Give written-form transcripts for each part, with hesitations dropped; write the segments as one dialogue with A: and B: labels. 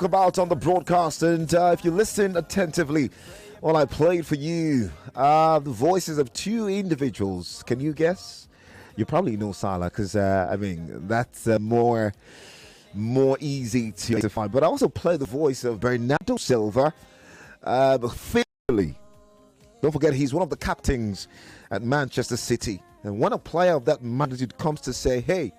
A: About on the broadcast, and if you listen attentively, well, I played for you the voices of two individuals. Can you guess? You probably know Salah because that's more easy to find. But I also played the voice of Bernardo Silva. Officially, don't forget he's one of the captains at Manchester City, and when a player of that magnitude comes to say, "Hey,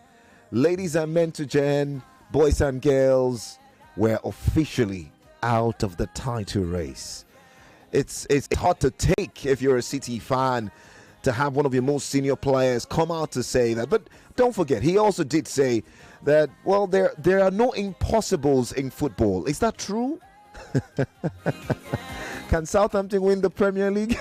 A: ladies and gentlemen, boys and girls, we're officially out of the title race." It's hard to take if you're a City fan to have one of your most senior players come out to say that. But don't forget, he also did say that, well, there are no impossibles in football. Is that true? Can Southampton win the Premier League?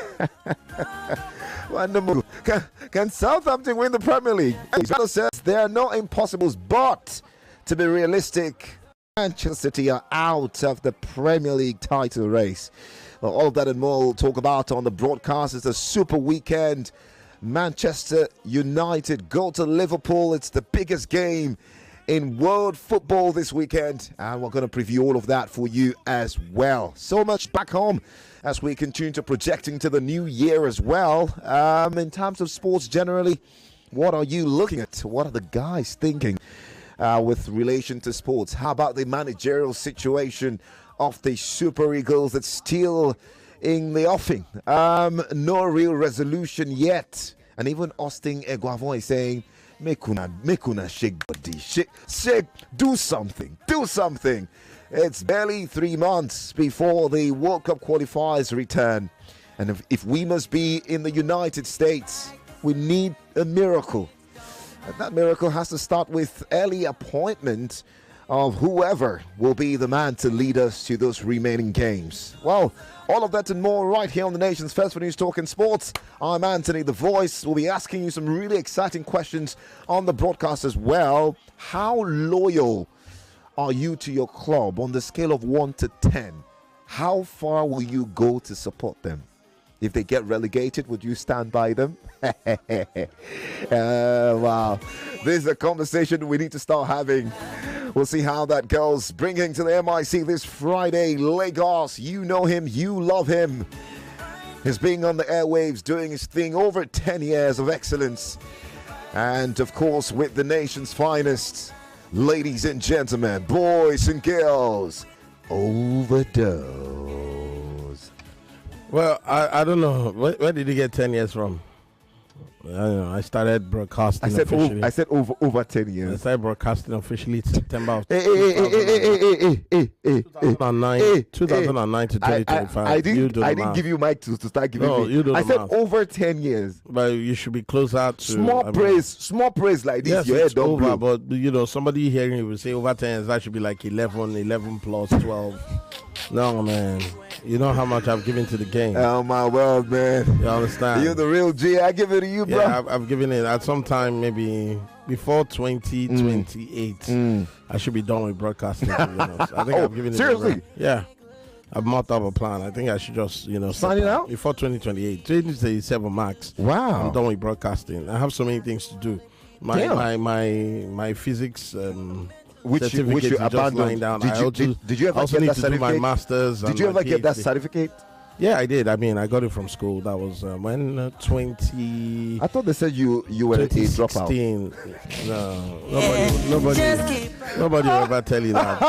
A: Can Southampton win the Premier League? He says there are no impossibles, but to be realistic, Manchester City are out of the Premier League title race. Well, all of that and more we'll talk about on the broadcast. It's a super weekend. Manchester United go to Liverpool. It's the biggest game in world football this weekend, and we're going to preview all of that for you as well. So much back home as we continue to projecting to the new year as well. In terms of sports generally, what are you looking at? What are the guys thinking with relation to sports? How about the managerial situation of the Super Eagles that's still in the offing? No real resolution yet. And even Austin Eguavoen is saying, make una shake body, shake, do something. It's barely 3 months before the World Cup qualifiers return. And if we must be in the United States, we need a miracle. And that miracle has to start with early appointment of whoever will be the man to lead us to those remaining games. Well, all of that and more right here on the nation's first for News Talk and Sports. I'm Anthony, the voice. We'll be asking you some really exciting questions on the broadcast as well. How loyal are you to your club on the scale of 1 to 10? How far will you go to support them? If they get relegated, would you stand by them? Wow. This is a conversation we need to start having. We'll see how that goes. Bringing to the MIC this Friday, Lagos. You know him, you love him. He's being on the airwaves, doing his thing, over 10 years of excellence. And of course, with the nation's finest, ladies and gentlemen, boys and girls, Overdose.
B: Well, I don't know. Where did you get 10 years from? I don't know. I started broadcasting officially.
A: I said over 10 years.
B: I started broadcasting officially September of 2009 to 2025.
A: I didn't give you mic to start giving me.
B: You don't
A: I said
B: math.
A: over 10 years.
B: But you should be closer to
A: small praise like this.
B: Yes,
A: your head
B: it's
A: don't
B: over.
A: blow.
B: But somebody hearing you will say over 10 years. That should be like 11 plus 12. No, man. You know how much I've given to the game.
A: Oh my world, man.
B: You understand?
A: You're the real G. I give it to you, bro.
B: Yeah, I've given it at some time, maybe before 2028. I should be done with broadcasting. To be honest. I think I've given it.
A: Seriously?
B: Yeah. I've marked up a plan. I think I should just,
A: sign it out
B: before 2028. 2027 max.
A: Wow.
B: I'm done with broadcasting. I have so many things to do. My physics
A: which you abandoned. Did you ever
B: also
A: get
B: need
A: that
B: to
A: certificate?
B: do my masters.
A: Did you ever get that certificate?
B: Yeah, I did. I mean, I got it from school. That was when 20.
A: I thought they said you were a dropout.
B: No, nobody will ever tell you that.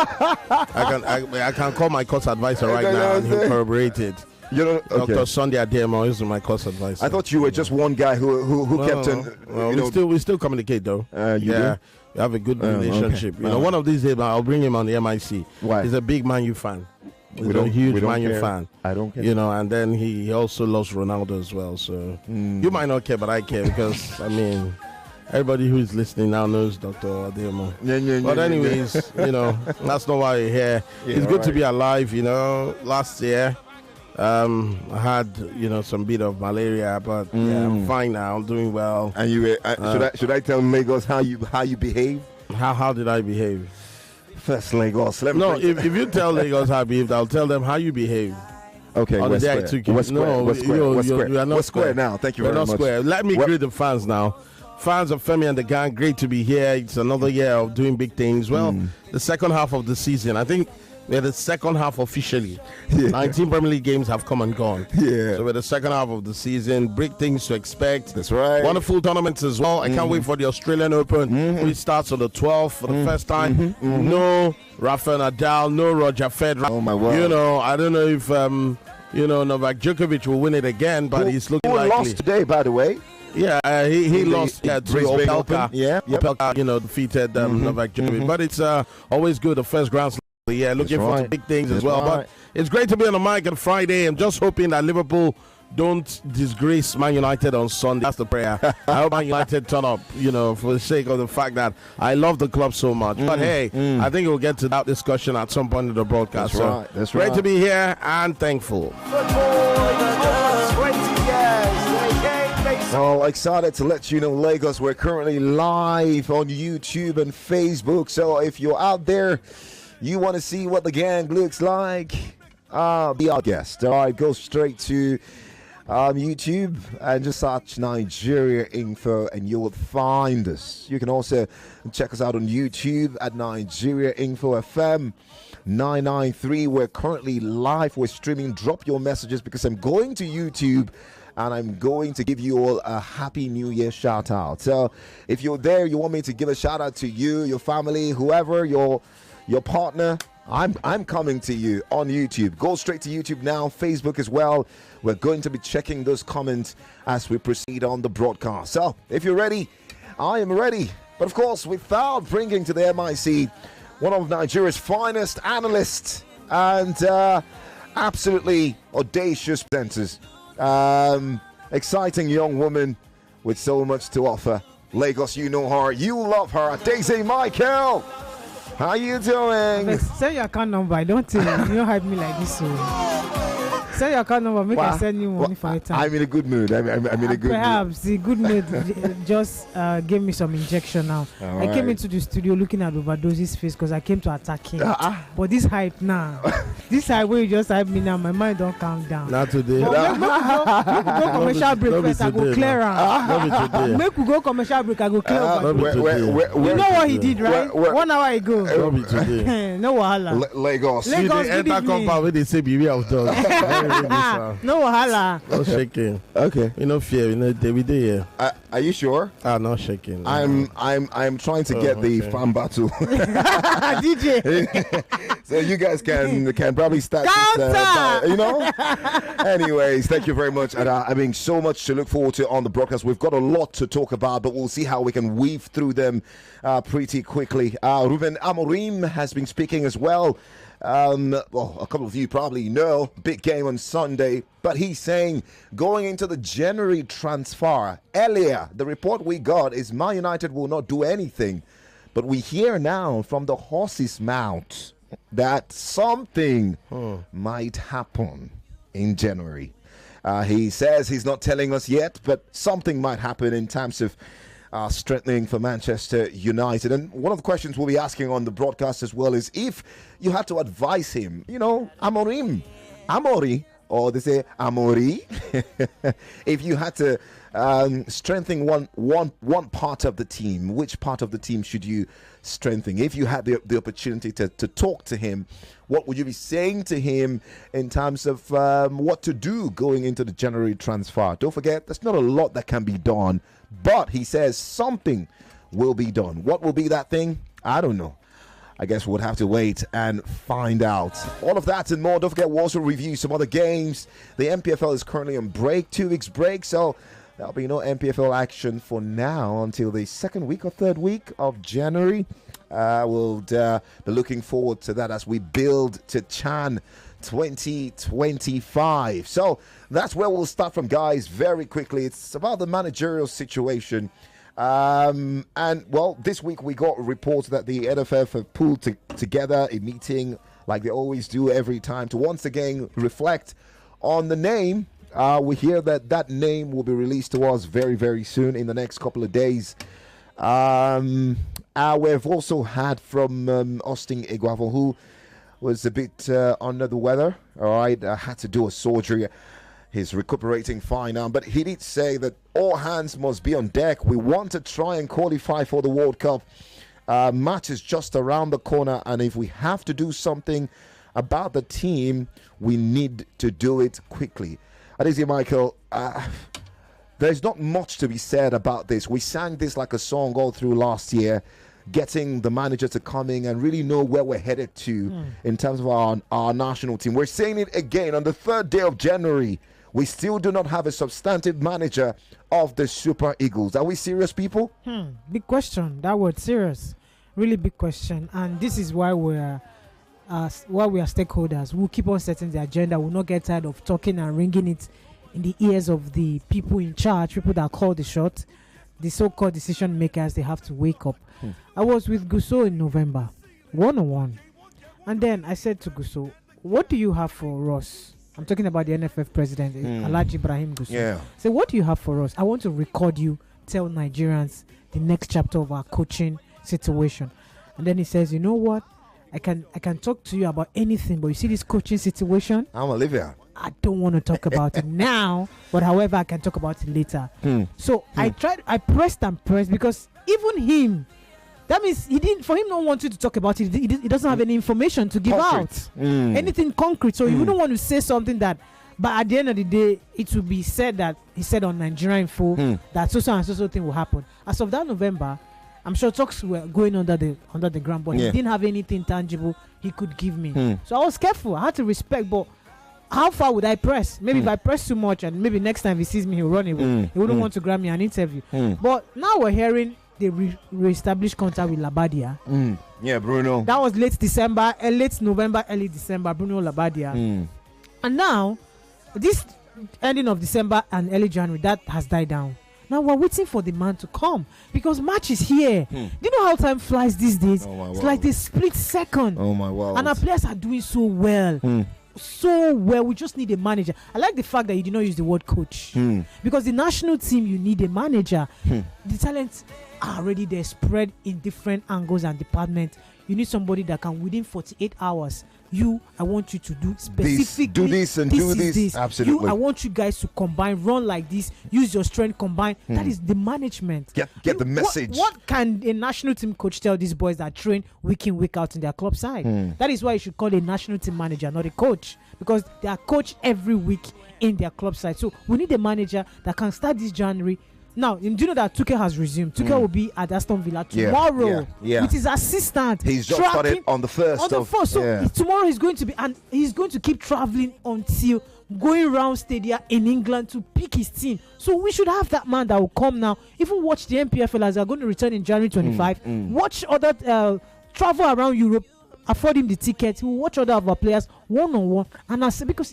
B: I can call my course advisor right now and he'll corroborate it. Dr. Sunday Ademo is my course advisor.
A: I thought you were just one guy who kept on.
B: We still communicate though.
A: You do?
B: We have a good relationship.
A: Okay.
B: One of these days I'll bring him on the MIC.
A: Why?
B: He's a big Man U fan. He's a huge Man U fan.
A: I don't care.
B: And then he also loves Ronaldo as well. So you might not care, but I care because everybody who is listening now knows Dr. Ademo. But anyways, that's not why you're here. It's good to be alive. Last year I had some bit of malaria, but I'm fine now. I'm doing well.
A: And you should I tell Lagos how you behave?
B: How did I behave?
A: First Lagos.
B: If you tell Lagos how I behaved, I'll tell them how you behave.
A: Okay,
B: on the day I took you.
A: What's square?
B: You are not
A: square now. Thank you very much.
B: Square. Let me greet the fans now. Fans of Femi and the Gang, great to be here. It's another year of doing big things. Well, the second half of the season, I think we're the second half officially.
A: Yeah.
B: 19 Premier League games have come and gone.
A: Yeah.
B: So we're the second half of the season. Big things to expect.
A: That's right.
B: Wonderful tournaments as well. I can't wait for the Australian Open, which starts on the 12th for the first time. No Rafael Nadal, no Roger Federer.
A: Oh my word.
B: I don't know if Novak Djokovic will win it again, but he's looking
A: Who
B: likely.
A: lost today, by the way?
B: Yeah, he lost to
A: Brisbane
B: Opelka.
A: Open. Yeah, yep.
B: Opelka, defeated Novak Djokovic. But it's always good, the first Grand Slam. Yeah, looking for some big things as well. But it's great to be on the mic on Friday. I'm just hoping that Liverpool don't disgrace Man United on Sunday. That's the prayer. I hope Man United turn up, for the sake of the fact that I love the club so much. But hey, I think we'll get to that discussion at some point in the broadcast.
A: That's right. That's
B: great to be here and thankful.
A: Well, excited to let you know, Lagos, we're currently live on YouTube and Facebook. So if you're out there, you want to see what the gang looks like, be our guest. All right, go straight to YouTube and just search Nigeria Info and you will find us. You can also check us out on YouTube at Nigeria Info FM 993. We're currently live. We're streaming. Drop your messages because I'm going to YouTube and I'm going to give you all a Happy New Year shout out. So if you're there, you want me to give a shout out to you, your family, whoever, your partner, I'm coming to you on YouTube. Go straight to YouTube now, Facebook as well. We're going to be checking those comments as we proceed on the broadcast. So if you're ready, I am ready. But of course, without bringing to the MIC one of Nigeria's finest analysts and absolutely audacious presenters. Exciting young woman with so much to offer. Lagos, you know her, you love her. Daisy Michael, how you doing?
C: Say your account number. I don't think you don't hype me like this. So say your account number. Make I send you money for a time.
A: I'm in a good mood. I'm in a good mood.
C: Perhaps the good mood just gave me some injection now. I came into the studio looking at Overdose's face because I came to attack him. But this hype now, this hype where you just hype me now, my mind don't calm down.
B: Not today.
C: Make we go commercial break first. I go clear am. Make we go commercial break. I go clear. You know what he did, right? 1 hour ago. No wahala.
A: Lagos.
C: Lagos, good
B: enter compound where they say beware of dogs.
C: No wahala.
B: No shaking.
A: Okay.
B: You know fear. You know we do here.
A: Are you sure?
B: No shaking.
A: I'm trying to get the fan battle.
C: DJ.
A: So you guys can probably start. Anyways, thank you very much. And I mean, so much to look forward to on the broadcast. We've got a lot to talk about, but we'll see how we can weave through them pretty quickly. Ruben Amorim has been speaking as well. Well, a couple of you probably know, big game on Sunday, but he's saying going into the January transfer earlier, the report we got is Man United will not do anything, but we hear now from the horse's mouth that something might happen in January. He says he's not telling us yet, but something might happen in terms of strengthening for Manchester United. And one of the questions we'll be asking on the broadcast as well is if you had to advise him, Amori, or they say Amori, if you had to strengthen one part of the team, which part of the team should you strengthen? If you had the opportunity to talk to him, what would you be saying to him in terms of what to do going into the January transfer? Don't forget, there's not a lot that can be done, but he says something will be done. What will be that thing? I don't know. I guess we'll have to wait and find out. All of that and more. Don't forget, we'll also review some other games. The MPFL is currently on break, 2 weeks break, so there'll be no MPFL action for now until the second week or third week of January. We'll be looking forward to that as we build to Chan 2025. So that's where we'll start from, guys, very quickly. It's about the managerial situation. And well, this week we got reports that the NFF have pulled together a meeting like they always do every time to once again reflect on the name. We hear that name will be released to us very, very soon in the next couple of days. We've also had from Austin Iguavo, who was a bit under the weather. All right, had to do a surgery. He's recuperating fine now, but he did say that all hands must be on deck. We want to try and qualify for the World Cup. Match is just around the corner, and if we have to do something about the team, we need to do it quickly. Adesi Michael, there's not much to be said about this. We sang this like a song all through last year, getting the manager to come in and really know where we're headed to in terms of our national team. We're saying it again on the 3rd day of January. We still do not have a substantive manager of the Super Eagles. Are we serious, people?
C: Big question. That word serious. Really big question. And this is why we are stakeholders. We'll keep on setting the agenda. We'll not get tired of talking and ringing it in the ears of the people in charge, people that call the shot, the so-called decision makers. They have to wake up. I was with Gusso in November, 1-on-1. And then I said to Gusso, what do you have for us? I'm talking about the NFF president, Alhaji Ibrahim Gusso.
A: Yeah.
C: So what do you have for us? I want to record you, tell Nigerians the next chapter of our coaching situation. And then he says, you know what? I can talk to you about anything, but you see this coaching situation?
A: I'm Olivia.
C: I don't want to talk about it now, but however, I can talk about it later. So I pressed because even him, that means for him not wanting to talk about it, he doesn't have any information to give out. Anything concrete. So you wouldn't want to say something that, but at the end of the day, it will be said that he said on Nigeria Info that so and so thing will happen. As of that November, I'm sure talks were going under the ground, but he didn't have anything tangible he could give me. So I was careful. I had to respect, but how far would I press? Maybe if I press too much and maybe next time he sees me, he'll run away. He wouldn't want to grab me an interview. But now we're hearing they re-established contact with Labadia.
A: Yeah, Bruno.
C: That was late November, early December, Bruno Labadia. And now, this ending of December and early January, that has died down. Now we're waiting for the man to come because March is here. Do you know how time flies these days? It's like a split second.
A: Oh my word.
C: And our players are doing so well. So well, we just need a manager. I like the fact that you did not use the word coach because the national team, you need a manager. The talents are already there, spread in different angles and departments. You need somebody that can, within 48 hours, I want you to do specifically
A: do this and do this. Absolutely.
C: I want you guys to combine, run like this, use your strength, combine. That is the management.
A: Get the message.
C: What can a national team coach tell these boys that train week in, week out in their club side? That is why you should call a national team manager, not a coach, because they are coached every week in their club side. So we need a manager that can start this January. Now, do you know that Tuchel has resumed? Tuchel will be at Aston Villa tomorrow with his assistant.
A: He's just started on the 1st.
C: So tomorrow he's going to be, and he's going to keep traveling until going around stadia in England to pick his team. So we should have that man that will come now. Even watch the MPFL as they're going to return in January 25. Watch other travel around Europe, afford him the ticket. He will watch other of our players one-on-one. And I say, because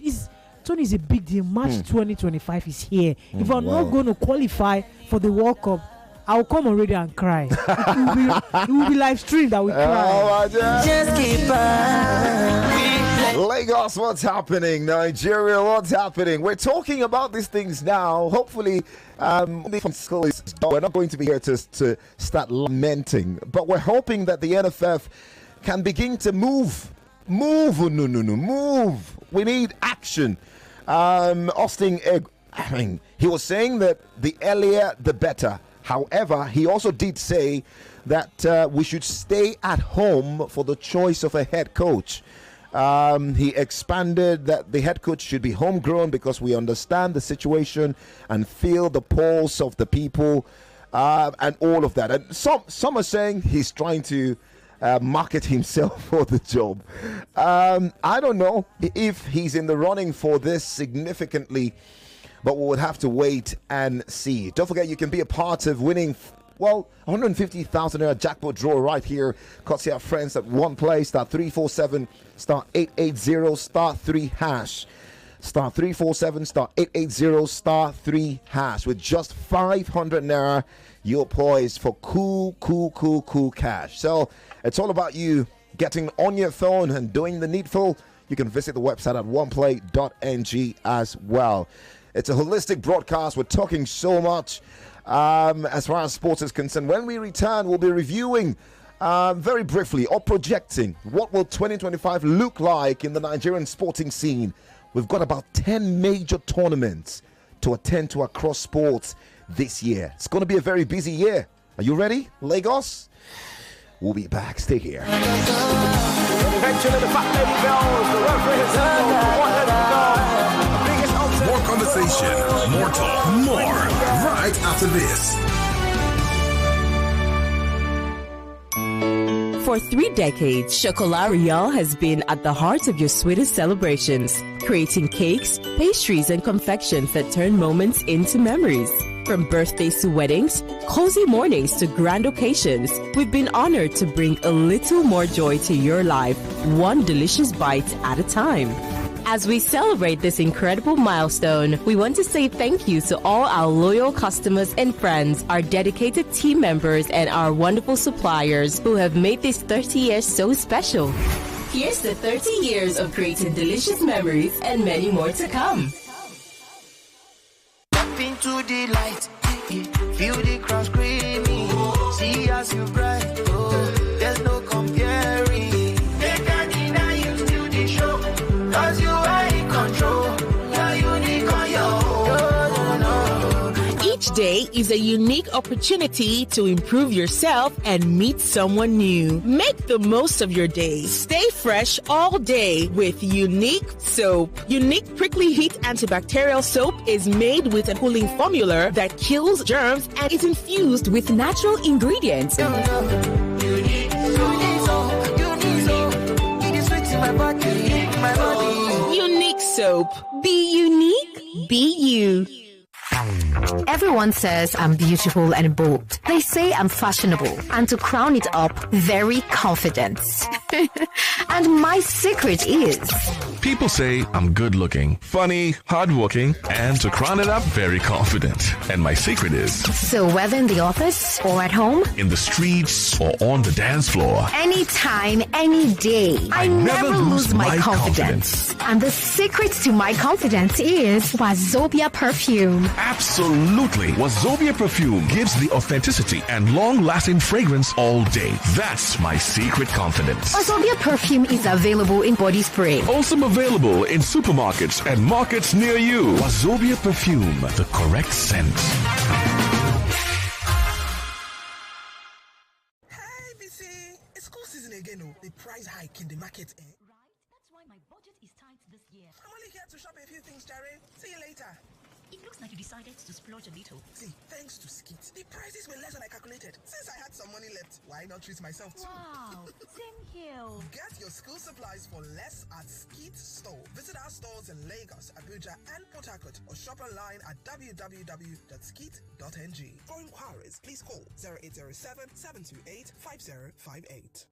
C: Tony is a big deal. March 2025 is here. If I'm not going to qualify for the World Cup, I'll come on radio and cry. It will be live stream that we cry.
A: Just keep Lagos, what's happening? Nigeria, what's happening? We're talking about these things now. Hopefully, we're not going to be here to start lamenting, but we're hoping that the NFF can begin to move. Move. We need action. Austin, he was saying that the earlier the better. However, he also did say that we should stay at home for the choice of a head coach. He expanded that the head coach should be homegrown because we understand the situation and feel the pulse of the people and all of that. And some are saying he's trying to market himself for the job. I don't know if he's in the running for this significantly, but we would have to wait and see. Don't forget, you can be a part of winning 150,000 naira jackpot draw right here. Courtesy our friends at One Play, star 347 star 880 star 3 hash. Star 347 star 880 star 3 hash. With just 500 naira, you're poised for cool cash. So it's all about you getting on your phone and doing the needful. You can visit the website at oneplay.ng as well. It's a holistic broadcast. We're talking so much as far as sports is concerned. When we return, we'll be reviewing very briefly or projecting what will 2025 look like in the Nigerian sporting scene. We've got about 10 major tournaments to attend to across sports this year. It's going to be a very busy year. Are you ready, Lagos? We'll be back. Stay here.
D: Mentioning the fat lady bells, the referee has said,
E: more conversation, more talk, more right after this.
F: For 3 decades, Chocolat Royale has been at the heart of your sweetest celebrations, creating cakes, pastries, and confections that turn moments into memories. From birthdays to weddings, cozy mornings to grand occasions, we've been honored to bring a little more joy to your life, one delicious bite at a time. As we celebrate this incredible milestone, we want to say thank you to all our loyal customers and friends, our dedicated team members, and our wonderful suppliers who have made this 30 years so special. Here's the 30 years of creating delicious memories and many more to come.
G: Step into the light, feel the crowd screaming, see as you bright, there's no comparing. They can't deny you still the show. Cause you are in control, you're unique on your own.
F: Each day is a unique opportunity to improve yourself and meet someone new. Make the most of your day. Stay fresh all day with Unique Soap. Unique Prickly Heat Antibacterial Soap is made with a cooling formula that kills germs and is infused with natural ingredients.
G: Unique
F: Soap. Be unique. Be you.
H: Everyone says I'm beautiful and bold. They say I'm fashionable. And to crown it up, very confident. And my secret is...
E: People say I'm good looking, funny, hardworking, and to crown it up, very confident. And my secret is...
H: So whether in the office or at home,
E: in the streets or on the dance floor,
H: anytime, any day, I never lose my confidence. And the secret to my confidence is Wazobia perfume.
E: Absolutely. Wazobia perfume gives the authenticity and long-lasting fragrance all day. That's my secret confidence.
H: Wazobia perfume is available in body spray.
E: Also available in supermarkets and markets near you. Wazobia perfume, the correct scent.
I: Hey, BC, it's school season again. Oh, the price hike in the market. Eh?
J: Right, that's why my budget is tight this year.
I: I'm only here to shop a few things, Jerry. See you later.
J: It looks like you decided to splurge a little.
I: See, thanks to Skit, the prices were less than I calculated. Since I had some money left, why not treat myself too?
J: Wow, same here.
I: Get your school supplies for less at Skit Store. Visit our stores in Lagos, Abuja, and Port Harcourt, or shop online at www.skit.ng. For inquiries, please call 0807 728 5058.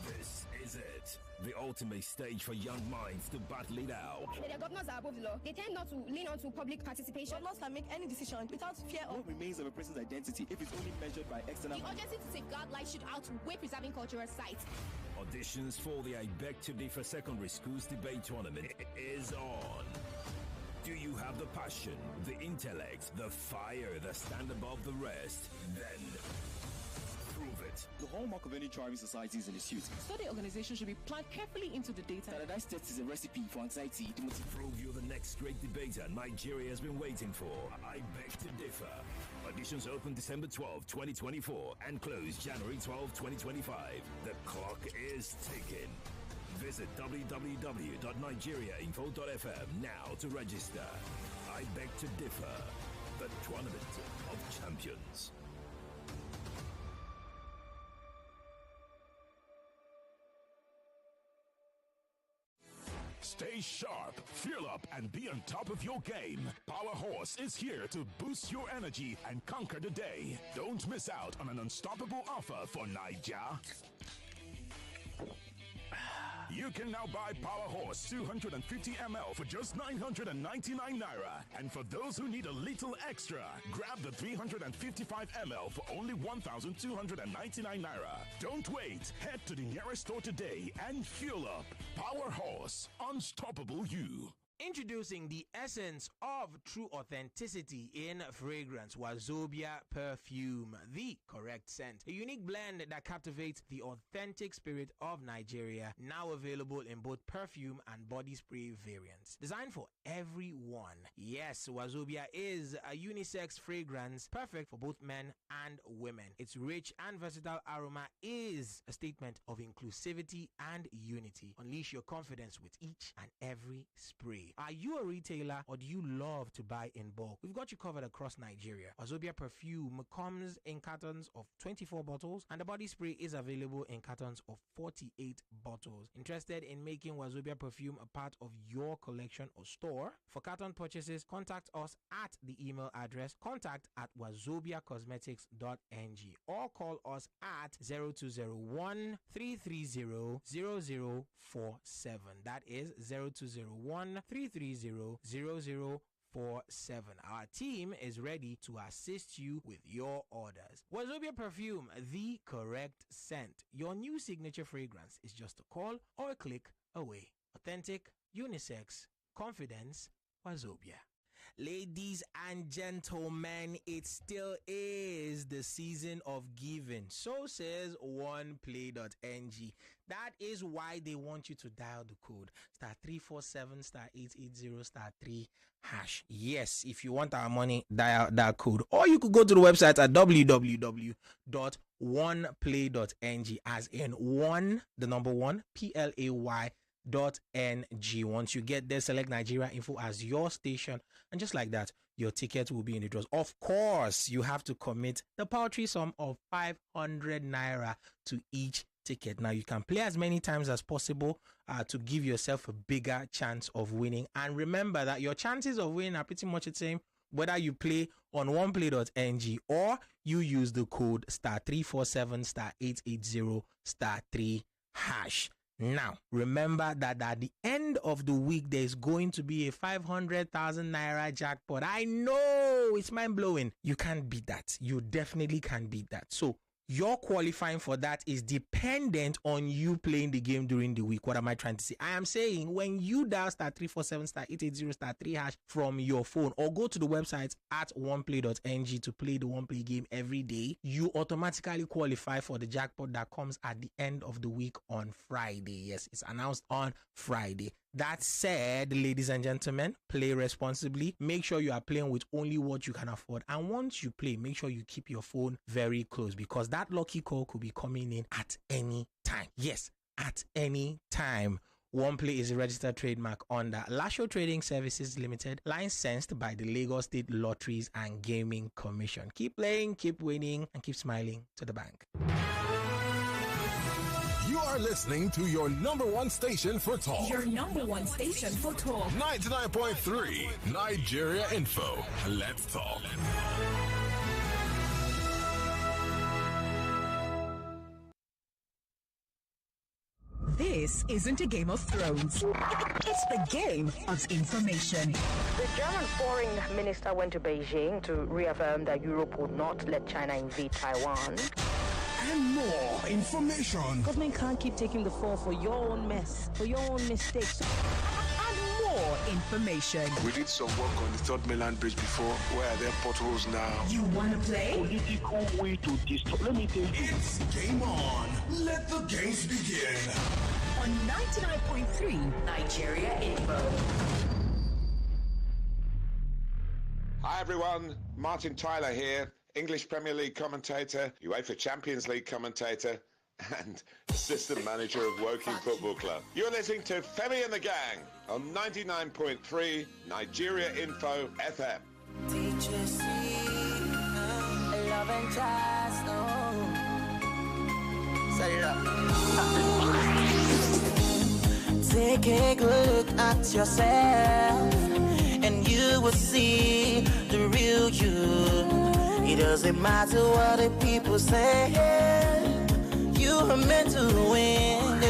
K: This is it. The ultimate stage for young minds to battle it out.
L: The governors are above the law. They tend not to lean on to public participation.
M: Governors can make any decision without fear of
N: what remains of a person's identity if it's only measured by external.
L: The urgency to safeguard life should outweigh preserving cultural sites.
K: Auditions for the I Beg to Differ Secondary Schools Debate Tournament is on. Do you have the passion, the intellect, the fire that stand above the rest? Then prove it.
N: The hallmark of any thriving society is in its youth.
M: Study organization should be planned carefully into the data.
N: Standardized tests is a recipe for anxiety.
K: Prove you're the next great debater Nigeria has been waiting for. I Beg to Differ. Auditions open December 12, 2024 and close January 12, 2025. The clock is ticking. Visit www.nigeriainfo.fm now to register. I Beg to Differ. The Tournament of Champions.
O: Stay sharp, fuel up, and be on top of your game. Power Horse is here to boost your energy and conquer the day. Don't miss out on an unstoppable offer for Niger. You can now buy Power Horse 250 ml for just 999 naira. And for those who need a little extra, grab the 355 ml for only 1,299 naira. Don't wait. Head to the nearest store today and fuel up. Power Horse, unstoppable you.
P: Introducing the essence of true authenticity in fragrance, Wazobia Perfume, the correct scent. A unique blend that captivates the authentic spirit of Nigeria, now available in both perfume and body spray variants. Designed for everyone. Yes, Wazobia is a unisex fragrance, perfect for both men and women. Its rich and versatile aroma is a statement of inclusivity and unity. Unleash your confidence with each and every spray. Are you a retailer or do you love to buy in bulk? We've got you covered across Nigeria. Wazobia Perfume comes in cartons of 24 bottles and the body spray is available in cartons of 48 bottles. Interested in making Wazobia Perfume a part of your collection or store? For carton purchases, contact us at the email address contact@wazobiacosmetics.ng or call us at 0201 330 0047. That is 0201 330-0047. Our team is ready to assist you with your orders. Wazobia Perfume, the correct scent. Your new signature fragrance is just a call or a click away. Authentic, unisex, confidence, Wazobia. Ladies and gentlemen, it still is the season of giving. So says oneplay.ng. That is why they want you to dial the code *347 *880 *3#. Yes, if you want our money, dial that code. Or you could go to the website at www.oneplay.ng, as in one, the number one, PLAY.ng. Once you get there, select Nigeria Info as your station, and just like that, your ticket will be in the draws. Of course, you have to commit the paltry sum of 500 naira to each ticket. Now, you can play as many times as possible to give yourself a bigger chance of winning. And remember that your chances of winning are pretty much the same whether you play on oneplay.ng or you use the code *347 *880 *3#. Now, remember that at the end of the week, there's going to be a 500,000 naira jackpot. I know, it's mind-blowing. You can't beat that. You definitely can't beat that. So, your qualifying for that is dependent on you playing the game during the week. What am I trying to say? I am saying when you dial *347 *880 *3# from your phone or go to the website at oneplay.ng to play the OnePlay game every day, you automatically qualify for the jackpot that comes at the end of the week on Friday. Yes, it's announced on Friday. That said, ladies and gentlemen, play responsibly. Make sure you are playing with only what you can afford. And once you play, make sure you keep your phone very close because that lucky call could be coming in at any time. Yes, at any time. OnePlay is a registered trademark under Lasho Trading Services Limited, licensed by the Lagos State Lotteries and Gaming Commission. Keep playing, keep winning, and keep smiling to the bank.
O: You are listening to your number one station for talk.
F: Your number one station for talk.
O: 99.3 Nigeria Info. Let's talk.
F: This isn't a Game of Thrones. It's the game of information.
Q: The German foreign minister went to Beijing to reaffirm that Europe would not let China invade Taiwan.
O: And more information.
R: Government can't keep taking the fall for your own mess, for your own mistakes.
F: And more information.
S: We did some work on the Third Mainland Bridge before. Where are there potholes now?
F: You want to play?
S: Political way to disturb. Let me tell you.
O: It's game on. Let the games begin.
F: On 99.3 Nigeria Info.
T: Hi everyone, Martin Tyler here. English Premier League commentator, UEFA Champions League commentator, and assistant manager of Woking Football Club. You're listening to Femi and the Gang on 99.3 Nigeria Info FM.
G: Take a good look at yourself, and you will see the real you. It doesn't matter what the people say, you are meant to win.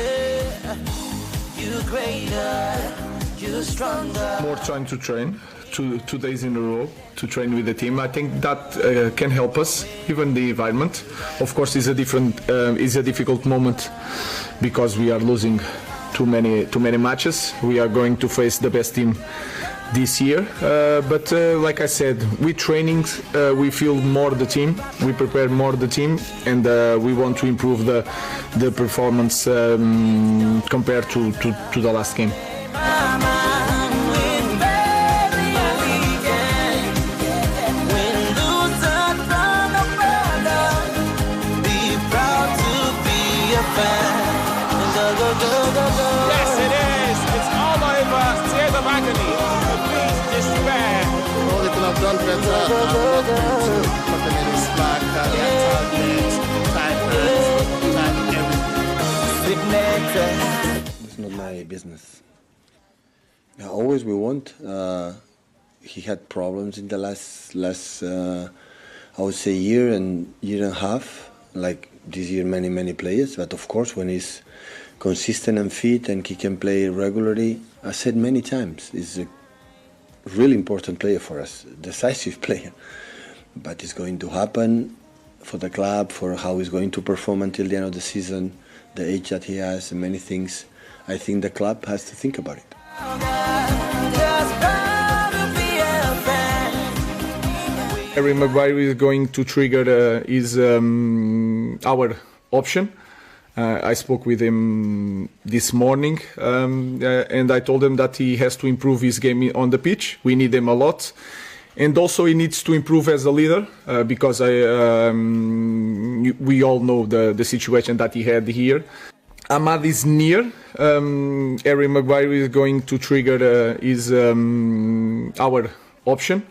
G: You're greater, you're stronger.
U: More time to train, 2 days in a row to train with the team. I think that can help us. Even the environment, of course, is a difficult moment because we are losing too many matches. We are going to face the best team this year, but like I said, with trainings we feel more the team, we prepare more the team, and we want to improve the performance compared to the last game.
D: Yes, it is. It's all over. Tears of agony. Complete despair.
B: Oh, they could have done better. Putting in his back,
V: It's not my business. Yeah, always we want. He had problems in the last I would say year and a half. Like this year, many players. But of course, when he's consistent and fit and he can play regularly, I said many times, he's a really important player for us, decisive player. But it's going to happen for the club, for how he's going to perform until the end of the season, the age that he has, and many things. I think the club has to think about it.
U: Harry Maguire is going to trigger our option. I spoke with him this morning, and I told him that he has to improve his game on the pitch. We need him a lot. And also he needs to improve as a leader, because we all know the situation that he had here. Ahmad is near. Harry Maguire is going to trigger our option.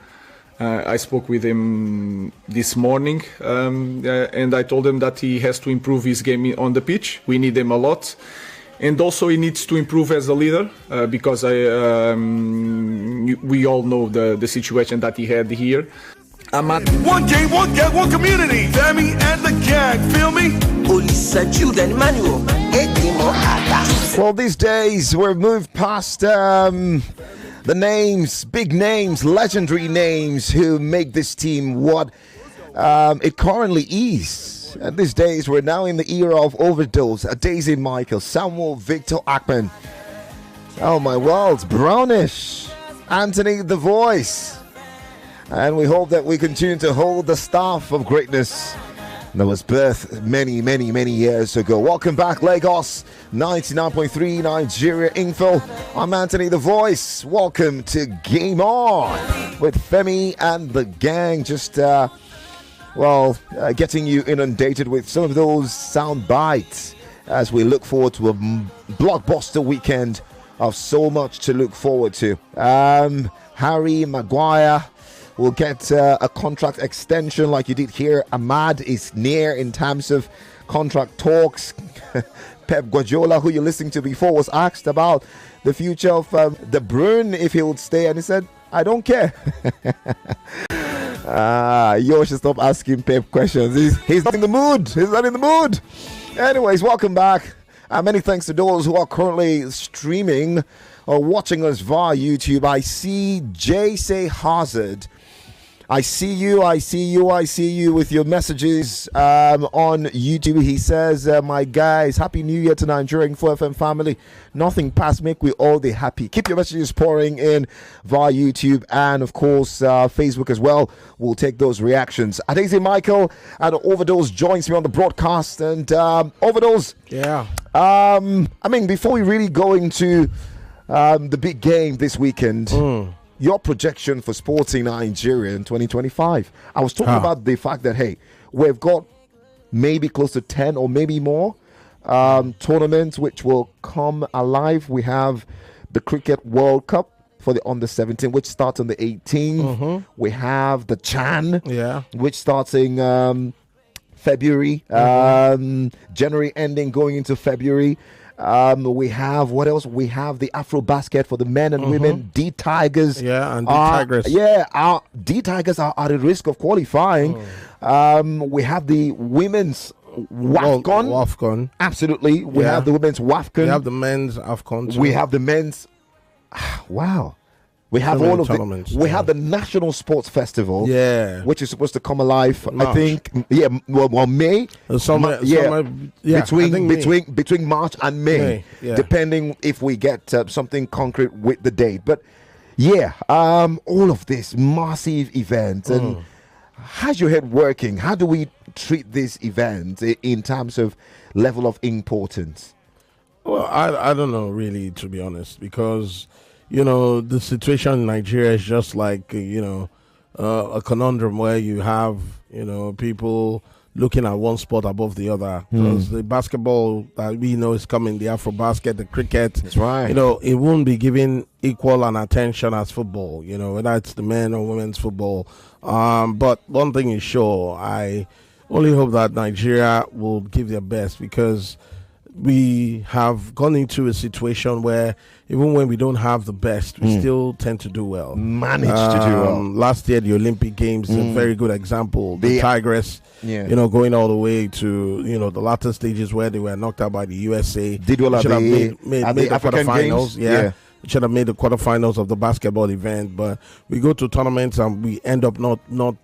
U: I spoke with him this morning, and I told him that he has to improve his game on the pitch. We need him a lot. And also he needs to improve as a leader, because we all know the situation that he had here. Ahmad.
D: One game, one gang, one community. Femi and the gang, feel me?
A: Well, these days we've moved past the names, big names, legendary names who make this team what it currently is. And these days we're now in the era of overdose. Daisy Michael, Samuel Victor Ackman. Oh my world, Brownish, Anthony the Voice. And we hope that we continue to hold the staff of greatness that was birthed many years ago. Welcome back, Lagos 99.3 Nigeria Info. I'm Anthony the Voice. Welcome to Game On with Femi and the gang. Just getting you inundated with some of those sound bites as we look forward to a blockbuster weekend of so much to look forward to. Harry Maguire will get a contract extension like you did here. Ahmad is near in terms of contract talks. Pep Guardiola, who you're listening to before, was asked about the future of De Bruyne, if he would stay, and he said, I don't care. You should stop asking Pep questions. He's not in the mood. He's not in the mood. Anyways, welcome back. Many thanks to those who are currently streaming or watching us via YouTube. I see J.C. Hazard. I see you with your messages on YouTube. He says, my guys, Happy New Year to Nigerian 4FM family. Nothing past make we all the happy. Keep your messages pouring in via YouTube and, of course, Facebook as well. We'll take those reactions. Adese Michael and Overdose joins me on the broadcast. And Overdose.
W: Yeah.
A: Before we really go into the big game this weekend, your projection for Sporting Nigeria in 2025. I was talking about the fact that, hey, we've got maybe close to 10 or maybe more tournaments which will come alive. We have the Cricket World Cup for the under-17, which starts on the 18th. We have the Chan, which starts in February, January ending, going into February. We have, what else? We have the Afro Basket for the men and women. D Tigers.
W: Yeah, and D Tigers.
A: Our D Tigers are at risk of qualifying. We have the women's WAFCON.
W: WAFCON.
A: Absolutely. We have the women's WAFCON.
W: We have the men's AFCON too.
A: We have the men's. Wow. We have
C: many
A: all of
C: tournaments.
A: We have the National Sports Festival, which is supposed to come alive.
C: March.
A: I think, May. Between March and May, depending if we get something concrete with the date. But all of this massive event, and how's your head working? How do we treat this event in terms of level of importance?
C: Well, I don't know really, to be honest, because the situation in Nigeria is just like a conundrum where you have people looking at one sport above the other. Because the basketball that we know is coming, the Afro basket, the cricket,
A: that's right.
C: It won't be given equal an attention as football. Whether it's the men or women's football. But one thing is sure, I only hope that Nigeria will give their best, because we have gone into a situation where even when we don't have the best, we still tend to do well.
A: Managed to do well.
C: Last year, the Olympic Games is a very good example. The Tigress, going all the way to the latter stages where they were knocked out by the USA.
A: Did well at the African
C: quarterfinals.
A: Games?
C: We should have made the quarterfinals of the basketball event, but we go to tournaments and we end up not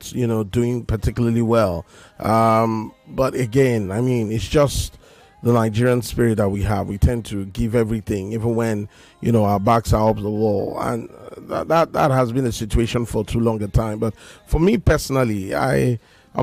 C: doing particularly well. But again, I mean, it's just the Nigerian spirit that we have. We tend to give everything, even when our backs are up the wall, and that has been a situation for too long a time. But for me personally, I'm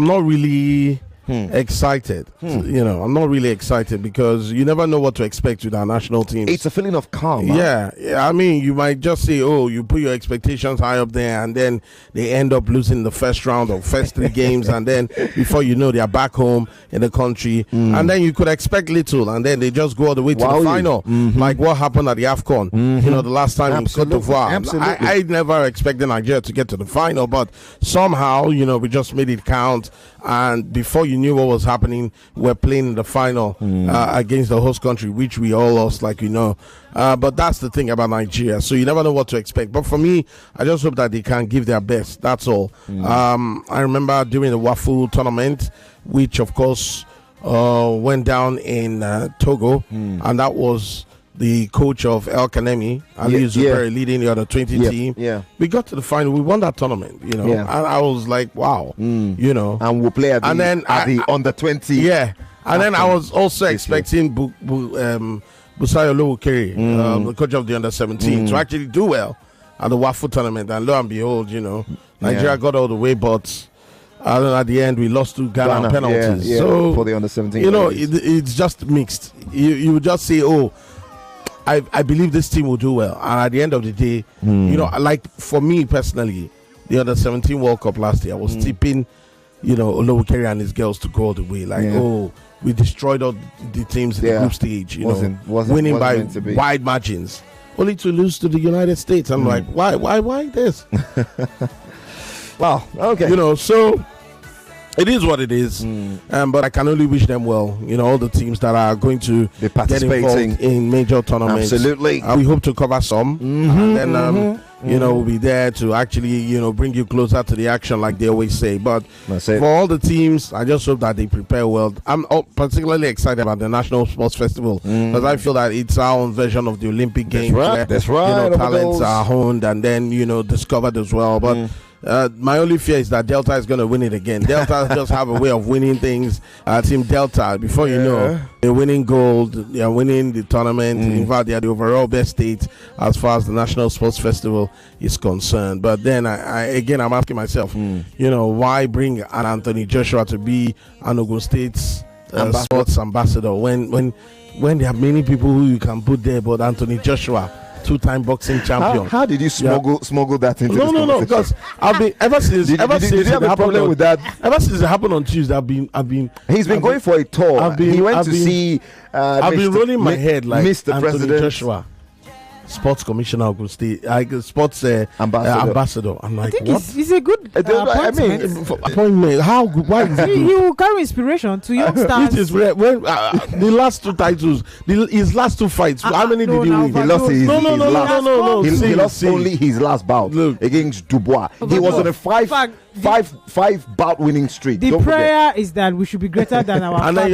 C: not really excited. I'm not really excited, because you never know what to expect with our national team.
A: It's a feeling of calm.
C: Yeah, I mean, you might just say, you put your expectations high up there, and then they end up losing the first round or first 3 games, and then before you know, they are back home in the country, and then you could expect little, and then they just go all the way to the final, like what happened at the AFCON, the last time in Cote d'Ivoire. I never expected Nigeria to get to the final, but somehow, we just made it count, and before you knew what was happening, we're playing in the final against the host country, which we all lost, but that's the thing about Nigeria, so you never know what to expect. But for me, I just hope that they can give their best, that's all. I remember during the WAFU tournament, which of course went down in Togo, and that was the coach of El Kanemi, Ali Zuberi, leading the under 20 team. We got to the final. We won that tournament, and I was like, wow, and
A: we'll play at the under 20.
C: And then I was also expecting Busayo Lowokere, the coach of the under 17, to actually do well at the WAFU tournament. And lo and behold, Nigeria got all the way, but at the end we lost to Ghana on penalties. So
A: for the under 17,
C: it's just mixed. You would just say, I believe this team will do well, and at the end of the day, like for me personally, the under 17 World Cup last year, I was tipping, Olowokere and his girls to go all the way. We destroyed all the teams in the group stage, winning by wide margins, only to lose to the United States. I'm like, why this?
A: Wow. Okay.
C: So it is what it is, but I can only wish them well. All the teams that are going to get involved in major tournaments.
A: Absolutely.
C: We hope to cover some, and then we'll be there to actually bring you closer to the action, like they always say. But for all the teams, I just hope that they prepare well. I'm particularly excited about the National Sports Festival, because I feel that it's our own version of the Olympic Games.
A: That's right.
C: Talents are honed and then discovered as well. But my only fear is that Delta is going to win it again. Delta just have a way of winning things. Team Delta, before you know, they're winning gold, they're winning the tournament. In fact, they are the overall best state as far as the National Sports Festival is concerned. But then I'm asking myself, why bring an Anthony Joshua to be an Ogun State's sports ambassador when there are many people who you can put there, but Anthony Joshua, 2-time boxing champion.
A: How did you smuggle that into this
C: No, because I've been ever since.
A: Did you have a problem with that?
C: Ever since it happened on Tuesday, I've been.
A: He's been going for a tour. He went to see.
C: I've been rolling my head like
A: Mr.
C: Anthony
A: President
C: Joshua, Sports Commissioner of Ogun State, sports ambassador. I'm like,
H: I think
C: what?
H: it's a good appointment.
C: Appointment. How? Why is it good?
H: You carry inspiration to youngsters.
C: It is when the last 2 titles, his last 2 fights. How many did he win?
A: He lost his last.
C: No.
A: He lost only his last bout against Dubois. He was on a 5 bout winning streak.
H: The prayer is that we should be greater than our
C: and
H: father.
C: then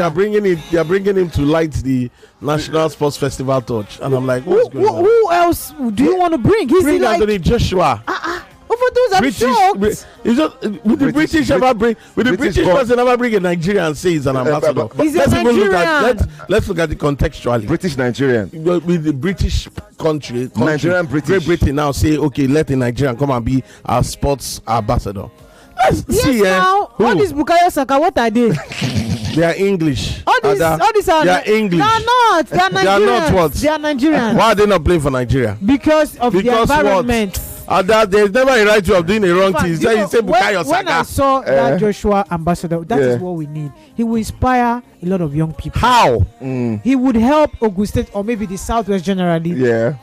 C: you're bringing him to light the National Sports Festival torch, and I'm like, what's going on?
H: Who else do you want to bring?
C: Bring Anthony Joshua.
H: Overdose, I'm shocked.
C: Would the British ever bring? Would the British person ever bring a Nigerian and say he's an ambassador?
H: He's a Nigerian.
C: Let's look at it contextually.
A: British Nigerian.
C: With the British country,
A: Nigerian British.
C: Great Britain now say, okay, let the Nigerian come and be our sports ambassador. Let's see.
H: Now, all these Bukayo Saka, what are they?
C: They are English.
H: All these are
C: they are English.
H: They are not. They are Nigerians.
C: They are not what?
H: They are Nigerians.
C: Why are they not playing for Nigeria?
H: Because of the environment.
C: There's never a right way of doing a wrong thing. You say Bukayo Saka.
H: When I saw that Joshua ambassador, that is what we need. He will inspire a lot of young people.
C: How?
H: He would help Ogun State or maybe the Southwest generally.
A: Yeah.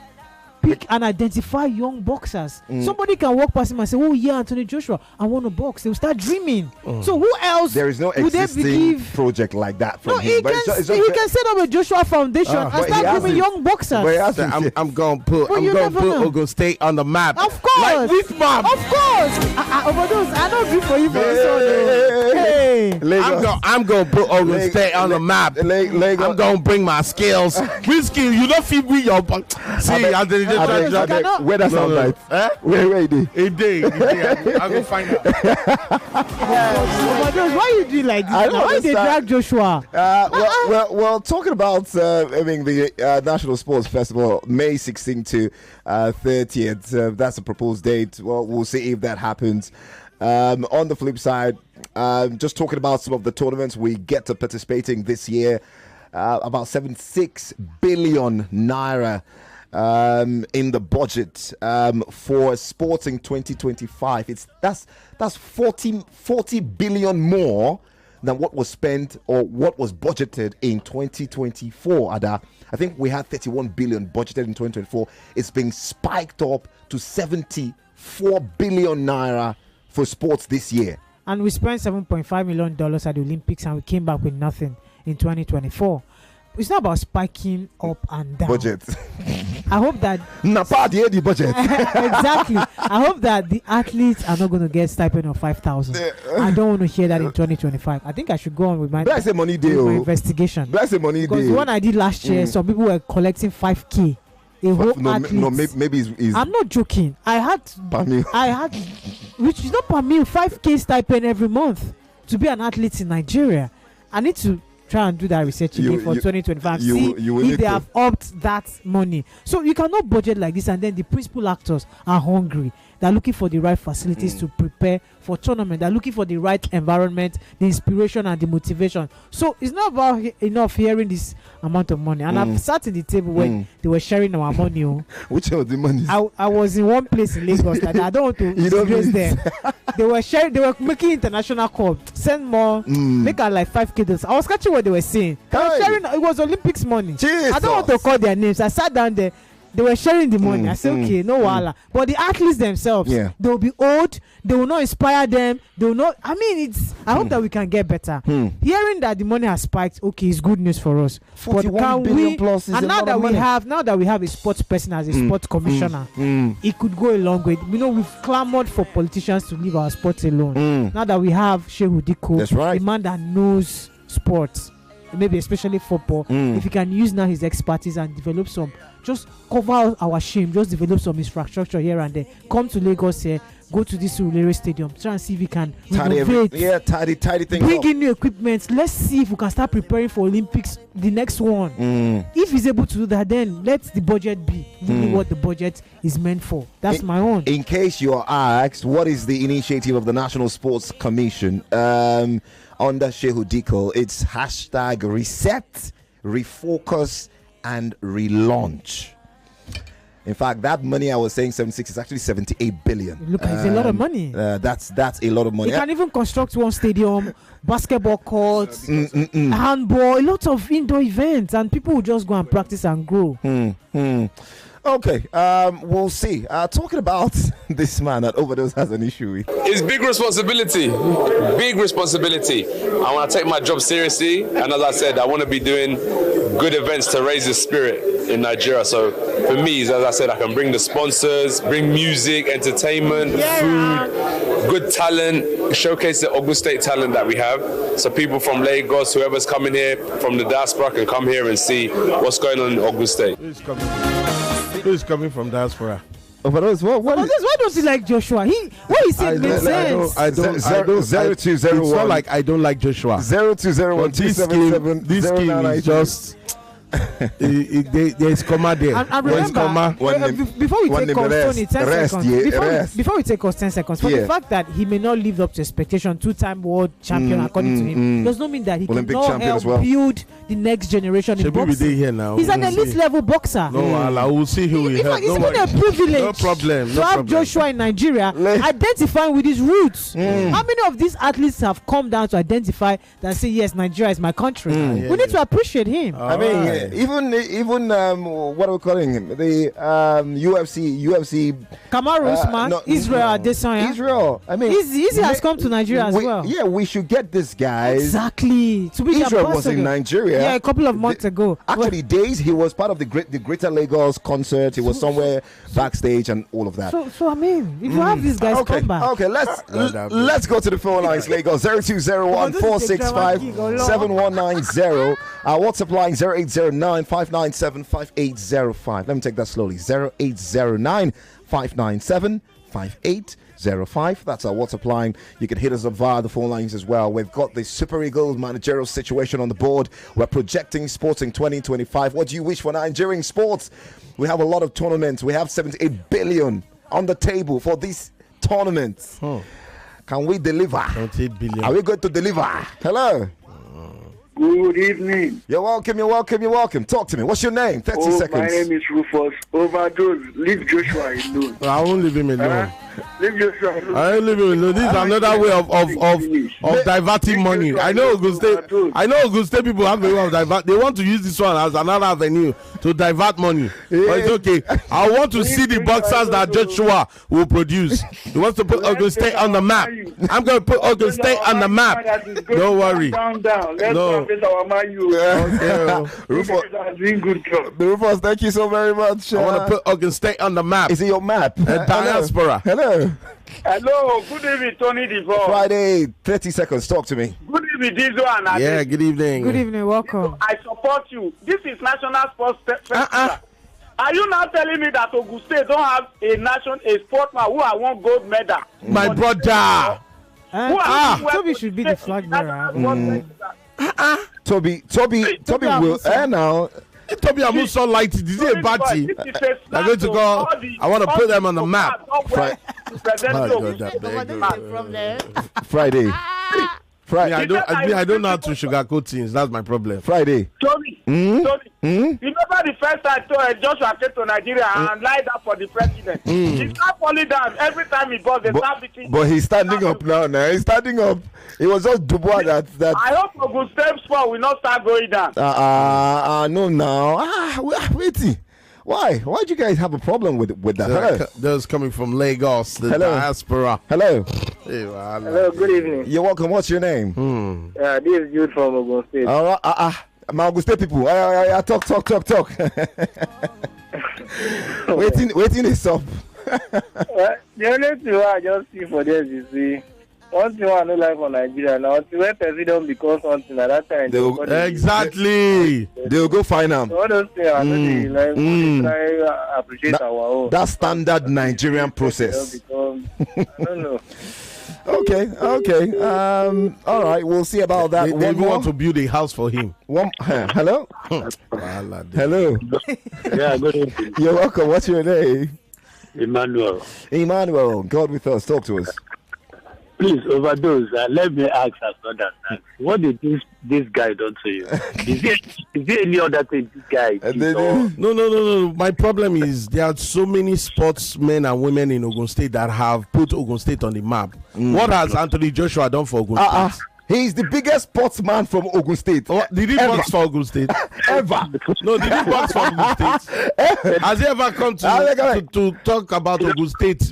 H: Pick and identify young boxers. Somebody can walk past him and say, "Oh yeah, Anthony Joshua, I want to box." They'll start dreaming. So who else?
A: There is no existing project like that from him.
H: He can set up a Joshua Foundation and start grooming young boxers.
C: I'm going to put Ogun State on the map.
H: Of course.
C: Like this map.
H: Of course. Overdose. I don't agree for you for this one.
C: I'm going to put Ogun State on the map. I'm going to bring my skills. Which skill? You don't feed me your... See, Anthony.
A: Where that sound like? Where it is?
C: I will find out.
H: Why you do like this? Why they drag Joshua?
A: Well, talking about the National Sports Festival, May 16th to 30th. That's a proposed date. Well, we'll see if that happens. On the flip side, just talking about some of the tournaments we get to participating this year. About 76 billion naira. In the budget for sports in 2025, that's 40 billion more than what was spent or what was budgeted in 2024. Ada, I think we had 31 billion budgeted in 2024. It's been spiked up to 74 billion naira for sports this year.
H: And we spent $7.5 million at the Olympics, and we came back with nothing in 2024. It's not about spiking up and down.
A: Budget.
H: I hope that
A: the budget.
H: Exactly. I hope that the athletes are not going to get stipend of 5,000. I don't want to hear that in 2025. I think I should go on with my investigation. Because the one I did last year, some people were collecting 5K. Maybe I'm not joking. I had, which is not per meal, 5K stipend every month to be an athlete in Nigeria. I need to try and do that research again for 2025. See if they have upped that money. So you cannot budget like this, and then the principal actors are hungry. They're looking for the right facilities to prepare for tournament. They're looking for the right environment, the inspiration and the motivation. So it's not about enough hearing this amount of money. And I've sat in the table when they were sharing our money.
A: Which of the money?
H: I was in one place in Lagos that I don't want to disgrace them. They were sharing. They were making international call. Send more. Make her like 5K. I was catching what they were saying. They were sharing. It was Olympics money.
A: Jesus.
H: I don't want to call their names. I sat down there. They were sharing the money. I said, okay, no wahala. But the athletes themselves, they will be old. They will not inspire them. They will not. I mean, I hope that we can get better. Hearing that the money has spiked, okay, it's good news for us.
A: 41 billion plus is
H: and now that we have a sports person as a sports commissioner, it could go a long way. We've clamored for politicians to leave our sports alone. Now that we have Shehu Diko,
A: that's right,
H: a man that knows sports, maybe especially football, if he can use now his expertise and develop some, just cover our shame, just develop some infrastructure here and there. Come to Lagos here, go to this Ulere Stadium, try and see if we can renovate.
A: Tidy things
H: bring in new equipment. Let's see if we can start preparing for Olympics, the next one. If he's able to do that, then let the budget be really what the budget is meant for. That's my own.
A: In case you are asked, what is the initiative of the National Sports Commission under Shehu Diko? It's #reset, refocus, and relaunch. In fact, that money I was saying 76 is actually 78 billion.
H: Look, it's a lot of money.
A: That's a lot of money.
H: You can even construct one stadium, basketball courts, handball, a lot of indoor events, and people will just go and practice and grow.
A: Okay, we'll see. Talking about this man that Overdose has an issue with.
E: It's big responsibility. Big responsibility. I want to take my job seriously, and as I said, I want to be doing good events to raise the spirit in Nigeria. So for for me, is, as I said, I can bring the sponsors, bring music, entertainment, food, good talent, showcase the Ogun State talent that we have. So people from Lagos, whoever's coming here from the diaspora can come here and see what's going on in Ogun State.
C: Who's coming from diaspora?
H: Why don't you like Joshua? What he said makes sense.
C: I don't.
A: 0201.
C: It's not like I don't like Joshua.
A: 0201
C: This game is just. There's comma there.
H: And remember, before we take us 10 seconds, before we take us 10 seconds, for the fact that he may not live up to expectation, two-time world champion according to him, does not mean that he cannot help build the next generation in boxing.
C: Here now.
H: He's an elite level boxer.
C: No, we'll see who he has.
H: It's been a privilege
C: no problem,
H: to have Joshua in Nigeria identifying with his roots. How many of these athletes have come down to identify that say, yes, Nigeria is my country? We need to appreciate him.
A: I mean, even what are we calling him? The UFC
H: Kamaru Usman, Israel Adesanya.
A: Israel. I mean,
H: Easy has come to Nigeria as well.
A: Yeah, we should get this guy.
H: Exactly. To be
A: Israel was in Nigeria.
H: Yeah, a couple of months ago.
A: Actually, he was part of the Greater Lagos concert. He was somewhere backstage and all of that.
H: So I mean, if you have these guys come back.
A: Okay, let's go to the phone lines, Lagos 0201 465 7190. Our WhatsApp line 0809 597 5805. Let me take that slowly. 0809 597 5805. That's our WhatsApp line. You can hit us up via the phone lines as well. We've got the Super Eagles managerial situation on the board. We're projecting sports in 2025. What do you wish for Nigerian sports? We have a lot of tournaments. We have 78 billion on the table for these tournaments. Can we deliver?
C: 78 billion.
A: Are we going to deliver? Hello.
I: Good evening.
A: You're welcome. Talk to me. What's your name? 30 seconds.
I: My name is Rufus. Overdose. Leave Joshua alone.
C: I won't leave him alone.
I: Leave Joshua alone.
C: I won't leave him alone. This is another way of diverting money. I know Ogun State people have a way of divert. They want to use this one as another avenue to divert money. But it's okay. I want to see the boxers that Joshua will produce. He wants to put Ogun State on the map. I'm going to put Ogun State on the map. Don't worry.
I: No.
A: Rufus, thank you so very much.
C: I want to put Ogun State on the map.
A: Is it your map?
C: Diaspora.
A: Hello.
I: Good evening, Tony Devon.
A: Friday, 30 seconds. Talk to me.
I: Good evening, Dizo and Ade.
C: Yeah, good evening.
H: Good evening, welcome.
I: I support you. This is National Sports Festival. Are you now telling me that Ogun State don't have a sportsman who has won gold medal?
C: My brother.
H: Toby should be the flag bearer.
A: Toby will now.
C: Toby Amu so light. Is it a bad team? They're going to go. I want to put them on the map.
A: Friday.
C: I don't know how to sugarcoat things. That's my problem.
A: Friday.
I: Tony, remember the first time Joshua came to Nigeria and lied up for the president? He's not falling down every time he bought the beating.
A: But he's standing up now. He's standing up. It was just Dubois that.
I: I hope Ogun State sport will not start going down.
A: No, now. Wait. Why do you guys have a problem with that?
C: Those coming from Lagos, the diaspora.
A: Hello.
I: Hello, good evening.
A: You're welcome. What's your name?
I: This is Jude from Ogun State.
A: All right. My Ogun State people. Talk. waiting is up.
I: The only thing I just see for this is one thing I know like for Nigeria now, when president becomes something at that time.
C: Exactly.
A: They'll go find them.
I: All those things I know I appreciate our own.
A: That standard Nigerian process.
I: I don't know.
A: Okay. All right, we'll see about that.
C: They want to build a house for him.
A: Hello? Hello.
I: Yeah, good evening.
A: You're welcome. What's your name?
I: Emmanuel.
A: God with us. Talk to us.
I: Please, Overdose, let me ask as well that what did this guy done to you? Is there any other thing this guy did?
C: No. My problem is there are so many sportsmen and women in Ogun State that have put Ogun State on the map. What has Anthony Joshua done for Ogun State?
A: He's the biggest sportsman from Ogun State.
C: Did he box for Ogun State?
A: Ever?
C: No, did he box for Ogun State? Has he ever come to talk about Ogun State?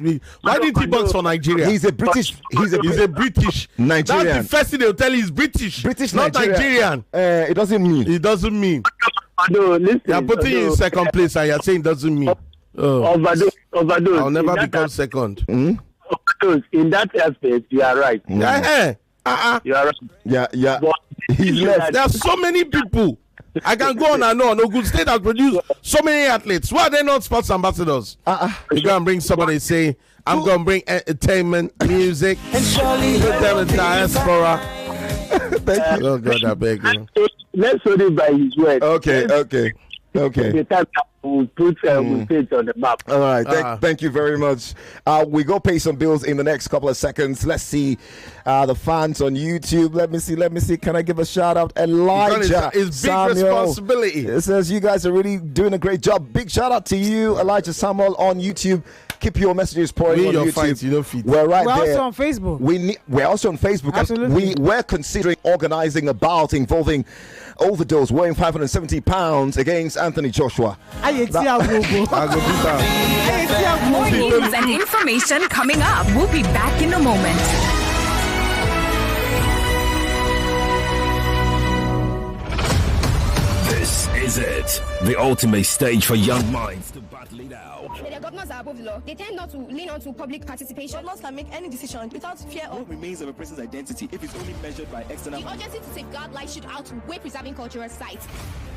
C: Why didn't he box for Nigeria?
A: He's a British Nigerian.
C: That's the first thing they'll tell you. He's British, not Nigerian.
A: It doesn't mean.
C: It doesn't mean.
I: Listen,
C: They are putting you in second place and you're saying doesn't mean.
I: Overdose.
C: I'll never become second.
I: Overdose. In that aspect, you are right. You are right.
A: Yeah.
I: But
A: He's left.
C: There are so many people. I can go on and on. Ogun State has produced so many athletes. Why are they not sports ambassadors? You go and bring somebody say, I'm going to bring entertainment, music, and surely the diaspora.
A: Thank you.
C: Oh God, I beg you.
I: Let's hold it by his word.
A: Okay.
I: The time we'll put it on the map.
A: All right. Thank you very much. We go pay some bills in the next couple of seconds. Let's see the fans on YouTube. Let me see. Can I give a shout out? Elijah.
C: It's big
A: Samuel.
C: responsibility.
A: It says you guys are really doing a great job. Big shout out to you, Elijah Samuel on YouTube. Keep your messages pouring on YouTube.
C: Fight, you know, feet.
A: We're right
H: We're
A: there.
H: also on Facebook.
A: We're also on Facebook.
H: Absolutely.
A: We're considering organizing a bout involving Overdose weighing 570 pounds against Anthony Joshua.
F: More news and information coming up. We'll be back in a moment.
K: This is it. The ultimate stage for young minds to battle it out.
M: The governors are above the law. They tend not to lean on to public participation. Governors can make any decision without fear of...
N: What remains of a person's identity if it's only measured by external...
M: The urgency to safeguard life should outweigh preserving cultural sites.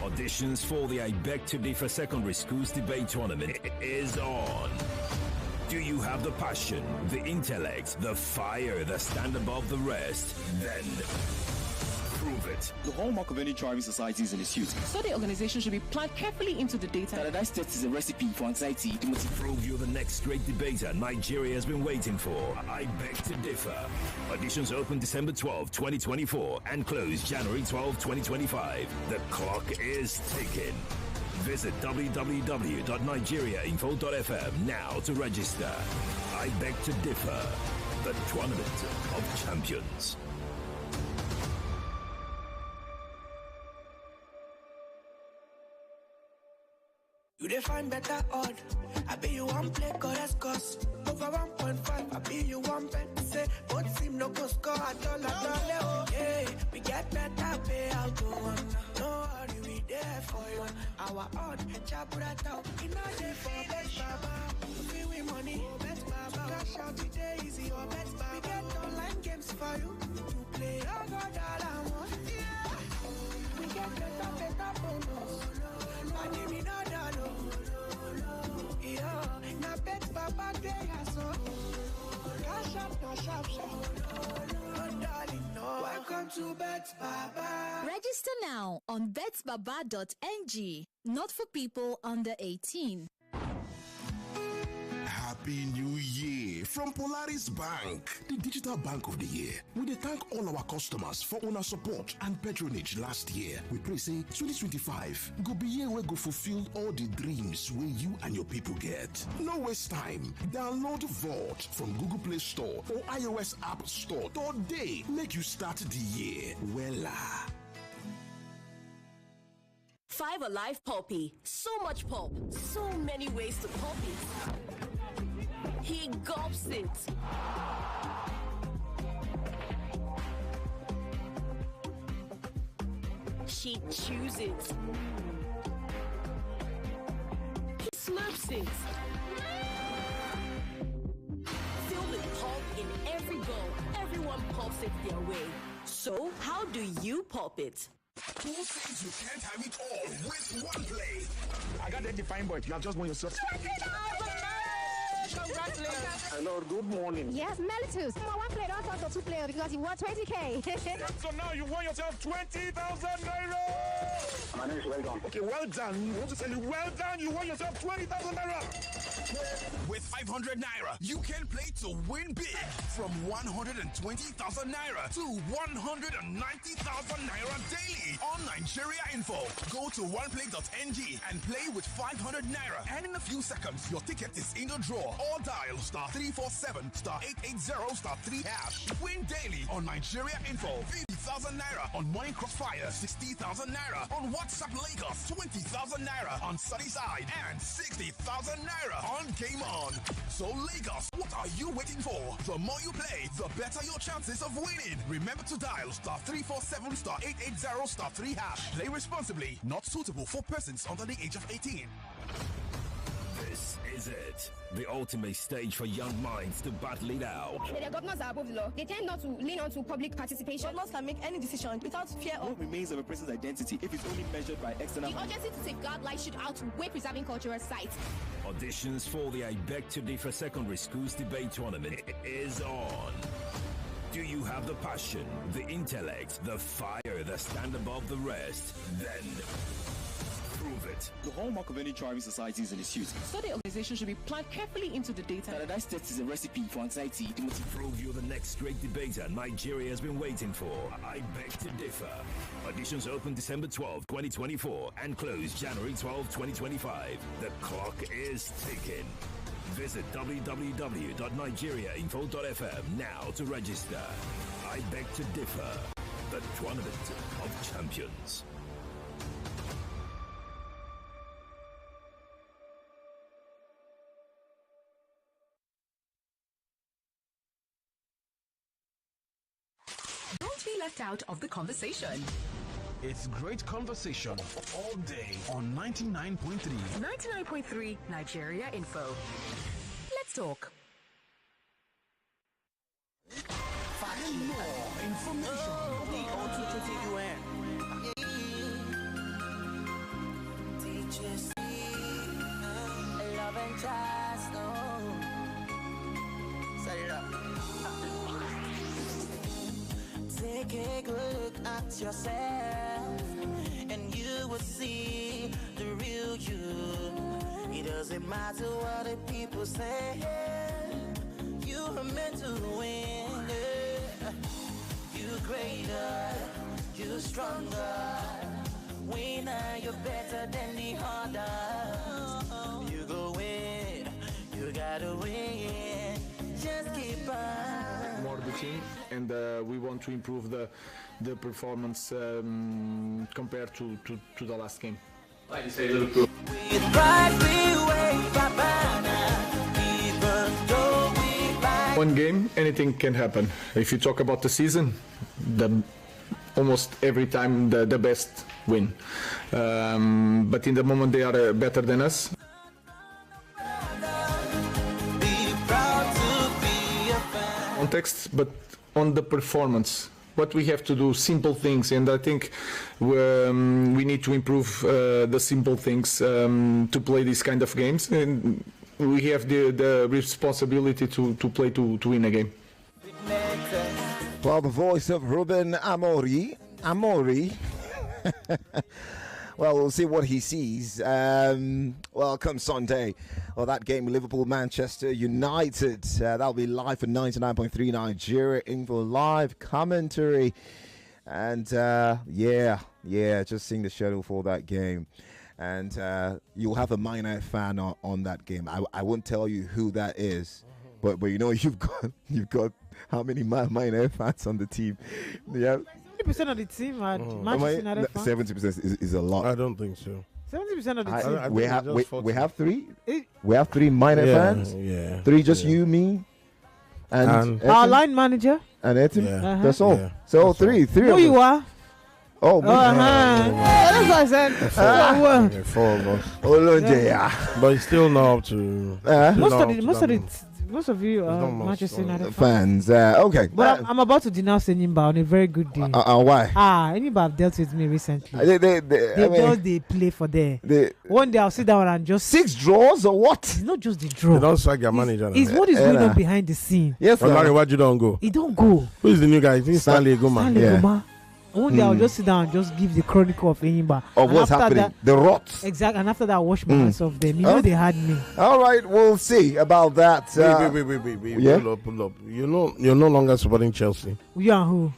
K: Auditions for the I Beg to Differ Secondary Schools Debate Tournament is on. Do you have the passion, the intellect, the fire that stand above the rest? Then prove it.
N: The hallmark of any thriving society is in its youth.
M: So the organization should be planned carefully into the data.
N: Standardized tests is a recipe for anxiety. To
K: prove you're the next great debater Nigeria has been waiting for. I Beg to Differ. Auditions open December 12, 2024 and close January 12, 2025. The clock is ticking. Visit www.nigeriainfo.fm now to register. I Beg to Differ. The Tournament of Champions.
G: You define better odd. I bet you one play chorus over 1.5. I bet you one bet say both team no go score at all. Yeah, we get better payout to one. No worry, we there for you. Our odd chabrat out. We not there for best baba. We win money, best baba. Cash out today easy or best baba. We get online games for you. You play all God all I want. We get better bonus. Money we not done. Welcome to Bets Baba.
J: Register now on betsbaba.ng. Not for people under 18.
O: Happy New Year from Polaris Bank, the digital bank of the year. We dey thank all our customers for una support and patronage last year. We pray say 2025 go be year wey go fulfill all the dreams wey you and your people get. No waste time. Download Vault from Google Play Store or iOS App Store today. Make you start the year wella.
R: 5 Alive Poppy. So much pop. So many ways to pop it. He gulps it. She chews it. He slurps it. Filled with pop in every bowl. Everyone pops it their way. So, how do you pop it?
O: Who says you can't have it all with one play?
S: I got that defined point. You have just won yourself.
M: Congratulations.
S: Hello, good morning.
L: Yes, Melitus. One player, don't talk to 2 players because you won 20K.
S: So now you won yourself 20,000 naira. My name is Well Done. Okay, well done. You want to tell you, well done. You won yourself 20,000 naira.
O: With 500 naira, you can play to win big. From 120,000 naira to 190,000 naira daily on Nigeria Info. Go to oneplay.ng and play with 500 naira. And in a few seconds, your ticket is in the draw. Or dial *347 *880 *3#. Win daily on Nigeria Info. 50,000 naira on Morning Crossfire. 60,000 naira on WhatsApp Lagos. 20,000 naira on Sunnyside. And 60,000 naira on Game On.
P: So Lagos, what are you waiting for? The more you play, the better your chances of winning. Remember to dial *347 *880 *3#. Play responsibly. Not suitable for persons under the age of 18.
K: This is it. The ultimate stage for young minds to battle it out.
M: The governors are above the law. They tend not to lean on to public participation. Governors can make any decision without fear of...
N: What remains of a person's identity if it's only measured by external...
M: The urgency to safeguard life should outweigh preserving cultural sites.
K: Auditions for the I Beg to Differ Secondary Schools Debate Tournament is on. Do you have the passion, the intellect, the fire that stand above the rest? Then prove it.
N: The hallmark of any thriving society is in its youth.
Q: So the organization should be planned carefully into the data.
N: Standardized tests is a recipe for anxiety.
K: Prove you're the next great debater Nigeria has been waiting for. I Beg to Differ. Auditions open December 12, 2024 and close January 12, 2025. The clock is ticking. Visit www.nigeriainfo.fm now to register. I Beg to Differ. The Tournament of Champions.
W: Don't be left out of the conversation.
P: It's great conversation all day on 99.3.
W: 99.3 Nigeria Info. Let's talk.
P: And more information.
G: Love and trust, set it up. Take a good look at yourself, and you will see the real you. It doesn't matter what the people say, you are meant to win. You're greater, you're stronger. Winner, you're better than the others. You go win, you gotta win. Just keep on.
U: More the team, and we want to improve the performance compared to the last game.
X: Like you say, Liverpool.
U: One game, anything can happen. If you talk about the season, almost every time the best win. But in the moment they are better than us. Context, but on the performance, what we have to do, simple things, and I think we need to improve the simple things to play these kind of games, and we have the responsibility to play to win a game.
A: Well, the voice of Ruben Amorim. Well, we'll see what he sees. Well, come Sunday, that game, Liverpool, Manchester United. That'll be live for 99.3 Nigeria Info live commentary. And just seeing the schedule for that game. And you'll have a minor fan on that game. I won't tell you who that is, but you know you've got how many minor fans on the team? Yeah.
H: 70% of the team are Manchester United fans.
A: 70% is a lot.
C: I don't think so.
H: 70% of the team.
A: We have three. We have three minor fans.
C: Yeah.
A: Three, just you, me, and
H: our line manager.
A: And Etim.
C: Yeah.
A: That's all.
C: Yeah.
A: So
C: That's
A: three.
H: Who you are?
A: Oh,
H: that's what I said.
C: 4 of us. But it's still not up to.
H: Most of you are Manchester United
A: fans. Okay.
H: But I'm about to denounce Enyimba on a very good day.
A: Why?
H: Enyimba have dealt with me recently. They play for there. One day I'll sit down and just
A: 6 draws or what?
H: It's not just the draw.
C: They don't sack your manager.
H: It's what is going on behind the scene.
A: Yes, sir.
C: Why you don't go?
H: He don't go.
C: Who is the new guy? I think Stanley Goma.
H: Goma. One day I'll just sit down and just give the chronicle of Enyimba.
A: Of what's happening. The rot.
H: Exactly. And after that, I wash my hands of them. You know they had me.
A: All right. We'll see about that.
C: Wait. Yeah? Pull up. You're no longer supporting Chelsea.
H: You and who?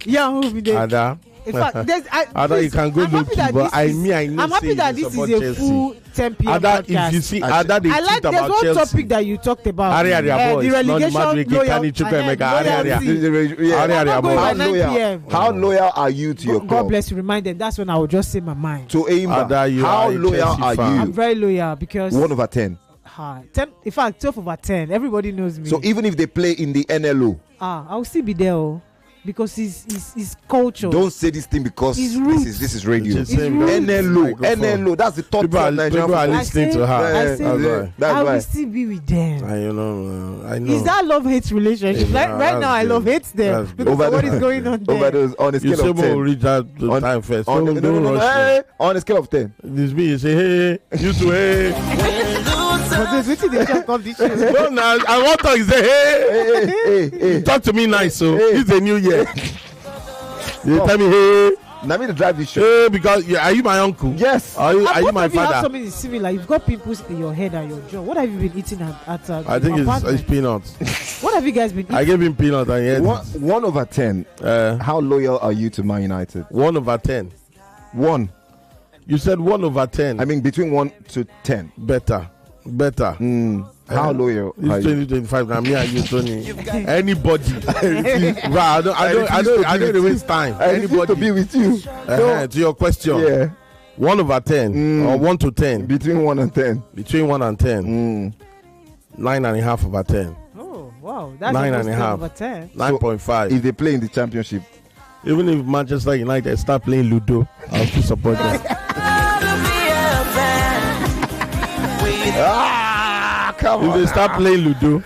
H: You and who?
C: Ada.
H: In fact,
C: Ada, you can go look, but I'm
H: happy that this is a full 10 p.m.
C: Ada, if you see Ada, they
H: I like there's one
C: Chelsea.
H: Topic that you talked about.
C: The relegation,
A: How loyal are you to your club?
H: God bless you. Remind them. That's when I will just say my mind.
A: To Enyimba, how loyal are you?
H: I'm very loyal because
A: 1/10.
H: 10. In fact, 12/10. Everybody knows me.
A: So even if they play in the NLO,
H: I'll still be there. Because his culture.
A: Don't say this thing because this is radio. NLO. That's the top
C: people are listening to her.
H: I will still be with them.
C: I know.
H: Is that love-hate relationship? Right now, I love-hate them because of what is going on there.
A: On a scale of 10.
C: Reach that time first.
A: On a scale of 10.
C: This me, you say, hey, you too, hey. No, I want to say, hey. Talk to me nice, so it's a new year. You tell me, hey.
A: Now me to drive this show.
C: Hey, because are you my uncle?
A: Yes.
C: Are you my father?
H: You have something similar. You've got pimples in your head and your jaw. What have you been eating at
C: I think it's peanuts.
H: What have you guys been eating?
C: I gave him peanuts and he ate
A: 1/10. How loyal are you to Man United?
C: 1/10.
A: 1.
C: You said 1/10.
A: I mean between 1 to 10.
C: Better.
A: How loyal?
C: It's 2025 now. Me and you, Tony. Anybody? I don't waste time. Anybody
A: to be with you.
C: To your question.
A: Yeah.
C: 1/10 or 1 to 10.
A: Between 1 and 10.
C: Between 1 and 10. 9.5/10.
H: Oh wow, that's
C: 9.5.
H: 10.
C: 9.5.
A: If they play in the championship,
C: even if Manchester United start playing Ludo, I'll still support them.
A: Come
C: if
A: on.
C: They start playing Ludo, or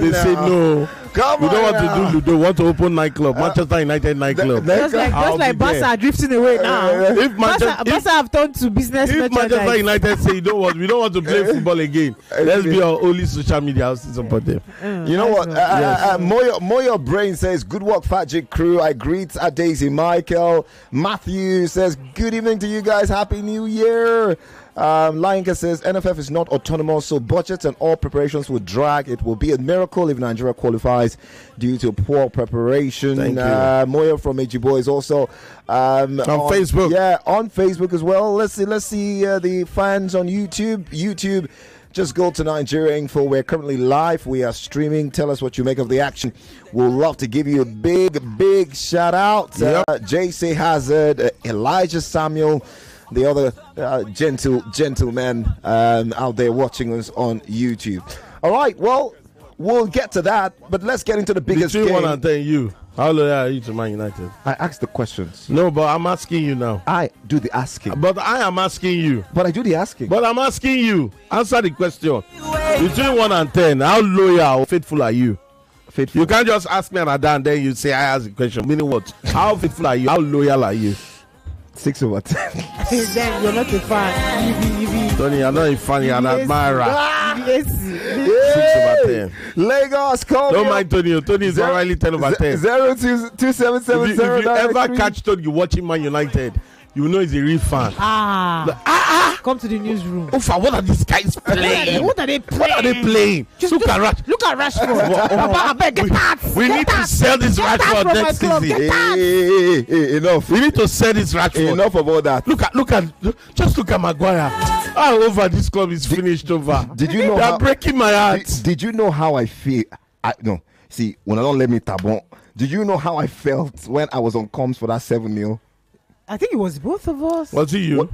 C: they say no. We don't want to do Ludo. Want to open nightclub, Manchester United nightclub.
H: Just like Barca are drifting away now.
C: If
H: Barca have turned to business.
C: If Manchester United say we don't want to play football again, let's be our only social media house to support them.
A: You know what? Moyo Brain says, good work, Fat Jig crew. I greet Daisy Michael. Matthew says, good evening to you guys. Happy New Year. Lionka says NFF is not autonomous, so budgets and all preparations will drag. It will be a miracle if Nigeria qualifies due to poor preparation.
C: Thank you.
A: Moyo from AG Boys also on
C: Facebook.
A: Yeah, on Facebook as well. Let's see the fans on YouTube. Just go to Nigeria Info. We're currently live. We are streaming. Tell us what you make of the action. We'll love to give you a big shout out.
C: Yep.
A: JC Hazard, Elijah Samuel, the other gentlemen out there watching us on YouTube. All right, well, we'll get to that, but let's get into the biggest
C: Between
A: game.
C: 1 and 10, you. How loyal are you to Man United?
A: I asked the questions.
C: No, but I'm asking you now.
A: I do the asking.
C: But I am asking you.
A: But I do the asking.
C: But I'm asking you. Answer the question. Between 1 and 10, how loyal or faithful are you?
A: Faithful.
C: You can't just ask me and then you say I asked the question. Meaning what? How faithful are you? How loyal are you?
A: 6/10.
H: Then you're not a fan.
C: Tony, you're not a fan, you're an admirer. 6/10.
A: Lagos, call
C: Don't mind Tony. Tony is already 10/10.
A: 02770.
C: If you ever catch Tony watching Man United, you know he's a real fan.
H: Come to the newsroom.
C: Ufa, what are these guys playing?
H: What are they playing?
C: Look at
H: Rashford.
C: We need to sell this Rashford next season.
A: Enough.
C: We need to sell this Rashford.
A: Enough about that.
C: Look at Maguire. How over this club is finished over.
A: Did you know?
C: They're breaking my heart.
A: Did you know how I feel? No. See, when I don't let me tabon. Did you know how I felt when I was on comms for that 7-0?
H: I think it was both of us.
C: Was it you?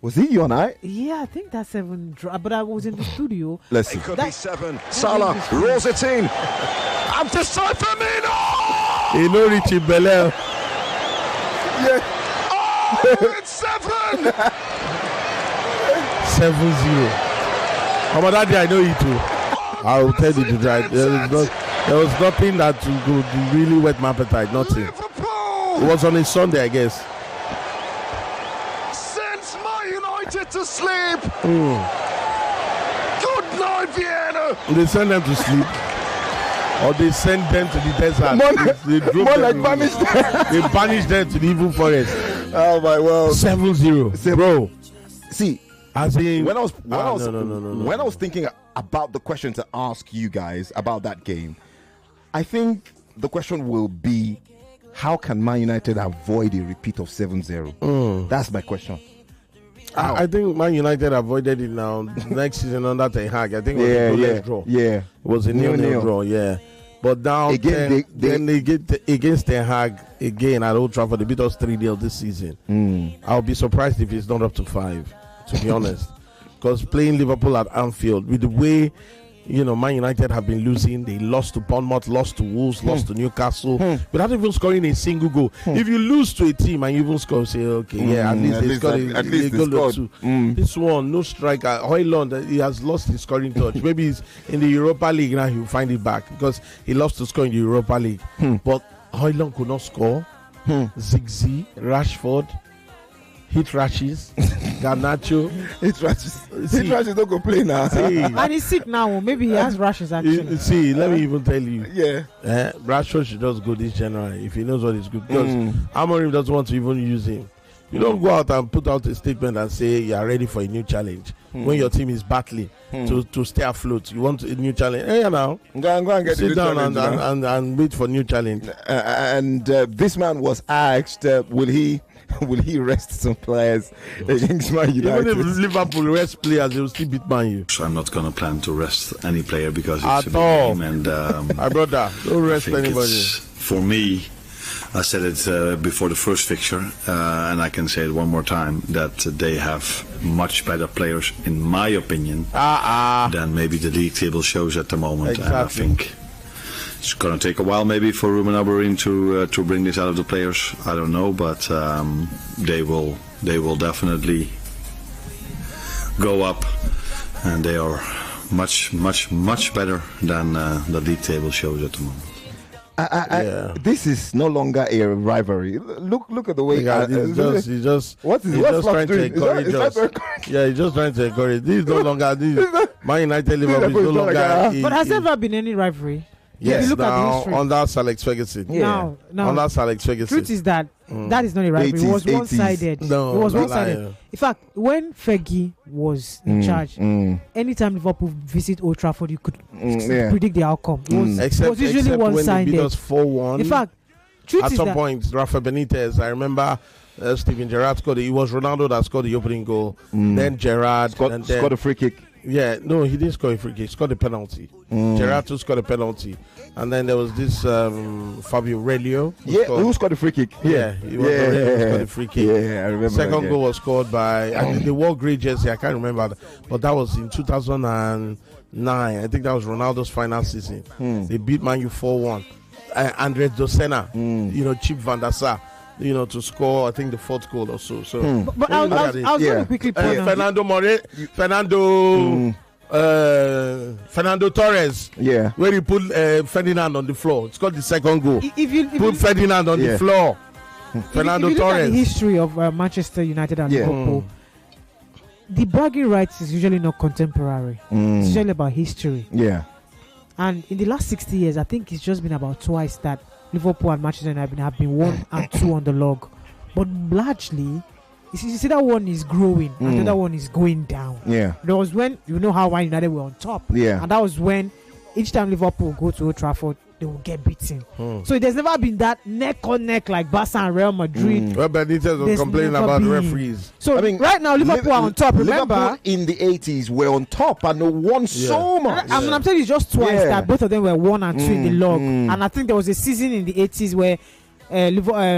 A: Was it you and I?
H: Yeah, I think that 7 but I was in the studio.
A: Let's see.
S: It could be 7. Salah rolls it in. And to Firmino!
C: You know Richie Belair.
A: Yeah.
S: Oh, it's 7!
C: 7-0. How about that day? I know you too. I will tell you to drive. There was nothing that could really whet my appetite. Nothing. It was on a Sunday, I guess.
S: To sleep. Good night, Vienna.
C: They send them to sleep, or they send them to the desert.
A: More like banish them.
C: They banish them to the evil forest.
A: Oh my world.
C: 7-0, bro.
A: See,
C: as in
A: when I was thinking about the question to ask you guys about that game, I think the question will be, how can Man United avoid a repeat of 7-0? That's my question.
C: I think Man United avoided it now. Next season under Ten Hag, I think it was a goalless draw.
A: Yeah,
C: it was a nil draw. Yeah, but now again, they get against Ten Hag again at Old Trafford. They beat us 3-0 this season. I'll be surprised if it's not up to 5. To be honest, because playing Liverpool at Anfield with the way Man United have been losing. They lost to Bournemouth, lost to Wolves, lost to Newcastle without even scoring a single goal. If you lose to a team and you even score, say, okay, at least they scored two. This one, no striker. Højlund, he has lost his scoring touch. Maybe he's in the Europa League now. He'll find it back because he loves to score in the Europa League. But Højlund could not score. Ziggy, Rashford. Hit rashes, Garnacho.
A: Hit rashes don't go play now.
H: And he's sick now. Maybe he has rashes actually.
C: Let me even tell you.
A: Yeah.
C: Rashford should just go this January if he knows what is good. Because Amorim doesn't want to even use him. You don't go out and put out a statement and say you are ready for a new challenge when your team is battling to stay afloat. You want a new challenge. Hey, now
A: go and get
C: sit down and wait for new challenge.
A: And this man was asked, will he rest some players against Man United?
C: Even if Liverpool rest players, they will still beat Man U.
B: So I'm not going to plan to rest any player because it's
C: at
B: a big
C: all.
B: game. And
C: my brother, don't rest anybody.
B: For me, I said it before the first fixture, and I can say it one more time, that they have much better players, in my opinion, than maybe the league table shows at the moment.
C: Exactly.
B: And I think it's going to take a while maybe for Ruben Amorim to bring this out of the players. I don't know, but they will definitely go up, and they are much better than the league table shows at the moment.
A: This is no longer a rivalry. Look at the way
C: he's just trying to encourage us. Yeah, he's just trying to encourage. This is no longer Man United Liverpool is no longer.
H: But has there ever been any rivalry?
C: Yes,
H: look
C: now
H: at the history.
C: Under Sir Alex Ferguson.
H: No.
C: Under Sir Alex Ferguson.
H: Truth is that that is not a rivalry. It was one-sided.
C: No,
H: it was one-sided. In fact, when Fergie was in charge, anytime Liverpool visit Old Trafford, you could predict the outcome. It was usually one-sided.
C: When they beat us 4-1.
H: In fact, truth
C: at
H: is
C: some
H: that
C: point, Rafa Benitez, I remember Steven Gerrard scored it. It was Ronaldo that scored the opening goal. Then Gerrard
A: scored a free kick.
C: Yeah, no, he didn't score a free kick. He scored a penalty. Gerrard too scored a penalty. And then there was this Fabio Relio.
A: Who scored a free kick?
C: Yeah, he was the one who scored a free kick.
A: Yeah, I remember.
C: Second goal was scored by the World Grey jersey. I can't remember, but that was in 2009. I think that was Ronaldo's final season. They beat Man U 4-1. Andres Docena, Chip Van der Sar, to score, I think, the fourth goal or so.
H: But I was going to quickly point out.
C: Fernando Torres, where he put Ferdinand on the floor. It's called the second goal. Put Ferdinand on the floor. Fernando
H: if you
C: Torres.
H: look at the history of Manchester United and Liverpool, the bragging rights is usually not contemporary. It's usually about history.
A: Yeah.
H: And in the last 60 years, I think it's just been about twice that Liverpool and Manchester United have been 1 and 2 on the log. But largely, you see that one is growing and the other one is going down.
A: Yeah.
H: There was when, how Man United were on top.
A: Yeah.
H: And that was when each time Liverpool go to Old Trafford, they will get beaten. So there's never been that neck on neck like Barca and Real Madrid.
C: Well, Benitez was complaining about referees.
H: So right now Liverpool are on top. Remember,
A: Liverpool in the 80s were on top and they won so much.
H: I'm telling you, just twice that both of them were 1 and 2 in the log. And I think there was a season in the 80s where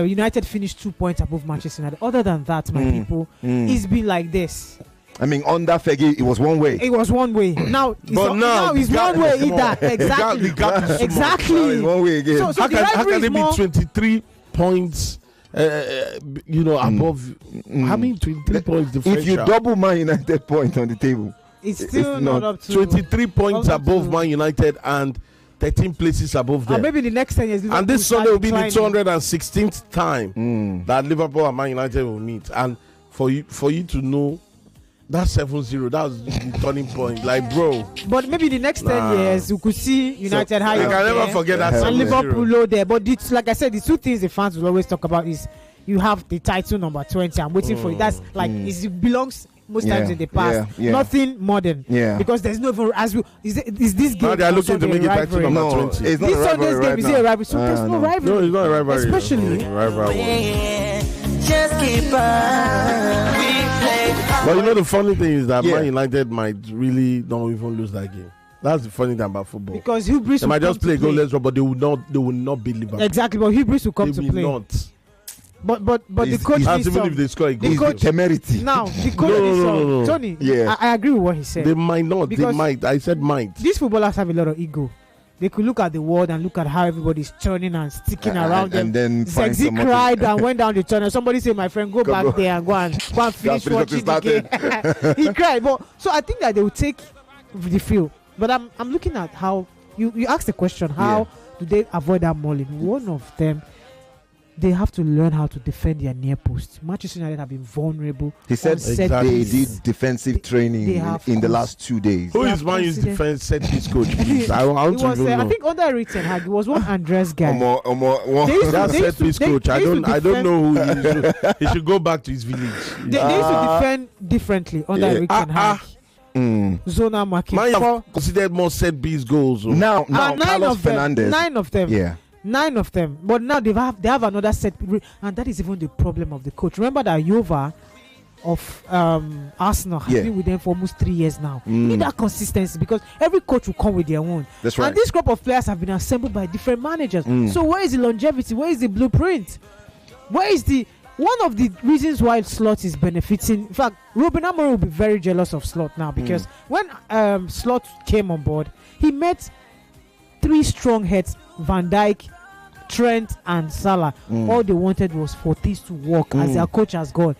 H: United finished 2 points above Manchester United. Other than that, my people, it's been like this.
A: Under Fergie, it was one way.
H: It was one way. Now it's one way either. Exactly. Exactly.
A: One way again.
C: So how can they be 23 points? Above. How many 23 points differential?
A: If you double Man United point on the table,
H: it's still not up to
C: 23 points above Man United and 13 places above them.
H: Maybe the next 10 years.
C: And this Sunday will be the 216th time that Liverpool and Man United will meet. And for you to know, that's 7-0. That's the turning point. Like, bro.
H: But maybe the next 10 years, you could see United high.
C: You can never forget that.
H: And Liverpool low there. But like I said, the two things the fans will always talk about is you have the title number 20. I'm waiting for it. That's like it belongs most times in the past. Nothing modern. Because there's no is this game.
C: Now they are looking to make it title number 20.
A: It's not
H: this Sunday's game is a rivalry. So there's no rivalry.
C: No, it's not a rivalry.
H: Especially.
G: Just keep on.
C: But the funny thing is that Man United might really don't even lose that game. That's the funny thing about football.
H: Because Hubris
C: they might just play goalless, but they will not be Liverpool.
H: Exactly, but Hubris will come to play.
C: Not.
H: But the coach needs
C: even if they score a goal.
H: the coach
A: temerity.
H: now the coach needs some. Tony,
A: Yeah.
H: I agree with what he said.
C: They might not. They
H: Because
C: might. I said might.
H: These footballers have a lot of ego. They could look at the world and look at how everybody's turning and sticking around them.
A: And then find
H: Zexi
A: someone
H: cried and went down the tunnel. Somebody said, "My friend, go back there and go and finish watching the game." He cried. But so I think that they will take the field. But I'm looking at how you asked the question. How do they avoid that mauling? One of them, they have to learn how to defend their near post. Manchester United have been vulnerable.
A: He said they did defensive training in the last 2 days.
C: Who is Man U's defense set piece coach? Please? I want to know.
H: I think under Eric Ten Hag, it was one Andres guy.
C: That set piece coach. I don't know who he should go back to his village.
H: They used to defend differently under Eric Ten Hag. Zona marking.
C: Man have considered more set piece goals.
A: Now Carlos Fernandes.
H: 9 of them.
A: Yeah.
H: 9 of them, but now they have another set, and that is even the problem of the coach. Remember that Jova of Arsenal has been with them for almost 3 years now. Need that consistency, because every coach will come with their own.
A: That's right.
H: And this group of players have been assembled by different managers. So where is the longevity? Where is the blueprint? Where is the one of the reasons why Slot is benefiting? In fact, Ruben Amorim will be very jealous of Slot now, because when Slot came on board, he met 3 strong heads: Van Dijk, Trent, and Salah. All they wanted was for things to work as their coach has gone.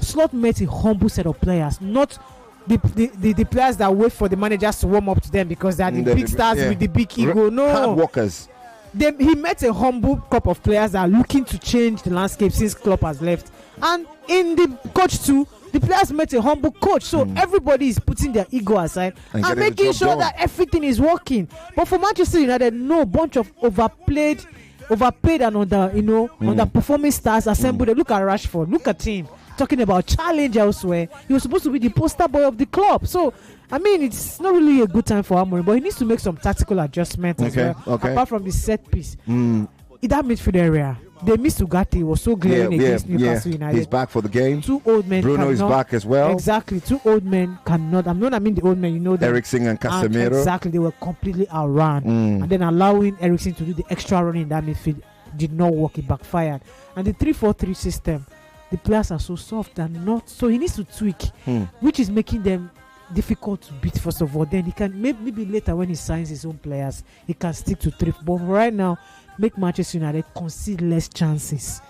H: Slot met a humble set of players, not the players that wait for the managers to warm up to them because they are the big stars with the big ego. No,
A: hard workers.
H: He met a humble crop of players that are looking to change the landscape since Klopp has left, and in the coach too, the players met a humble coach. So everybody is putting their ego aside and making sure that everything is working. But for Manchester United, no, bunch of overpaid and underperforming stars assembled. Look at Rashford, look at him talking about challenge elsewhere. He was supposed to be the poster boy of the club. So I mean, it's not really a good time for Amorim, but he needs to make some tactical adjustments as well. Apart from the set piece, in that midfield area, they missed Ugarte. Was so glaring against Newcastle United.
A: He's back for the game.
H: 2 old men.
A: Bruno is back as well.
H: Exactly. 2 old men cannot. I mean the old men. You know them.
A: Eriksen and Casemiro.
H: Exactly. They were completely outrun, and then allowing Eriksen to do the extra running in that midfield did not work. It backfired. And the 3-4-3 system, the players are so soft and not. So he needs to tweak, which is making them difficult to beat. First of all, then he can maybe later when he signs his own players, he can stick to 3. But right now, make Manchester United concede less chances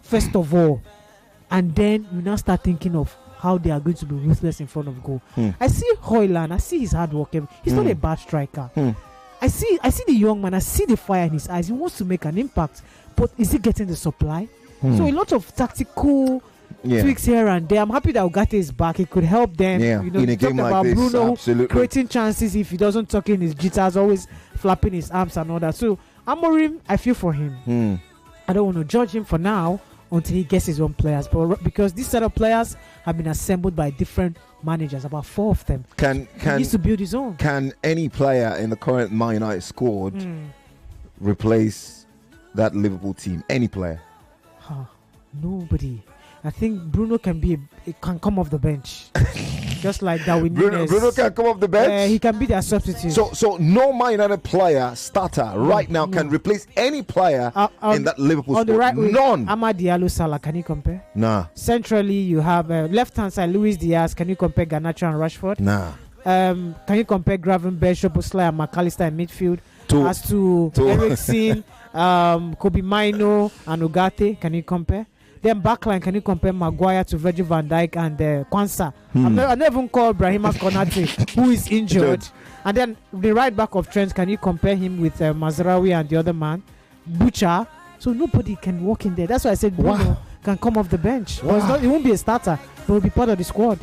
H: first of all, and then you now start thinking of how they are going to be ruthless in front of goal. I see Højlund, I see his hard work. He's not a bad striker. I see the young man, I see the fire in his eyes. He wants to make an impact, but is he getting the supply? So a lot of tactical tweaks here and there. I'm happy that Ugarte is back. It could help them.
A: You know, in a game
H: about
A: like this,
H: Bruno
A: absolutely.
H: creating chances if he doesn't tuck in his jitters, always flapping his arms and all that. So Amorim, I feel for him. I don't want to judge him for now until he gets his own players, but because this set of players have been assembled by different managers, about 4 of them. He needs to build his own.
A: Can any player in the current Man United squad replace that Liverpool team? Any player?
H: Nobody. I think Bruno can come off the bench. Just like Darwin
A: Bruno can come off the bench?
H: He can be their substitute.
A: So no Man United player, starter, right now can replace any player in that Liverpool squad?
H: Right
A: None.
H: Amad Diallo, Salah, can you compare?
A: Nah.
H: Centrally, you have left-hand side, Luis Diaz. Can you compare Garnacho and Rashford?
A: Nah.
H: Can you compare Gravenberch, Szoboszlai, and McAllister in midfield? As to Eriksen, Kobe Mino, and Ugarte, can you compare? Then backline, can you compare Maguire to Virgil van Dijk and Kwanzaa? I never even call Brahima Konate, who is injured. And then the right back of Trent, can you compare him with Mazraoui and the other man, Butcher? So nobody can walk in there. That's why I said Bruno can come off the bench. He won't be a starter, but he'll be part of the squad.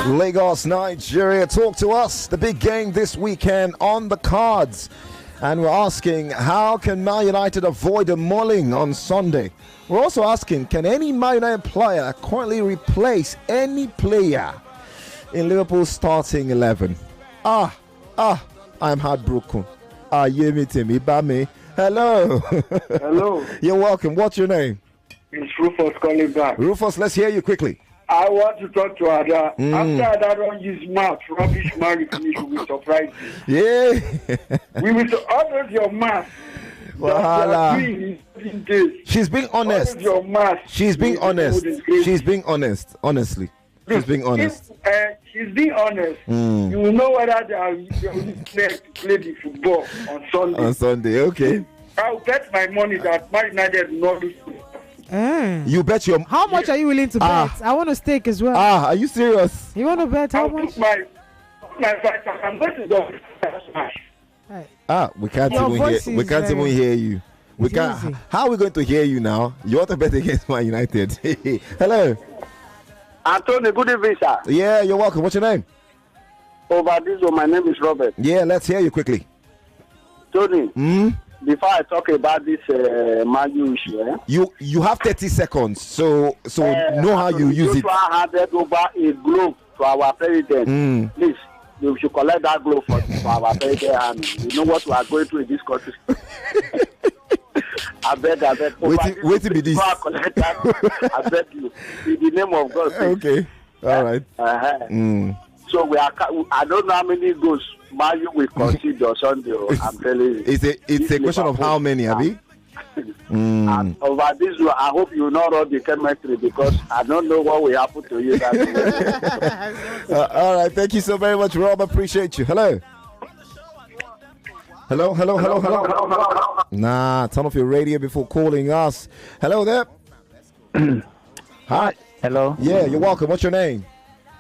A: Lagos, Nigeria, talk to us. The big game this weekend on the cards. And we're asking, how can Man United avoid a mauling on Sunday? We're also asking, can any Man United player currently replace any player in Liverpool's starting 11? I am heartbroken. Ibame. Hello.
D: Hello.
A: You're welcome. What's your name?
D: It's Rufus calling back.
A: Rufus, let's hear you quickly.
D: I want to talk to Ada. After Ada don't use mouth, rubbish man, we will surprise you.
A: Yeah.
D: We will always your mouth.
A: Wahala. She's being honest. She's being honest. She's being honest. Honestly. She's being honest.
D: She's being honest. You will know whether they are to play the football on Sunday.
A: On Sunday, okay.
D: I'll bet my money that Man United will not lose.
A: You bet your.
H: How much are you willing to bet? I want to stake as well.
A: Are you serious?
H: You want to bet how much?
D: My fight. I'm going to go.
A: We can't even hear. We can't even hear you. We can't. How are we going to hear you now? You want to bet against Man United? Hello.
I: Anthony, good evening, sir.
A: Yeah, you're welcome. What's your name?
I: Over this one, my name is Robert.
A: Yeah, let's hear you quickly.
I: Tony, before I talk about this Maju issue,
A: you have 30 seconds, so know how you use it.
I: I handed over a glove to our president. Please, you should collect that glove for our president, and you know what we are going through in this country. I beg.
A: Wait till be this.
I: I beg you, in the name of God.
A: Okay, all right.
I: So we are. I don't know how many goals Maju will concede on Sunday. I'm telling you.
A: It's a question of how many, Abi.
I: And over this, I hope you not run the chemistry because I don't know what will happen to you.
A: All right, thank you so very much, Rob. Appreciate you. Hello. Hello. Nah, turn off your radio before calling us. Hello there. Hi.
E: Hello.
A: Yeah, you're welcome. What's your name?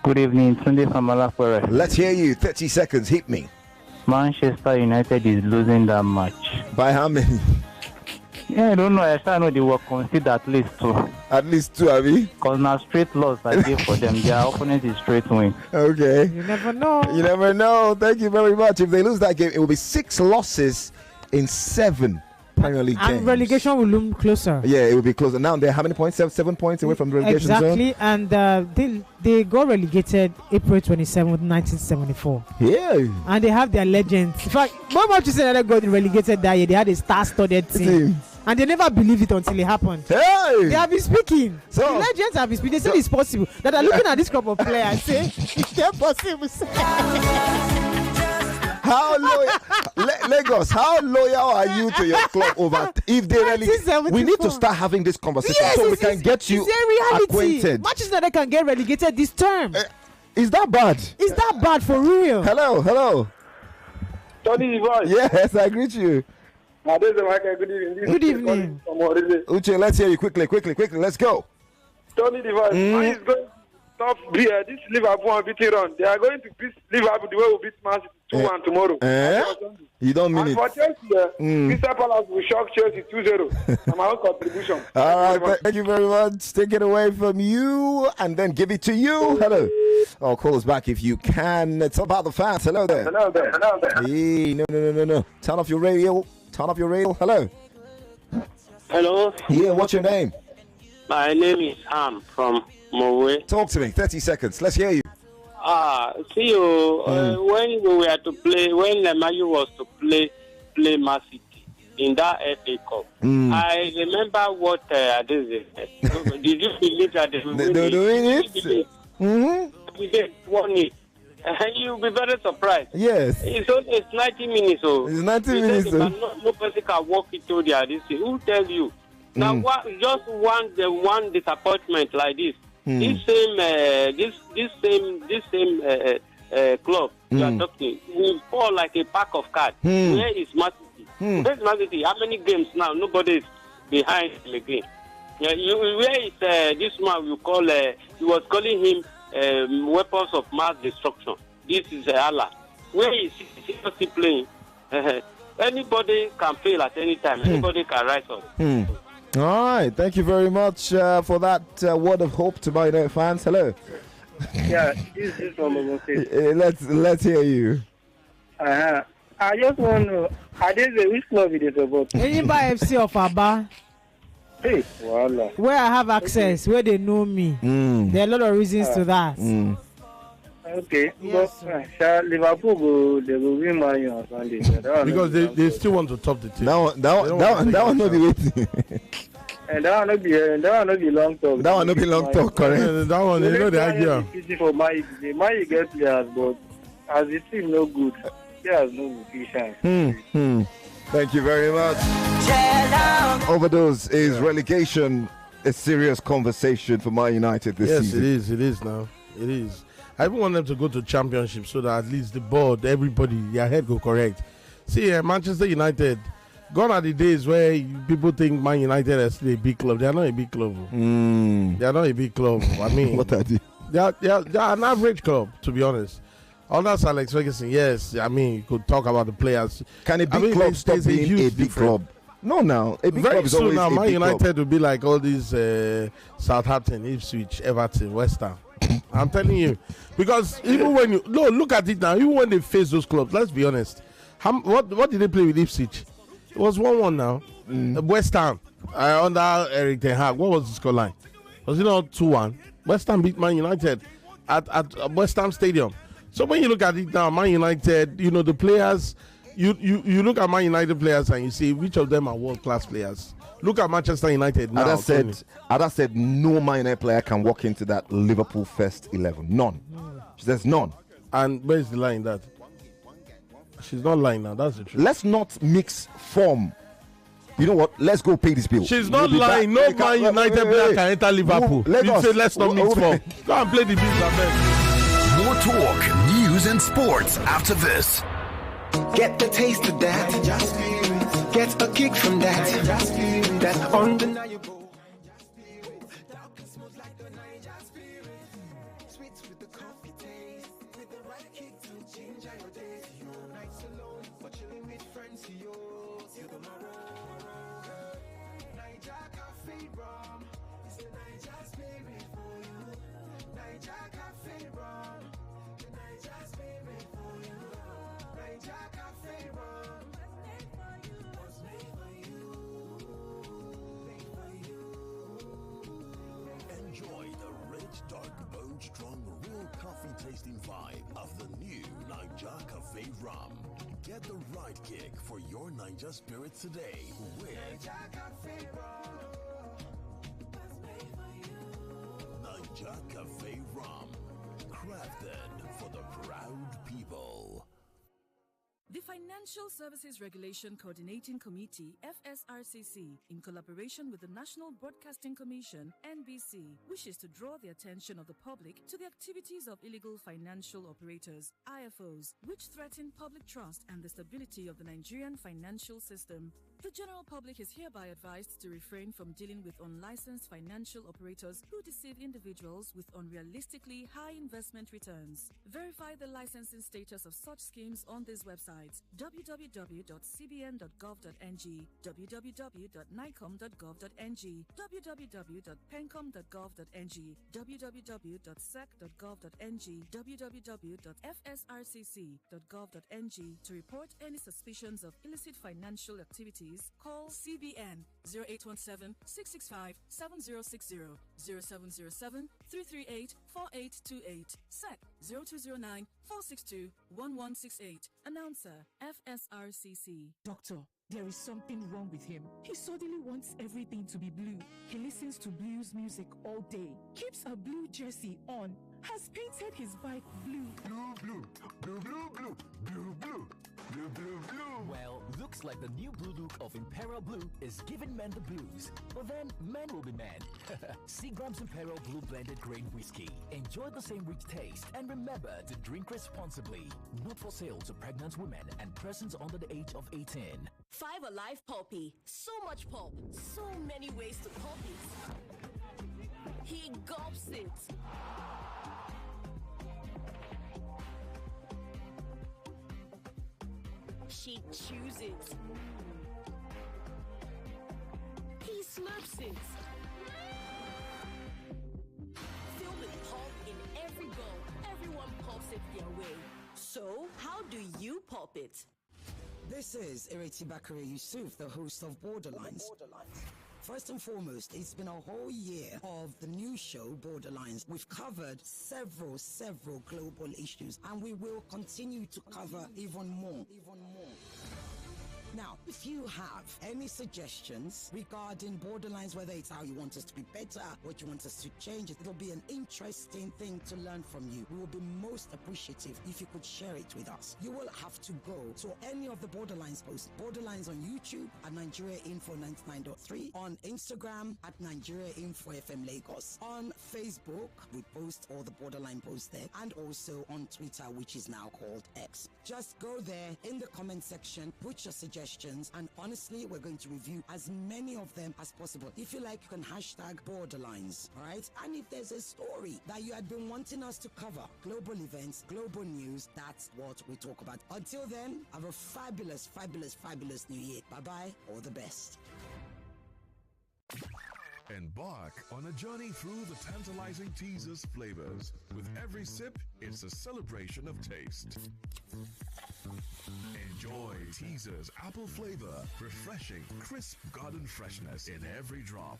E: Good evening, Sunday from Malafore.
A: Let's hear you. 30 seconds. Hit me.
E: Manchester United is losing that match.
A: By how many?
E: Yeah, I don't know. I still know they will concede at least 2.
A: At least 2, Abi?
E: Because now straight loss I gave for them. Their opponent is straight win.
A: Okay.
H: You never know.
A: You never know. Thank you very much. If they lose that game, it will be 6 losses in 7 Premier League games.
H: And relegation will loom closer.
A: Yeah, it will be closer. Now they're how many points? 7 points away from the relegation zone.
H: Exactly, and they got relegated April 27th, 1974.
A: Yeah.
H: And they have their legends. In fact, when Manchester United got relegated that year, they had a star-studded team. And they never believed it until it happened.
A: Hey!
H: They have been speaking.
A: So,
H: the legends have been speaking. They say it's possible. That are looking at this crop of players and say, it's possible.
A: How loyal, Lagos? How loyal are you to your club over? If they we need to start having this conversation so we can get you acquainted.
H: Manchester United can get relegated this term.
A: Is that bad?
H: Is that bad for real?
A: Hello.
D: Tony voice.
A: Yes, I greet you.
D: Good evening.
H: Good evening.
A: Uche, let's hear you quickly. Let's go.
D: Tony device. Is going to stop this Liverpool beating run. They are going to beat Liverpool the way we beat Man City 2-1 tomorrow.
A: You don't mean it.
D: For Chelsea, Crystal Palace will shock Chelsea 2-0. My own contribution.
A: All right, thank you very much. Take it away from you and then give it to you. Hello. Oh, call us back if you can. It's about the fans. Hello there. Hey, no. Turn off your radio. Hello.
T: Hello.
A: Yeah, what's your name?
T: My name is Ham from Mowe.
A: Talk to me. 30 seconds. Let's hear you.
T: See you. When we were to play, when Maju was to play Man City in that FA Cup, I remember what did you believe that they were
A: doing it?
T: They won it. You'll be very surprised.
A: Yes.
T: It's 90 minutes.
A: It's 90 minutes.
T: No person can walk into their this thing. Who tells you? Now, just one disappointment like this. This same club you are talking will fall like a pack of cards. Where is Man City? Where is Man City? How many games now? Nobody is behind him again. Where is this man you call? He was calling him weapons of mass destruction. This is Allah. Where is he still playing? Anybody can fail at any time. Anybody can rise up.
A: All right. Thank you very much for that word of hope to my United fans. Hello.
D: Yeah, this is from Omoke.
A: Let's hear you.
D: I just want to. I didn't say which club it is about.
H: Anybody FC of Aba.
D: Hey, voila.
H: Where I have access, where they know me. There are a lot of reasons to that.
D: Okay, yes, but Liverpool they will win Man U on Sunday.
C: Because they still want to top the team.
A: That one not be waiting.
D: And that one not be long talk.
A: That one not be long talk, correct?
C: That one, you know the idea.
D: Pity for Man U get players, but as the team no good, players no good.
A: Thank you very much. Overdose is relegation a serious conversation for Man United this season?
C: Yes, it is now. It is. I even want them to go to championship so that at least the board, everybody, their head go correct. See, Manchester United, gone are the days where people think Man United is still a big club. They are not a big club. They are not a big club. I mean,
A: what are they?
C: They are an average club, to be honest. Under Alex Ferguson, yes. I mean, you could talk about the players.
A: Can a big club stop being a big club? No, now a big club is always
C: now,
A: a
C: Man
A: big
C: United
A: club.
C: will be like all these Southampton, Ipswich, Everton, West Ham. I'm telling you, because even when you look at it now, even when they face those clubs, let's be honest. What did they play with Ipswich? It was 1-1 now. West Ham under Eric Ten Hag. What was the scoreline? Was it not 2-1? West Ham beat Man United at West Ham Stadium. So when you look at it now, Man United, the players, you look at Man United players and you see which of them are world-class players. Look at Manchester United now.
A: Ada said no Man United player can walk into that Liverpool first 11. None. She says none.
C: And where's the line that? She's not lying now. That's the truth.
A: Let's not mix form. You know what? Let's go pay this bill.
C: She's not lying. No Man United player can enter Liverpool. Let's not mix form. Go and play the bill.
P: More talk, news, and sports after this.
G: Get the taste of that. Get a kick from that. That's undeniable.
K: Enjoy the rich, dark, bone strong, real coffee tasting vibe of the new Niger Cafe Rum. Get the right kick for your Niger spirits today with Niger Cafe Rum. Crafted for the proud people.
Q: The Financial Services Regulation Coordinating Committee, FSRCC, in collaboration with the National Broadcasting Commission, NBC, wishes to draw the attention of the public to the activities of illegal financial operators, IFOs, which threaten public trust and the stability of the Nigerian financial system. The general public is hereby advised to refrain from dealing with unlicensed financial operators who deceive individuals with unrealistically high investment returns. Verify the licensing status of such schemes on these websites: www.cbn.gov.ng, www.nicom.gov.ng, www.pencom.gov.ng, www.sec.gov.ng, www.fsrcc.gov.ng. To report any suspicions of illicit financial activities, call CBN 0817-665-7060, 0707-338-4828, SEC 0209-462-1168. Announcer, FSRCC.
F: Doctor, there is something wrong with him. He suddenly wants everything to be blue. He listens to blues music all day, keeps a blue jersey on, has painted his bike blue.
P: Blue, blue, blue, blue, blue, blue, blue. Blue, blue, blue.
J: Well, looks like the new blue look of Imperial Blue is giving men the blues. But then, men will be men. Seagram's Imperial Blue Blended Grain Whiskey. Enjoy the same rich taste and remember to drink responsibly. Not for sale to pregnant women and persons under the age of 18.
R: 5 Alive Poppy. So much pop. So many ways to pop it. He gulps it. She chews it. He slurps it. Filled with pulp in every gulp, everyone pops it their way. So, how do you pop it?
V: This is Ireti Bakare Yusuf, the host of Borderlines. First and foremost, it's been a whole year of the new show, Borderlines. We've covered several global issues, and we will continue to cover even more. Now, if you have any suggestions regarding borderlines, whether it's how you want us to be better, what you want us to change, it'll be an interesting thing to learn from you. We will be most appreciative if you could share it with us. You will have to go to any of the Borderlines posts. Borderlines on YouTube at Nigeria Info 99.3, on Instagram at Nigeria Info FM Lagos, on Facebook we post all the Borderline posts there, and also on Twitter, which is now called X. Just go there in the comment section, put your suggestions, and honestly, we're going to review as many of them as possible. If you like, you can hashtag Borderlines, all right? And if there's a story that you had been wanting us to cover, global events, global news, that's what we talk about. Until then, have a fabulous, fabulous, fabulous new year. Bye-bye. All the best.
L: Embark on a journey through the tantalizing teasers flavors. With every sip, it's a celebration of taste. Enjoy teasers apple flavor, refreshing, crisp garden freshness in every drop.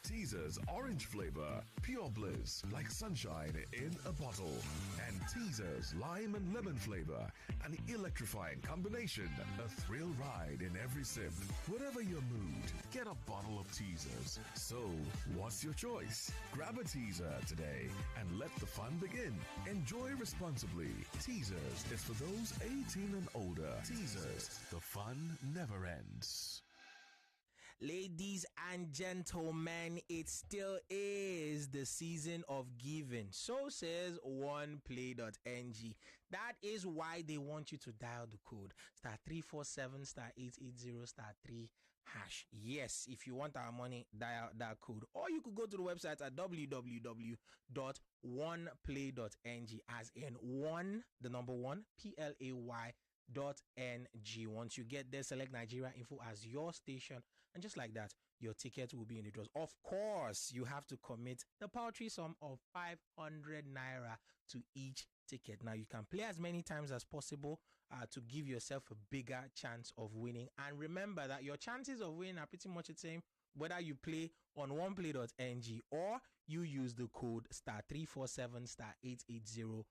L: Teasers orange flavor, pure bliss, like sunshine in a bottle. And Teasers lime and lemon flavor, an electrifying combination, a thrill ride in every sip. Whatever your mood, get a bottle of Teasers. So, what's your choice? Grab a teaser today and let the fun begin. Enjoy responsibly. Teasers is for those 18 and older. Teasers, the fun never ends.
M: Ladies and gentlemen, it still is the season of giving. So says oneplay.ng. That is why they want you to dial the code *347 *880 *3 hash. Yes, if you want our money, dial that code. Or you could go to the website at www.oneplay.ng, as in one, the number one, PLAY.ng. Once you get there, select Nigeria Info as your station, and just like that, your ticket will be in the draws. Of course, you have to commit the paltry sum of 500 naira to each ticket. Now, you can play as many times as possible to give yourself a bigger chance of winning. And remember that your chances of winning are pretty much the same whether you play on oneplay.ng or you use the code *347 *880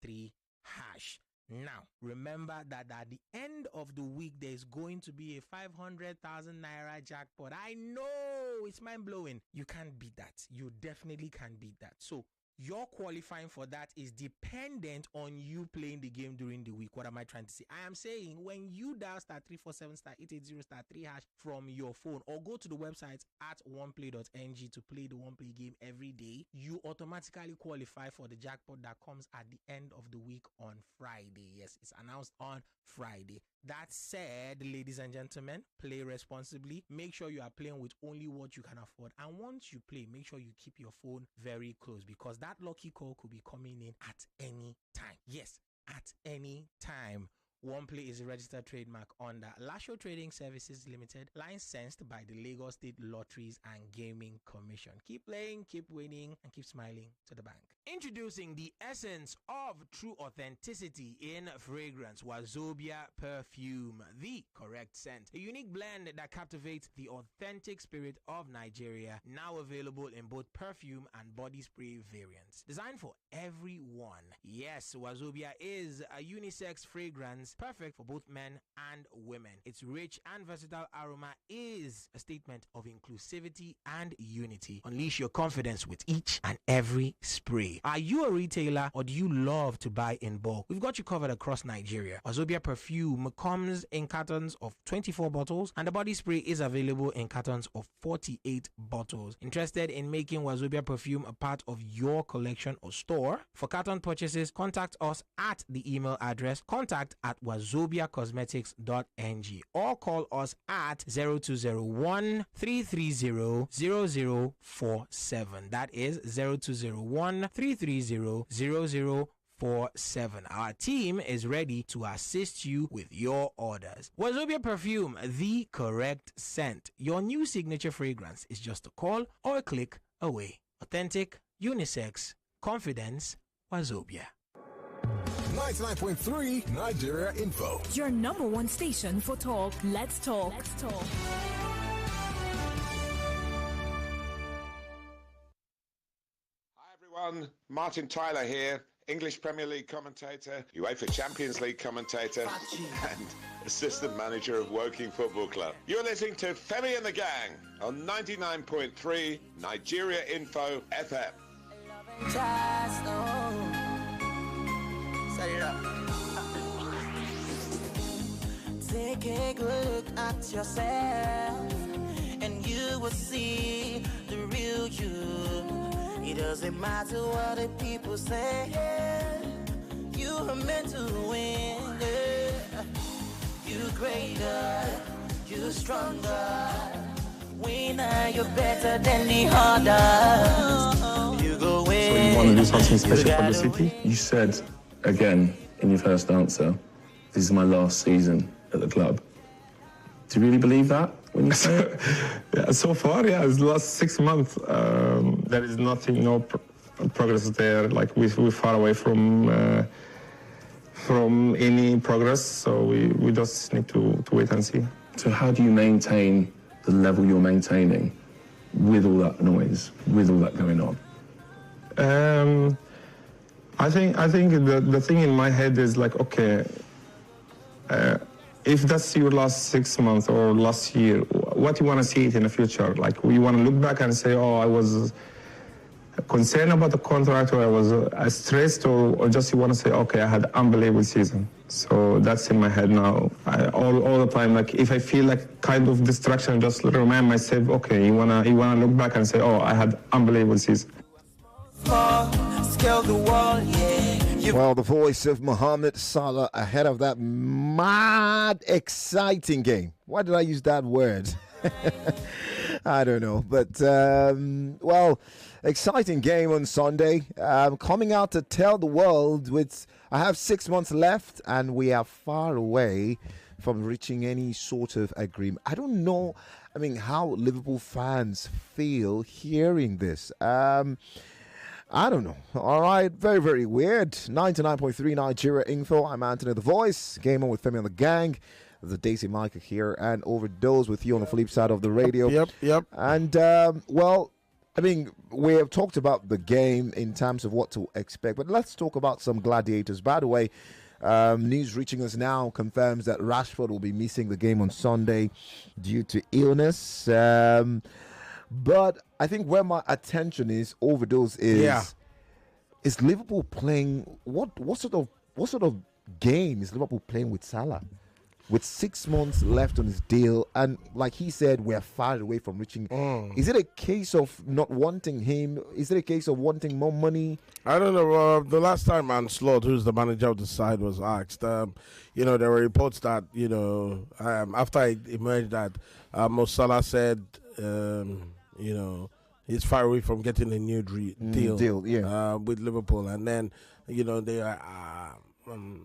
M: *3 hash. Now, remember that at the end of the week, there's going to be a 500,000 naira jackpot. I know, it's mind-blowing. You can't beat that. You definitely can't beat that. So, your qualifying for that is dependent on you playing the game during the week. What am I trying to say? I am saying when you dial *347 *880 *3 hash from your phone, or go to the website at oneplay.ng to play the OnePlay game every day, you automatically qualify for the jackpot that comes at the end of the week on Friday. Yes, it's announced on Friday. That said, ladies and gentlemen, play responsibly. Make sure you are playing with only what you can afford. And once you play, make sure you keep your phone very close, because that lucky call could be coming in at any time. Yes, at any time. OnePlay is a registered trademark under Lasho Trading Services Limited, licensed by the Lagos State Lotteries and Gaming Commission. Keep playing, keep winning, and keep smiling to the bank. Introducing the essence of true authenticity in fragrance, Wazobia Perfume, the correct scent. A unique blend that captivates the authentic spirit of Nigeria, now available in both perfume and body spray variants. Designed for everyone. Yes, Wazobia is a unisex fragrance perfect for both men and women. Its rich and versatile aroma is a statement of inclusivity and unity. Unleash your confidence with each and every spray. Are you a retailer, or do you love to buy in bulk? We've got you covered across Nigeria. Wazobia Perfume comes in cartons of 24 bottles, and the body spray is available in cartons of 48 bottles. Interested in making Wazobia Perfume a part of your collection or store? For carton purchases, contact us at the email address contact@wazobiacosmetics.ng or call us at 0201 330 0047. That is 0201 330 0047. Our team is ready to assist you with your orders. Wazobia Perfume, the correct scent. Your new signature fragrance is just a call or a click away. Authentic, unisex, confidence, Wazobia.
P: 99.3 Nigeria Info.
W: Your number one station for talk. Let's talk. Let's talk.
O: Hi everyone, Martin Tyler here.
N: English Premier League commentator, UEFA Champions League commentator, and assistant manager of Woking Football Club. You're listening to Femi and the Gang on 99.3 Nigeria Info FM.
G: Take a good look at yourself, and you will see the real you. It doesn't matter what the people say, you are meant to win. You greater, you stronger. Winner, you're better than the others. You go win.
O: So you want to do something special for the city? You said again in your first answer, this is my last season at the club. Do you really believe that when you say it?
U: Yeah, so far, yeah, it's the last 6 months. There is nothing, no progress there. Like we're far away from any progress, so we just need to wait and see.
O: So how do you maintain the level you're maintaining with all that noise, with all that going on?
U: I think the thing in my head is like, okay, if that's your last 6 months or last year, what do you want to see it in the future? Like, we want to look back and say, oh, I was concerned about the contract, or I was stressed, or just you want to say, okay, I had an unbelievable season. So that's in my head now. All the time, like, if I feel like kind of distraction, just remind myself, okay, you wanna look back and say, oh, I had unbelievable season.
A: Well, the voice of Mohamed Salah ahead of that mad, exciting game. Why did I use that word? I don't know. But, well, exciting game on Sunday. Coming out to tell the world I have 6 months left and we are far away from reaching any sort of agreement. I don't know, how Liverpool fans feel hearing this. I don't know. All right. Very, very weird. 99.3 Nigeria Info. I'm Anthony the Voice. Game on with Femi and the Gang. The Daisy Micah here and Overdose with you on the flip side of the radio.
C: Yep.
A: And, we have talked about the game in terms of what to expect, but let's talk about some gladiators. By the way, news reaching us now confirms that Rashford will be missing the game on Sunday due to illness. But I think where my attention is, Overdose, is Liverpool playing what sort of game is Liverpool playing with Salah? With 6 months left on his deal, and like he said, we're far away from reaching. Is it a case of not wanting him? Is it a case of wanting more money?
C: I don't know. The last time Slot, who's the manager of the side, was asked, there were reports that, after it emerged that Mo Salah said, he's far away from getting a new deal with Liverpool. And then,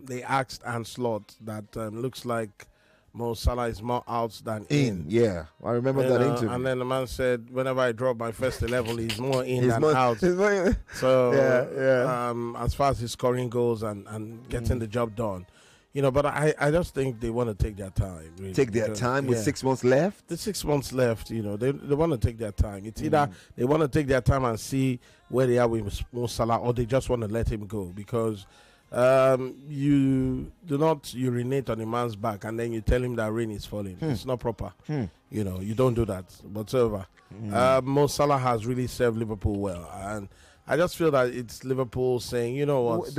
C: they asked Slot that looks like Mo Salah is more out than in.
A: Yeah, I remember that interview.
C: And then the man said, whenever I drop my first 11, he's more in than out. So, as far as his scoring goes and getting the job done. But I just think they want to take their time. Really,
A: take their time with 6 months left?
C: The 6 months left, they want to take their time. It's either they want to take their time and see where they are with Mo Salah, or they just want to let him go. Because you do not urinate on a man's back and then you tell him that rain is falling. It's not proper. You don't do that whatsoever. Mo Salah has really served Liverpool well. And I just feel that it's Liverpool saying, you know what,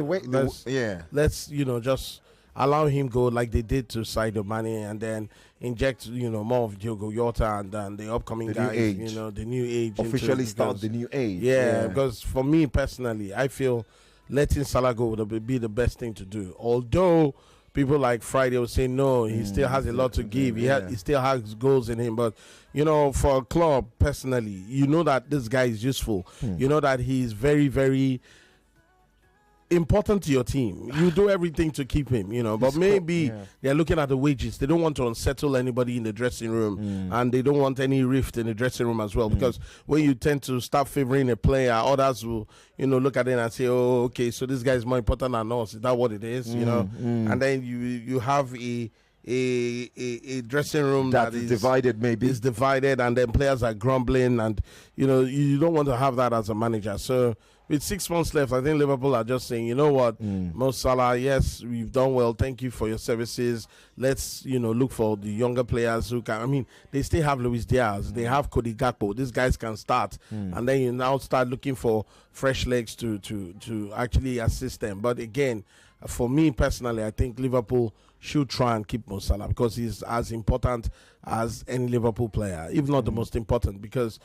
C: let's just allow him go like they did to Sadio Mane, and then inject, more of Diogo Jota and the upcoming guys, the new age.
A: Officially start the new age.
C: Yeah, because for me personally, I feel letting Salah go would be the best thing to do. Although people like Friday will say, no, he still has a lot to give. He still has goals in him. But, for a club, personally, that this guy is useful. You know that he's very, very important to your team. You do everything to keep him, but maybe they're looking at the wages. They don't want to unsettle anybody in the dressing room, and they don't want any rift in the dressing room as well, because when you tend to start favoring a player, others will, look at it and say, oh, okay, so this guy is more important than us. Is that what it is? And then you have a dressing room that is
A: divided,
C: is divided, and then players are grumbling, and you don't want to have that as a manager. So with 6 months left, I think Liverpool are just saying, you know what, Mo Salah, yes, we've done well. Thank you for your services. Let's, look for the younger players who can. I mean, they still have Luis Diaz. They have Cody Gakpo. These guys can start. And then you now start looking for fresh legs to actually assist them. But again, for me personally, I think Liverpool should try and keep Mo Salah because he's as important as any Liverpool player, if not the most important, because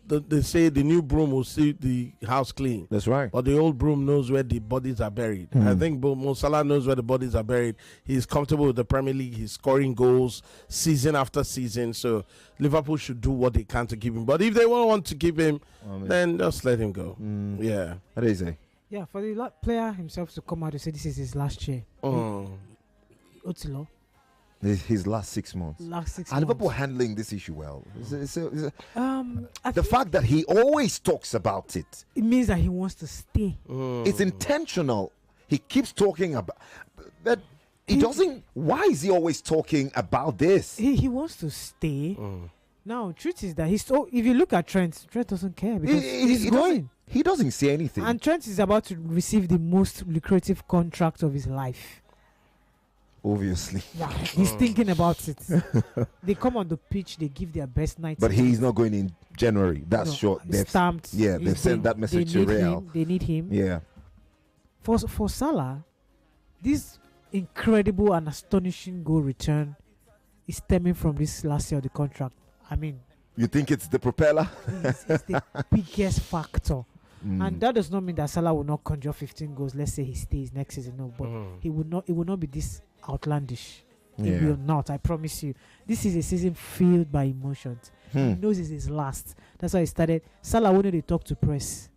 C: they say the new broom will see the house clean.
A: That's right.
C: But the old broom knows where the bodies are buried. I think Mo Salah knows where the bodies are buried. He's comfortable with the Premier League. He's scoring goals season after season. So Liverpool should do what they can to keep him. But if they want to keep him, then just let him go. Yeah.
A: What do you say?
H: Yeah, for the player himself to come out and say this is his last year. Otilo.
A: His last 6 months. And Liverpool handling this issue well. The fact that he always talks about it.
H: It means that he wants to stay.
A: It's intentional. He keeps talking about, but he doesn't. Why is he always talking about this?
H: He wants to stay. Now, truth is that if you look at Trent doesn't care because he's going.
A: He doesn't say anything.
H: And Trent is about to receive the most lucrative contract of his life.
A: Obviously.
H: Yeah, he's thinking about it. They come on the pitch, they give their best night.
A: But he's not going in January. That's sure. They've
H: stamped.
A: Yeah, they've sent that message to Real.
H: They need him.
A: Yeah.
H: For Salah, this incredible and astonishing goal return is stemming from this last year of the contract. I mean,
A: you think it's the propeller?
H: It's the biggest factor. And that does not mean that Salah will not conjure 15 goals. Let's say he stays next season. No, but he would not. It will not be this outlandish. It will not. I promise you. This is a season filled by emotions. He knows it's his last. That's why he started. Salah wanted to talk to press.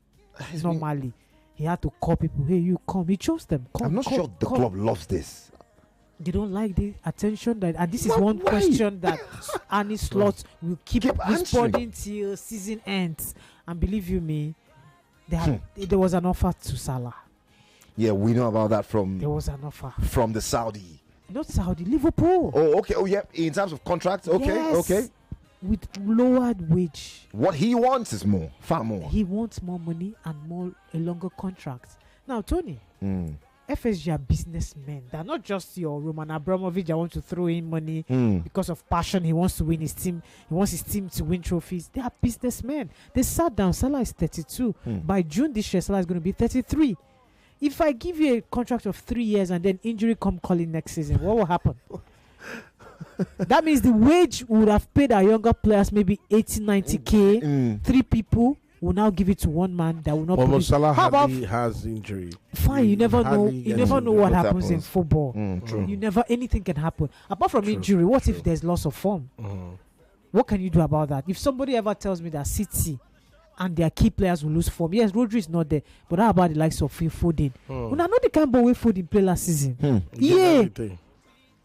H: Normally, he had to call people. Hey, you come. He chose them. Come,
A: I'm not sure the club loves this.
H: They don't like the attention and this is one question that Arne Slot will keep responding till season ends. And believe you me, there was an offer to Salah.
A: Yeah, we know about that from.
H: There was an offer
A: from the Saudi.
H: Not Saudi, Liverpool.
A: Oh, okay. Oh, yeah. In terms of contracts, okay,
H: yes.
A: Okay.
H: With lowered wage.
A: What he wants is more, far more.
H: He wants more money and a longer contract. Now, Tony, FSG are businessmen. They're not just your Roman Abramovich that want to throw in money because of passion. He wants to win his team. He wants his team to win trophies. They are businessmen. They sat down. Salah is 32. By June this year, Salah is going to be 33. If I give you a contract of 3 years and then injury come calling next season, what will happen? That means the wage would have paid our younger players maybe 80, 90K. 3 people will now give it to one man that will not.
C: But Salah has injury.
H: Fine, you never know. You never know what happens in football.
A: True.
H: You never anything can happen. Apart from injury, what if there's loss of form? What can you do about that? If somebody ever tells me that City and their key players will lose form, yes, Rodri is not there, but how about the likes of Phil Foden? When I know the kind of way Foden play last season, yeah.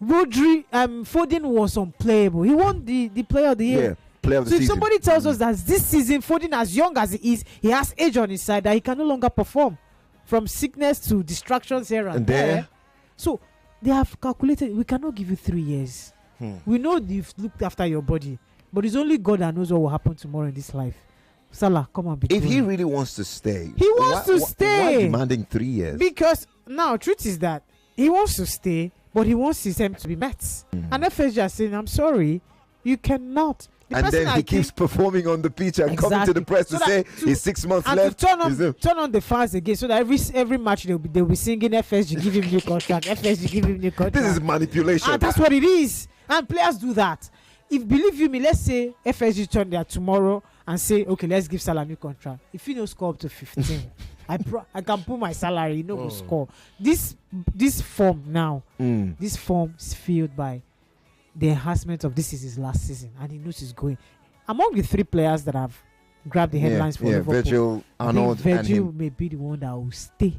H: Rodri, Foden was unplayable. He won the player of the year.
A: Yeah. Player of the
H: so if
A: season.
H: somebody tells us that this season Foden, as young as he is, he has age on his side that he can no longer perform from sickness to distractions here and there. So they have calculated we cannot give you 3 years. We know you've looked after your body, but it's only God that knows what will happen tomorrow in this life. Salah, come on.
A: If he really wants to stay,
H: he wants to stay.
A: Why demanding 3 years?
H: Because now, truth is that he wants to stay, but he wants his aim to be met. And FSG are saying, I'm sorry, you cannot.
A: And then he keeps performing on the pitch and coming to the press to say he's 6 months
H: and
A: left.
H: To turn on the fans again, so that every match they'll be singing FSG give him new contract, FSG give him new contract.
A: This is manipulation.
H: And that's what it is. And players do that. If believe you me, let's say FSG turn there tomorrow and say, okay, let's give Salah new contract. If he no score up to 15, I can put my salary. You know, will score. This form now, this form is filled by the enhancement of this is his last season, and he knows he's going. Among the 3 players that have grabbed the headlines for Liverpool,
A: Virgil, Arnold,
H: Virgil may be the one that will stay.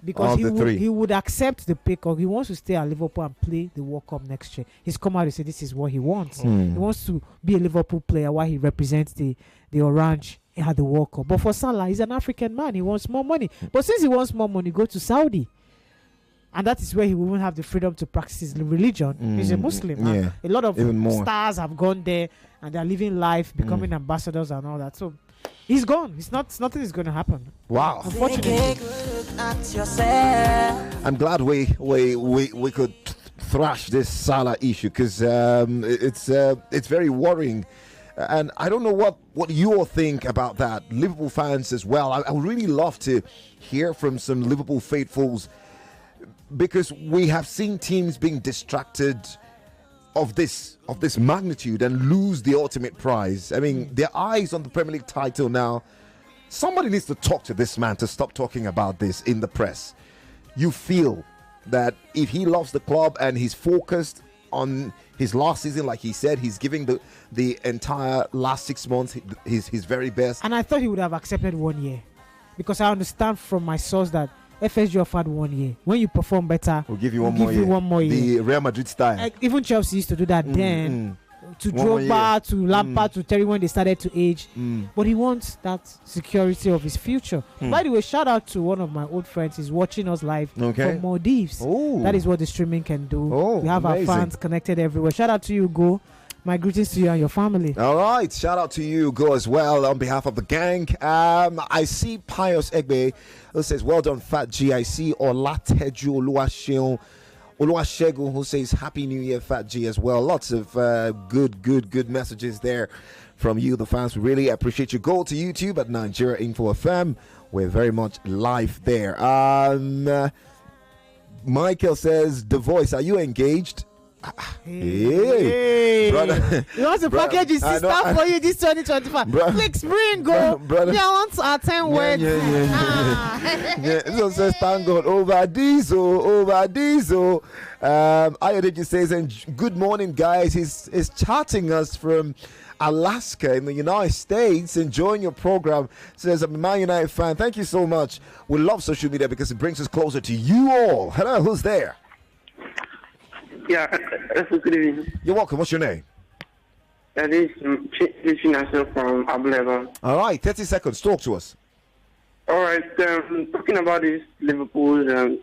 A: Because
H: he
A: the 3.
H: He would accept the pay cut. He wants to stay at Liverpool and play the World Cup next year. He's come out to say this is what he wants. He wants to be a Liverpool player while he represents the Orange at the World Cup. But for Salah, he's an African man. He wants more money. But since he wants more money, go to Saudi. And that is where he won't have the freedom to practice his religion. He's a Muslim.
A: Yeah.
H: A lot of stars have gone there and they're living life, becoming ambassadors and all that. So He's gone. Nothing is going to happen.
A: Wow.
H: Unfortunately.
A: I'm glad we could thrash this Salah issue, because it's very worrying. And I don't know what you all think about that, Liverpool fans as well. I would really love to hear from some Liverpool faithfuls, because we have seen teams being distracted of this magnitude and lose the ultimate prize. I mean, their eyes on the Premier League title now. Somebody needs to talk to this man to stop talking about this in the press. You feel that if he loves the club and he's focused on his last season, like he said, he's giving the entire last 6 months his very best.
H: And I thought he would have accepted 1 year, because I understand from my source that FSG offered 1 year. When you perform better,
A: we'll give you one more year. The Real Madrid style.
H: Even Chelsea used to do that then. To Drogba, to Lampard, to Terry when they started to age. But he wants that security of his future. By the way, shout out to one of my old friends. He's watching us live from Maldives. That is what the streaming can do. We have
A: amazing.
H: our fans connected everywhere. Shout out to you, Go. My greetings to you and your family.
A: All right. Shout out to you, Go, as well, on behalf of the gang. I see Pius Egbe, who says, well done, Fat G. I see Olateju Oluwasegun, who says Happy New Year, Fat G, as well. Lots of good messages there from you, the fans. We really appreciate you. Go to YouTube at Nigeria Info FM. We're very much live there. Michael says, The Voice, are you engaged? Hey. Brother,
H: you want to package his sister for you this 2025? Please bring go.
A: Brother.
H: Yeah, I want to attend words.
A: Yeah. So says, thank God. Over Diesel. Ayodeji says, and good morning, guys. He's chatting us from Alaska in the United States, enjoying your program. Says, I'm a Man United fan. Thank you so much. We love social media because it brings us closer to you all. Hello, who's there?
B: Yeah, good evening.
A: You're welcome. What's your name?
B: This is National from Abuleva.
A: All right, 30 seconds. Talk to us.
B: All right, talking about this Liverpool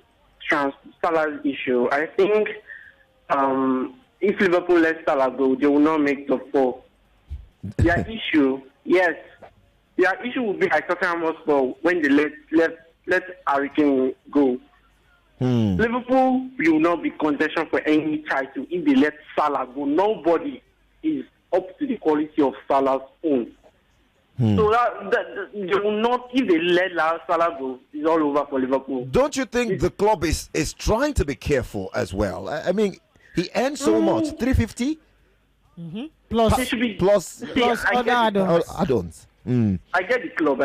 B: Salah issue, I think if Liverpool let Salah go, they will not make top 4. Their issue would be like Tottenham Hotspur when they let Harry Kane go. Liverpool will not be contention for any title if they let Salah go. Nobody is up to the quality of Salah's own. So that they will not, if they let Salah go, it's all over for Liverpool.
A: Don't you think the club is trying to be careful as well? I mean, he earns so much, 350 plus
B: other
A: add-ons.
B: I get the club.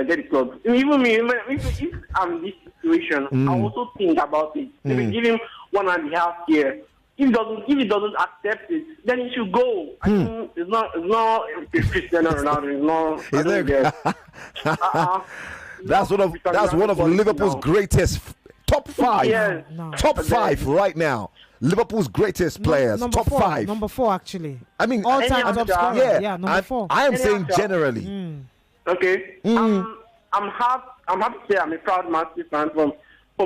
B: Even me, if I'm in this situation, I also think about it. Maybe give him 1.5 years. If he doesn't accept it, then he should go. I think it's not Cristiano Ronaldo.
A: That's one of Liverpool's greatest top 5.
B: Yes.
A: Top 5 right now. Liverpool's greatest players, top 5.
H: Number 4, actually.
A: I mean,
H: all-time top scorer. Yeah, number 4.
A: I am saying generally.
B: Okay. I'm happy to say I'm a proud Man City fan for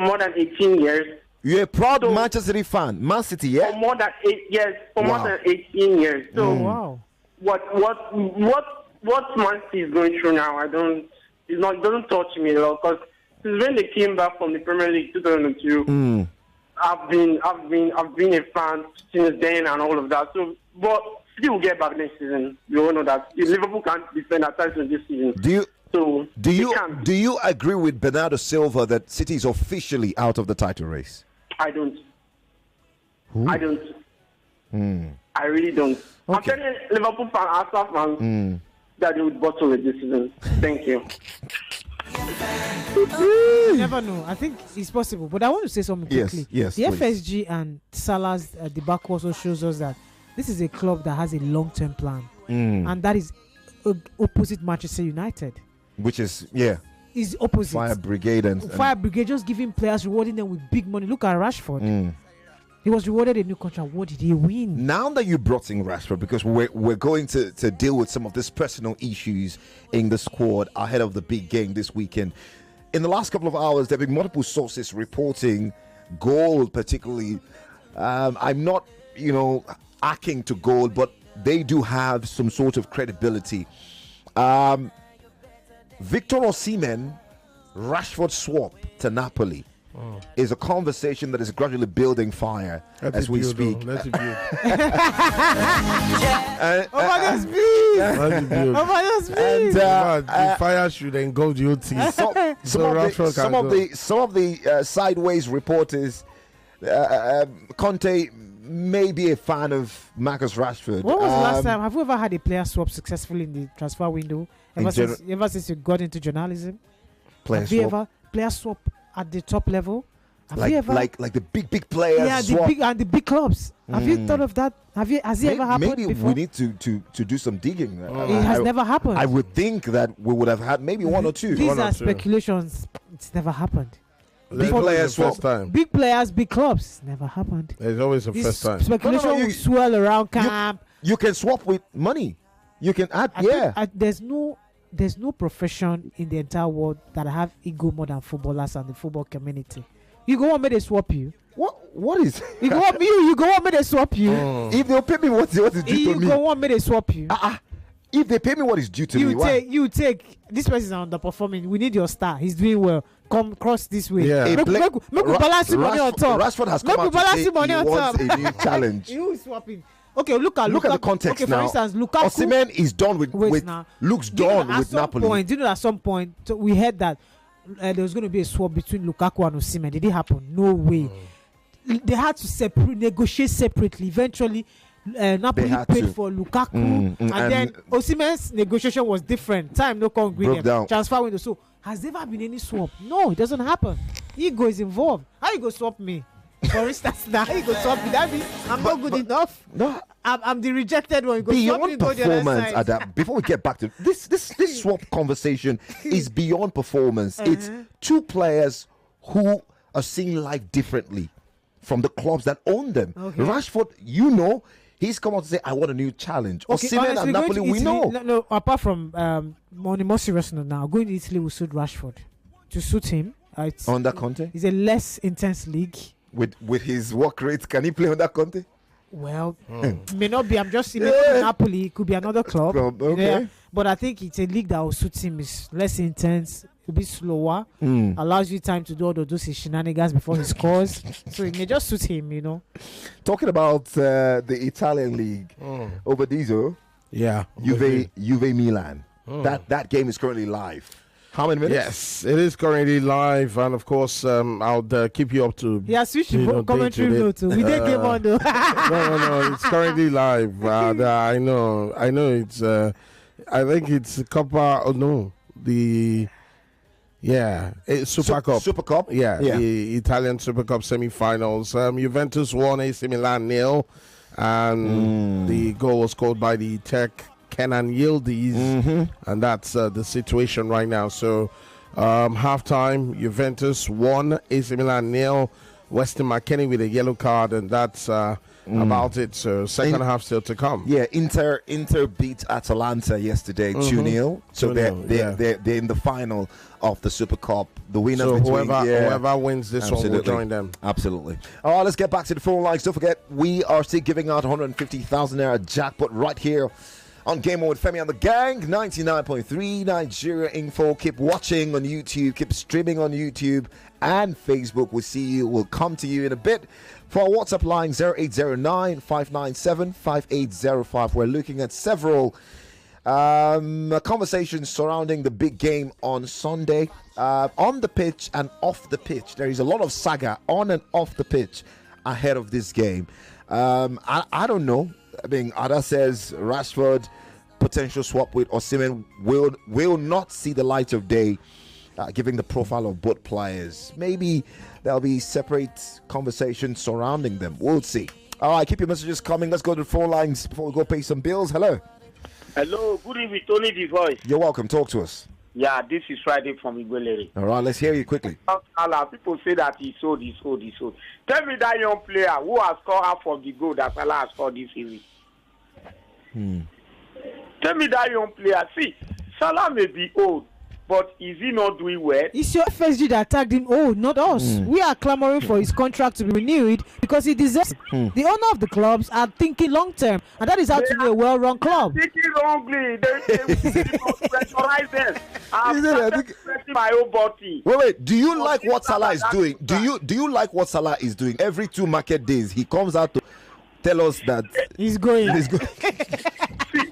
B: more than 18 years.
A: You're a proud Manchester City fan, Man City, yeah?
B: For more than 8 years. More than 18 years. So what Man City is going through now, it doesn't touch me at all, because since when they came back from the Premier League 2002, I've been a fan since then and all of that. So, but City will get back next season. You all know that Liverpool can't defend our title this season. Do you
A: agree with Bernardo Silva that City is officially out of the title race?
B: I don't. I really don't. Okay. I'm telling Liverpool fans, Arsenal fans, that they would bottle it this season. Thank you.
H: You never know. I think it's possible. But I want to say something quickly.
A: Yes,
H: the
A: please.
H: FSG and Salah's debacle also shows us that this is a club that has a long-term plan. And that is opposite Manchester United.
A: Which is,
H: is opposite.
A: Fire Brigade
H: just giving players, rewarding them with big money. Look at Rashford. He was rewarded a new contract. What did he win?
A: Now that you brought in Rashford, because we're going to deal with some of these personal issues in the squad ahead of the big game this weekend. In the last couple of hours, there have been multiple sources reporting Gold, particularly. I'm not, acting to Gold, but they do have some sort of credibility. Victor Osimhen, Rashford swap to Napoli is a conversation that is gradually building fire as we speak.
C: Let's build. The fire should engulf your teeth.
A: Some of the sideways reporters, Conte may be a fan of Marcus Rashford.
H: When was the last time? Have you ever had a player swap successfully in the transfer window? Ever since you got into journalism? Player swap at the top level? Have you ever,
A: like the big players?
H: Yeah, the big clubs. Have you thought of that? Has it ever happened
A: maybe
H: before?
A: We need to do some digging.
H: It has never happened.
A: I would think that we would have had maybe one or two.
H: These are speculations. It's never happened.
A: Big players
C: first time.
H: Big players, big clubs. Never happened.
C: It's always the first time.
H: Speculation will swirl around camp.
A: You can swap with money. You can add.
H: There's no profession in the entire world that have ego more than footballers and the football community. You go on, may they swap you.
A: What is?
H: You go on, you go on, may they swap you.
A: If they'll pay me what is due to me.
H: You go on, may they swap you.
A: If they pay me what is due to me,
H: you take this person is underperforming. We need your star. He's doing well. Come cross this way.
A: Yeah.
H: Make balance money on top.
A: Rashford has come out to say he wants a new challenge.
H: You swapping. Okay, look at
A: the context now.
H: For instance, Lukaku.
A: Osimhen is done with looks done with Napoli.
H: Do you know at some point we heard that there was going to be a swap between Lukaku and Osimhen? Did it happen? No way. They had to negotiate separately. Eventually, Napoli paid for Lukaku, and then Osimhen's negotiation was different. Time no come with them. Transfer window. So has there ever been any swap? No, it doesn't happen. Ego is involved. How you go swap me? For instance, now you go swap me. That means I'm not good enough. No, I'm the rejected one. You go
A: beyond
H: swap me, go
A: performance,
H: the other side.
A: before we get back to this swap conversation is beyond performance. It's two players who are seeing life differently from the clubs that own them. Rashford, he's come out to say, I want a new challenge. Osimhen and Napoli, we know.
H: No, apart from on a more serious note now, going to Italy will suit Rashford. To suit him.
A: Under Conte?
H: It's a less intense league.
A: With his work rate, can he play under Conte?
H: Well, may not be. I'm just saying Napoli. It could be another club.
A: Okay.
H: Yeah, but I think it's a league that will suit him. It's less intense, a bit slower, allows you time to do all those shenanigans before he scores. So it may just suit him,
A: Talking about the Italian league, Obadizo.
C: Yeah.
A: Juve Milan. That game is currently live. How many minutes?
C: Yes, it is currently live, and of course, I'll keep you up to.
H: Yeah, switch to commentary note. We did game on though.
C: No, it's currently live. I know. It's. I think it's Coppa. Oh no, it's Super Cup.
A: Super Cup.
C: Yeah, the Italian Super Cup semi-finals. Juventus won, AC Milan 0, and the goal was scored by the Czech Kenan Yildiz, and that's the situation right now. So halftime, Juventus 1, AC Milan 0, Weston McKennie with a yellow card, and that's about it. So second half still to come.
A: Yeah, Inter beat Atalanta yesterday 2-0. So they're in the final of the Super Cup. The winner,
C: so whoever wins this one will join them.
A: Absolutely. All right, let's get back to the phone lines. Don't forget, we are still giving out 150,000 naira jackpot right here on Game On with Femi and the Gang, 99.3 Nigeria Info. Keep watching on YouTube, keep streaming on YouTube and Facebook. We'll see you. We'll come to you in a bit. For our WhatsApp line, 0809-597-5805. We're looking at several conversations surrounding the big game on Sunday. On the pitch and off the pitch. There is a lot of saga on and off the pitch ahead of this game. I don't know. I mean, Ada says Rashford potential swap with Osimhen will not see the light of day, given the profile of both players. Maybe there'll be separate conversations surrounding them. We'll see. All right, keep your messages coming. Let's go to the phone lines before we go pay some bills. Hello.
E: Hello, good evening, Tony the Voice.
A: You're welcome. Talk to us.
E: Yeah, this is Friday from Igwelere.
A: All right, let's hear you quickly.
E: Salah, people say that he sold. Tell me that young player who has scored half of the goal that Salah has scored this series. Tell me that young player. See, Salah may be old, but is he not doing well?
H: It's your FSG that tagged him. Oh, not us. We are clamoring for his contract to be renewed because he deserves it. The owner of the clubs are thinking long term, and that is how to be a well-run club.
E: Thinking wrongly. They pressurize them. I'm pressing my own body.
A: Wait. Do you like what Salah is doing? Do you like what Salah is doing? Every 2 market days, he comes out to tell us that
H: he's going.
E: See,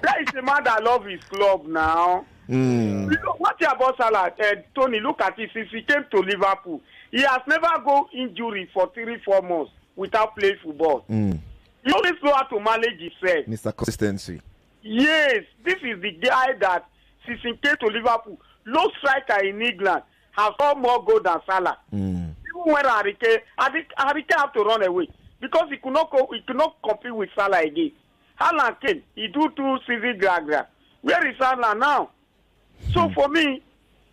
E: that is a man that loves his club now. What about Salah? Tony, look at it. Since he came to Liverpool, he has never go injury for 3-4 months without playing football. He always know how to manage himself.
A: Mr. Consistency.
E: Yes, this is the guy that since he came to Liverpool, no striker in England has got more goal than Salah. Even when Harry Kane have to run away because he could not compete with Salah again. Haaland came, he do 2 seasons Gragra. Where is Salah now? So for me,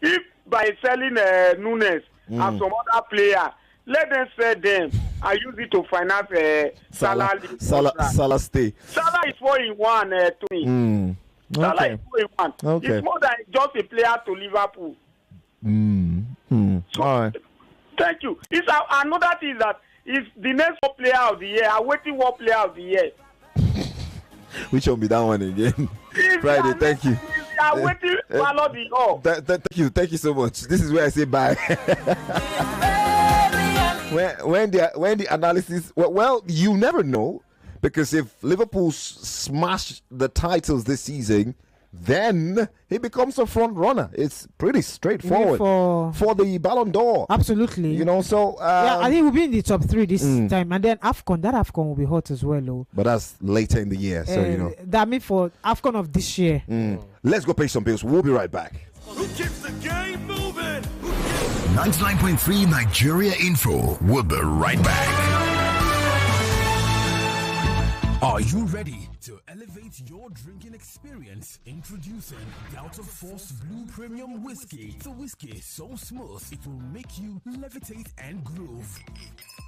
E: if by selling Nunes and some other player, let them sell them and use it to finance Salah
A: stay.
E: Salah is 4-in-1 to me. Salah is 4-in-1.
A: Okay.
E: It's more than just a player to Liverpool.
A: All right.
E: Thank you. It's another thing that is the next player of the year. I'm waiting for player of the year.
A: Which one be that one again? Friday. Thank you.
E: I'm waiting follow the all.
A: Thank you so much. This is where I say bye. when the analysis, well, you never know, because if Liverpool smash the titles this season, then he becomes a front runner. It's pretty straightforward for the Ballon d'Or.
H: Absolutely.
A: So
H: yeah, I think we'll be in the top 3 this time, and then that AFCON will be hot as well, though.
A: But that's later in the year, so
H: that means for AFCON of this year.
A: Let's go pay some bills. We'll be right back.
P: Who keeps the game moving?
L: 99.3 Nigeria Info. We'll be right back.
J: Are you ready to elevate your drinking experience? Introducing Delta Force Blue Premium Whiskey. The whiskey is so smooth, it will make you levitate and groove.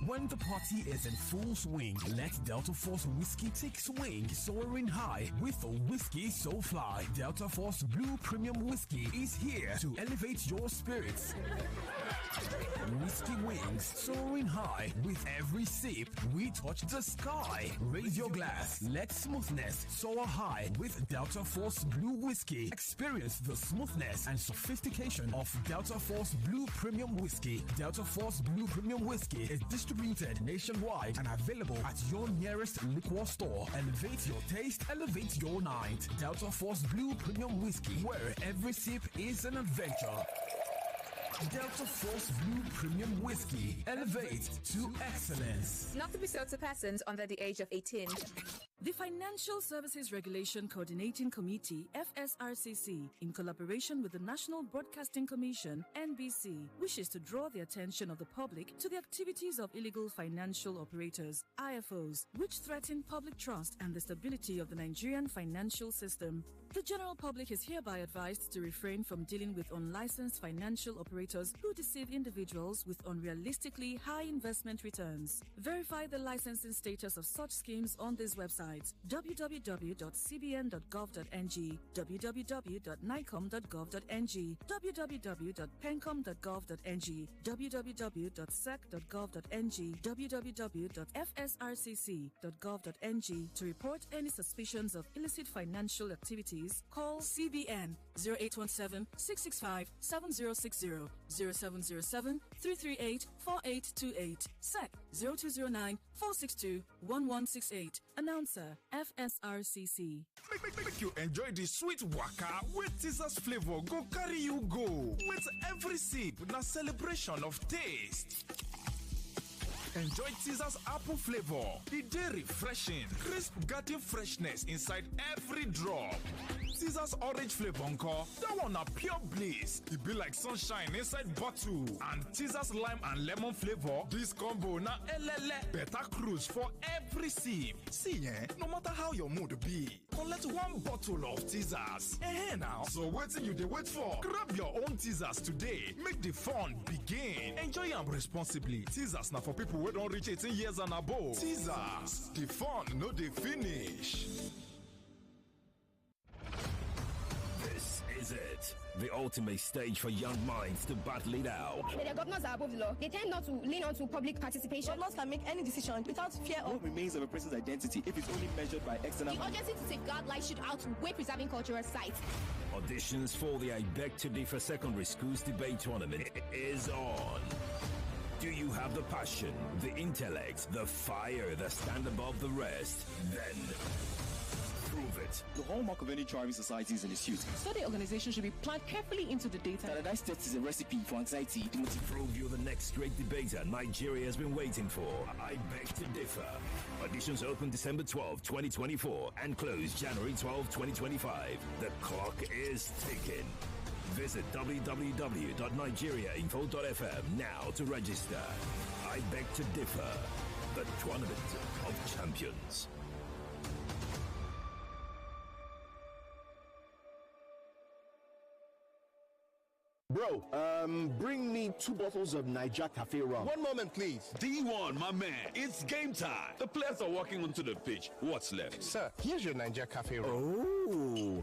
J: When the party is in full swing, let Delta Force Whiskey take swing, soaring high with a whiskey so fly. Delta Force Blue Premium Whiskey is here to elevate your spirits. Whiskey wings, soaring high with every sip. We touch the sky. Raise your glass. Let smoothness soar high with Delta Force Blue Whiskey. Experience the smoothness and sophistication of Delta Force Blue Premium Whiskey. Delta Force Blue Premium Whiskey is distributed nationwide and available at your nearest liquor store. Elevate your taste, elevate your night. Delta Force Blue Premium Whiskey, where every sip is an adventure. Delta Force Blue Premium Whiskey. Elevate to excellence.
I: Not to be sold to persons under the age of 18.
Q: The Financial Services Regulation Coordinating Committee, FSRCC, in collaboration with the National Broadcasting Commission, NBC, wishes to draw the attention of the public to the activities of illegal financial operators, IFOs, which threaten public trust and the stability of the Nigerian financial system. The general public is hereby advised to refrain from dealing with unlicensed financial operators who deceive individuals with unrealistically high investment returns. Verify the licensing status of such schemes on these websites: www.cbn.gov.ng, www.nicom.gov.ng, www.pencom.gov.ng, www.sec.gov.ng, www.fsrcc.gov.ng. To report any suspicions of illicit financial activities, call CBN 0817-665-7060, 0707-338-4828, SEC 0209-462-1168. Announcer, FSRCC.
P: Make you enjoy the sweet waka with Teaser's flavor. Go carry you go. With every sip, na celebration of taste. Enjoy Teaser's apple flavor. The day refreshing, crisp garden freshness inside every drop. Teaser's orange flavor encore, that one a pure bliss. It be like sunshine inside bottle. And Teaser's lime and lemon flavor, this combo na elele. Better cruise for every sip. See no matter how your mood be, collect one bottle of Teaser's. Now, so what you dey wait for? Grab your own Teaser's today. Make the fun begin. Enjoy them responsibly. Teaser's na for people who don't reach 18 years and above. Teasers, the fun no dey finish.
K: This is it. the ultimate stage for young minds to battle it out.
D: The governors are above the law. They tend not to lean on to public participation. Governors can make any decision without fear of...
S: What remains of a person's identity if it's only measured by external...
D: The urgency to safeguard life should outweigh preserving cultural sites.
K: Auditions for the I Beg to Differ Secondary Schools Debate Tournament is on. Do you have the passion, the intellect, the fire that stand above the rest? Then prove it.
S: The hallmark of any thriving society is an issue.
T: Study organization should be planned carefully into the data.
S: Paradise Test is a recipe for anxiety.
K: Prove you're the next great debater Nigeria has been waiting for. I Beg to Differ. Auditions open December 12, 2024 and close January 12, 2025. The clock is ticking. Visit www.nigeriainfo.fm now to register. I Beg to Differ, the Tournament of Champions.
X: Bro, bring me 2 bottles of Niger Cafe rum.
Y: One moment, please. D1, my man. It's game time. The players are walking onto the pitch. What's left?
X: Sir, here's your Niger Cafe rum. Oh.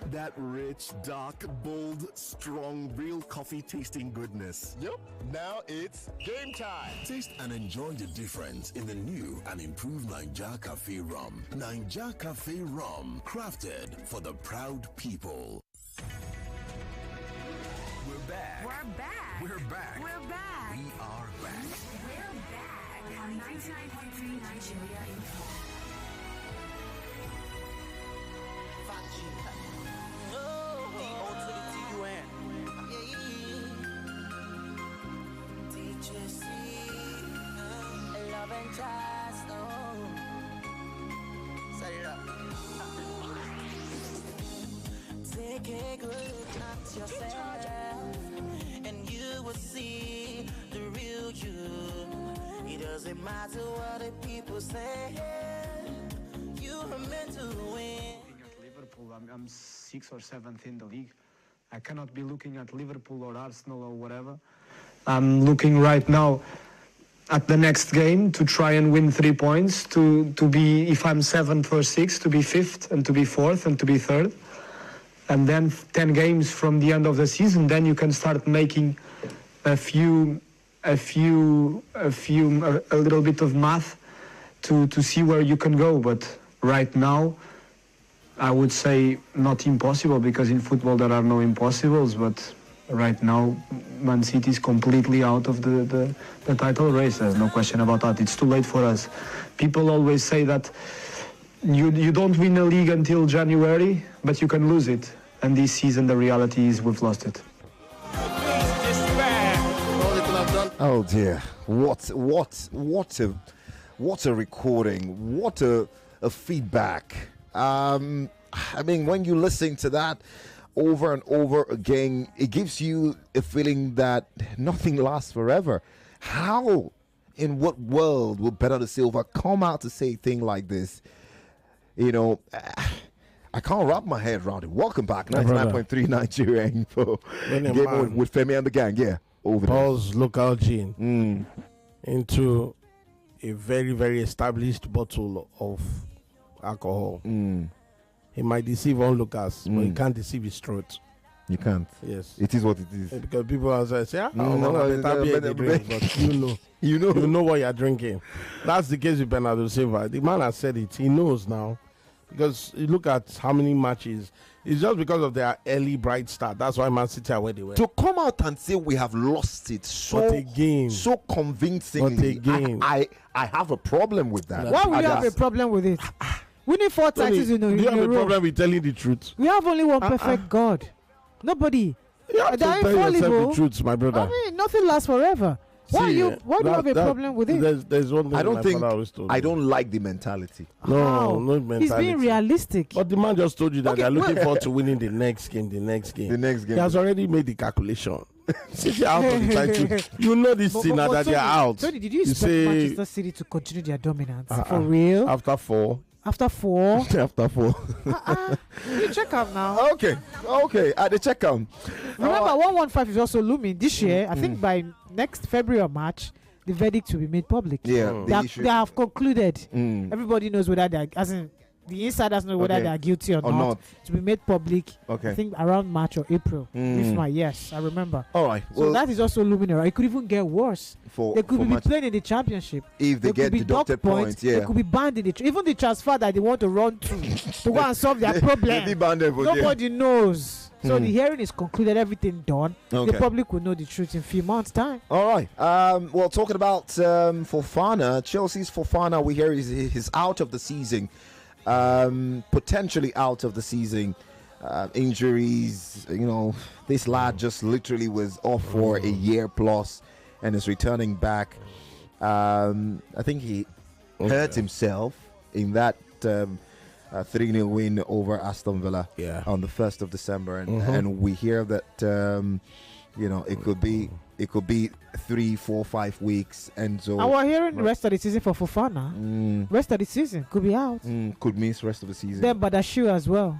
X: That rich, dark, bold, strong, real coffee tasting goodness.
Y: Yep. Now it's game time.
Z: Taste and enjoy the difference in the new and improved Niger Cafe rum. Niger Cafe rum, crafted for the proud people.
K: We're back.
W: We're back.
K: We're back.
W: We're back.
K: We are back.
W: We're back on 99.3 Nigeria Info.
G: Take a good look at yourself, and you will see the real you. It doesn't matter what the people say, you are meant to win.
U: At Liverpool, I'm 6th or 7th in the league. I cannot be looking at Liverpool or Arsenal or whatever. I'm looking right now at the next game to try and win 3 points, to be, if I'm 7th or 6th, to be 5th and to be 4th and to be 3rd. And then 10 games from the end of the season, then you can start making a little bit of math to see where you can go. But right now, I would say not impossible, because in football there are no impossibles, but right now Man City is completely out of the title race. There's no question about that. It's too late for us. People always say that you don't win a league until January, but you can lose it. And this season the reality is we've lost it.
A: Oh dear. What a recording. What a feedback. I mean, when you listen to that over and over again, it gives you a feeling that nothing lasts forever. How, in what world would Bernardo Silva come out to say a thing like this? You know, I can't wrap my head around it. Welcome back, 99.3 Nigeria Info. Game on with Femi and the gang, yeah. Over
C: Paul's local gin into a very, very established bottle of alcohol. He might deceive onlookers, but he can't deceive his throat.
A: You can't.
C: Yes.
A: It is what it is.
C: Because people outside say, but you know what you're drinking. That's the case with Bernardo Silva. The man has said it. He knows now. Because you look at how many matches. It's just because of their early bright start. That's why Man City are where they were.
A: To come out and say we have lost it so convincingly, I have a problem with that.
H: Why would you have a problem with it? We need 4 titles in a row.
C: Do you have a problem with telling the truth?
H: We have only one perfect God. Nobody.
C: You have to tell yourself the truth, my brother.
H: I mean, nothing lasts forever. Why do you have a problem with it?
C: There's one thing
A: I don't like the mentality.
C: No mentality.
H: He's being realistic.
C: But the man just told you that they're looking forward to winning the next game.
A: The next game.
C: He has already made the calculation. City out of the title. You know this thing now that they're out.
H: Tony, did you expect Manchester City to continue their dominance? For real?
C: After 4.
H: After 4?
C: After 4.
H: You check out now.
A: Okay. At the check out.
H: Remember, 115 is also looming this year. I think by next February or March, the verdict will be made public.
A: Yeah.
H: They have concluded. Everybody knows whether they the insiders know whether they are guilty or not. To be made public. I think around March or April. Yes, I remember.
A: All right.
H: So that is also looming around. It could even get worse. They could be playing in the championship.
A: If they get deducted points,
H: they could be banned in even the transfer that they want to run to go and solve their problem. Nobody knows. So the hearing is concluded, everything done. The public will know the truth in a few months' time.
A: All right. Well, talking about Fofana, Chelsea's Fofana, we hear he's out of the season, potentially out of the season. Injuries, this lad just literally was off for a year plus and is returning back. I think he hurt himself in that 3-0 win over Aston Villa on the 1st of December, and we hear that it could be 3, 4, 5 weeks, and so
H: we're hearing the rest of the season for Fofana. Rest of the season could be out.
A: Could miss rest of the season.
H: Then Badashu as well.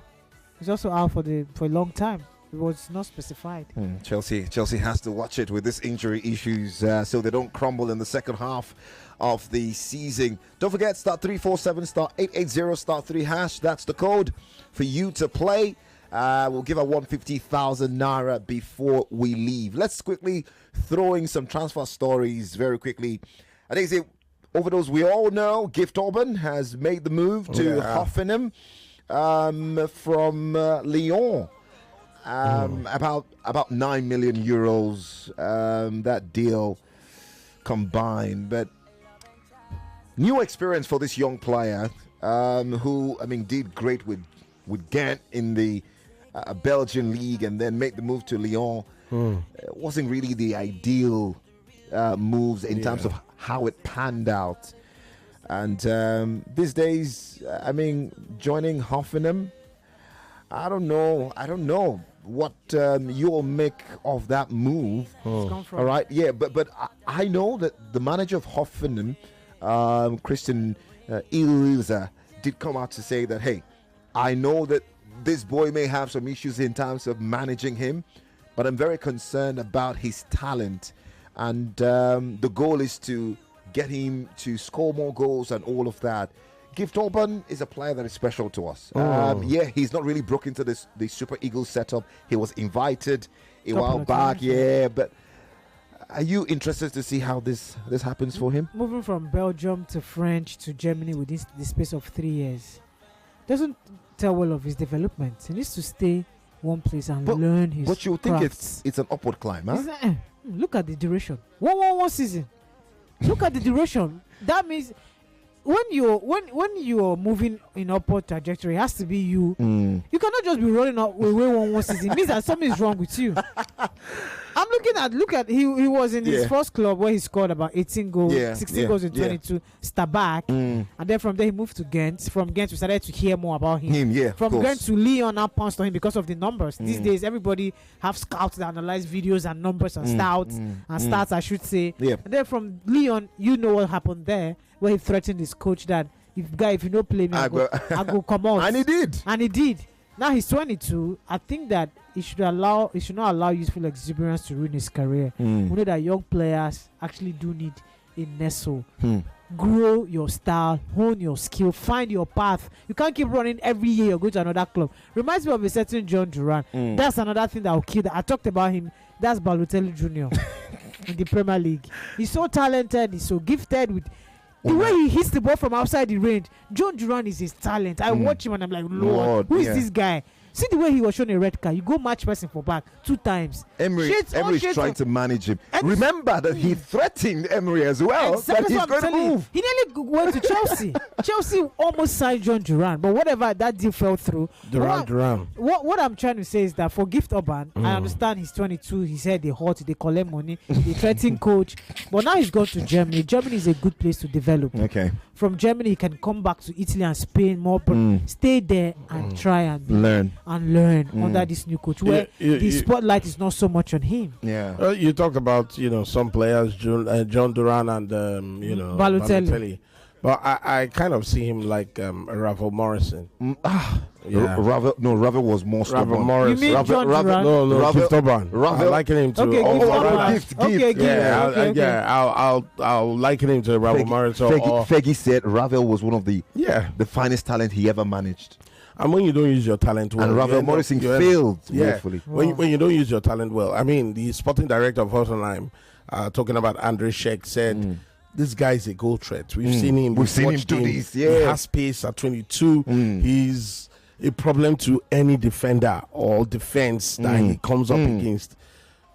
H: He's also out for a long time. It was not specified.
A: Chelsea has to watch it with this injury issues so they don't crumble in the second half of the season. Don't forget, *347 *880 *3#. That's the code for you to play. We'll give out 150,000 naira before we leave. Let's quickly throw in some transfer stories very quickly. I think overdose. We all know Gift Orban has made the move to Hoffenheim from Lyon. About 9 million euros. That deal combined, but new experience for this young player, who did great with Ghent in the Belgian league, and then make the move to Lyon. It wasn't really the ideal moves in terms of how it panned out. And these days, joining Hoffenheim, I don't know what you'll make of that move.
H: All
A: right, but I know that the manager of Hoffenheim, Christian Ilza, did come out to say that, hey, I know that this boy may have some issues in terms of managing him, but I'm very concerned about his talent, and the goal is to get him to score more goals and all of that. Gift Orban is a player that is special to us. He's not really broke into the Super Eagles setup. He was invited a while back, but are you interested to see how this happens for him?
H: Moving from Belgium to French to Germany within the space of 3 years doesn't tell well of his development. He needs to stay one place and learn his
A: But you think it's an upward climb, huh?
H: Look at the duration. One season. Look at the duration. That means when you're moving in upward trajectory, it has to be you. You cannot just be rolling up away one season. It means that something is wrong with you. I'm look at he was in his first club where he scored about 18 goals, 16 goals in 22, Stabak, and then from there he moved to Ghent. From Ghent we started to hear more about him. From Ghent to Lyon, now pounced on him because of the numbers. These days everybody have scouts that analyze videos and numbers and stats I should say. And then from Lyon, you know what happened there, where he threatened his coach that if you don't play me, I go come out.
A: And he did.
H: Now he's 22. I think that he should not allow youthful exuberance to ruin his career. We know that young players actually do need a nestle. Grow your style, hone your skill, find your path. You can't keep running every year. You're going to another club. Reminds me of a certain John Duran. That's another thing that will kill that. I talked about him. That's Balotelli Jr. in the Premier League. He's so talented. He's so gifted with the way he hits the ball from outside the range. John Duran is his talent. I watch him and I'm like, Lord, who is this guy? See the way he was shown a red card. You go match person for back 2 times.
A: Emery's trying to manage him. Remember that he threatened Emery as well.
H: Exactly that he's going to move. He nearly went to Chelsea. Chelsea almost signed John Duran, but whatever, that deal fell through.
C: Duran.
H: What I'm trying to say is that for Gift Orban, I understand he's 22. He said they hot, they collect money, they threaten coach. But now he's gone to Germany. Germany is a good place to develop.
A: Okay.
H: From Germany, he can come back to Italy and Spain more, but stay there and try and
A: learn
H: under this new coach, where the spotlight is not so much on him.
C: You talked about some players, John Duran and Balotelli. But I kind of see him like Ravel Morrison. Yeah.
A: Ravel was more stubborn.
C: Ravel Morrison.
H: You mean John Duran?
C: No, Gift Urban.
A: Ravel.
C: I liken him to.
H: Okay,
A: Gift.
C: I'll liken him to Ravel Morrison.
A: Feggy said Ravel was one of the finest talent he ever managed.
C: And when you don't use your talent well,
A: and Ravel Morrison failed woefully.
C: When you don't use your talent well, I mean, the sporting director of Hoffenheim, talking about Andre Scheck, said. This guy is a goal threat. We've seen him.
A: We've seen him do this. Yeah.
C: He has pace at 22. He's a problem to any defender or defense that he comes up against.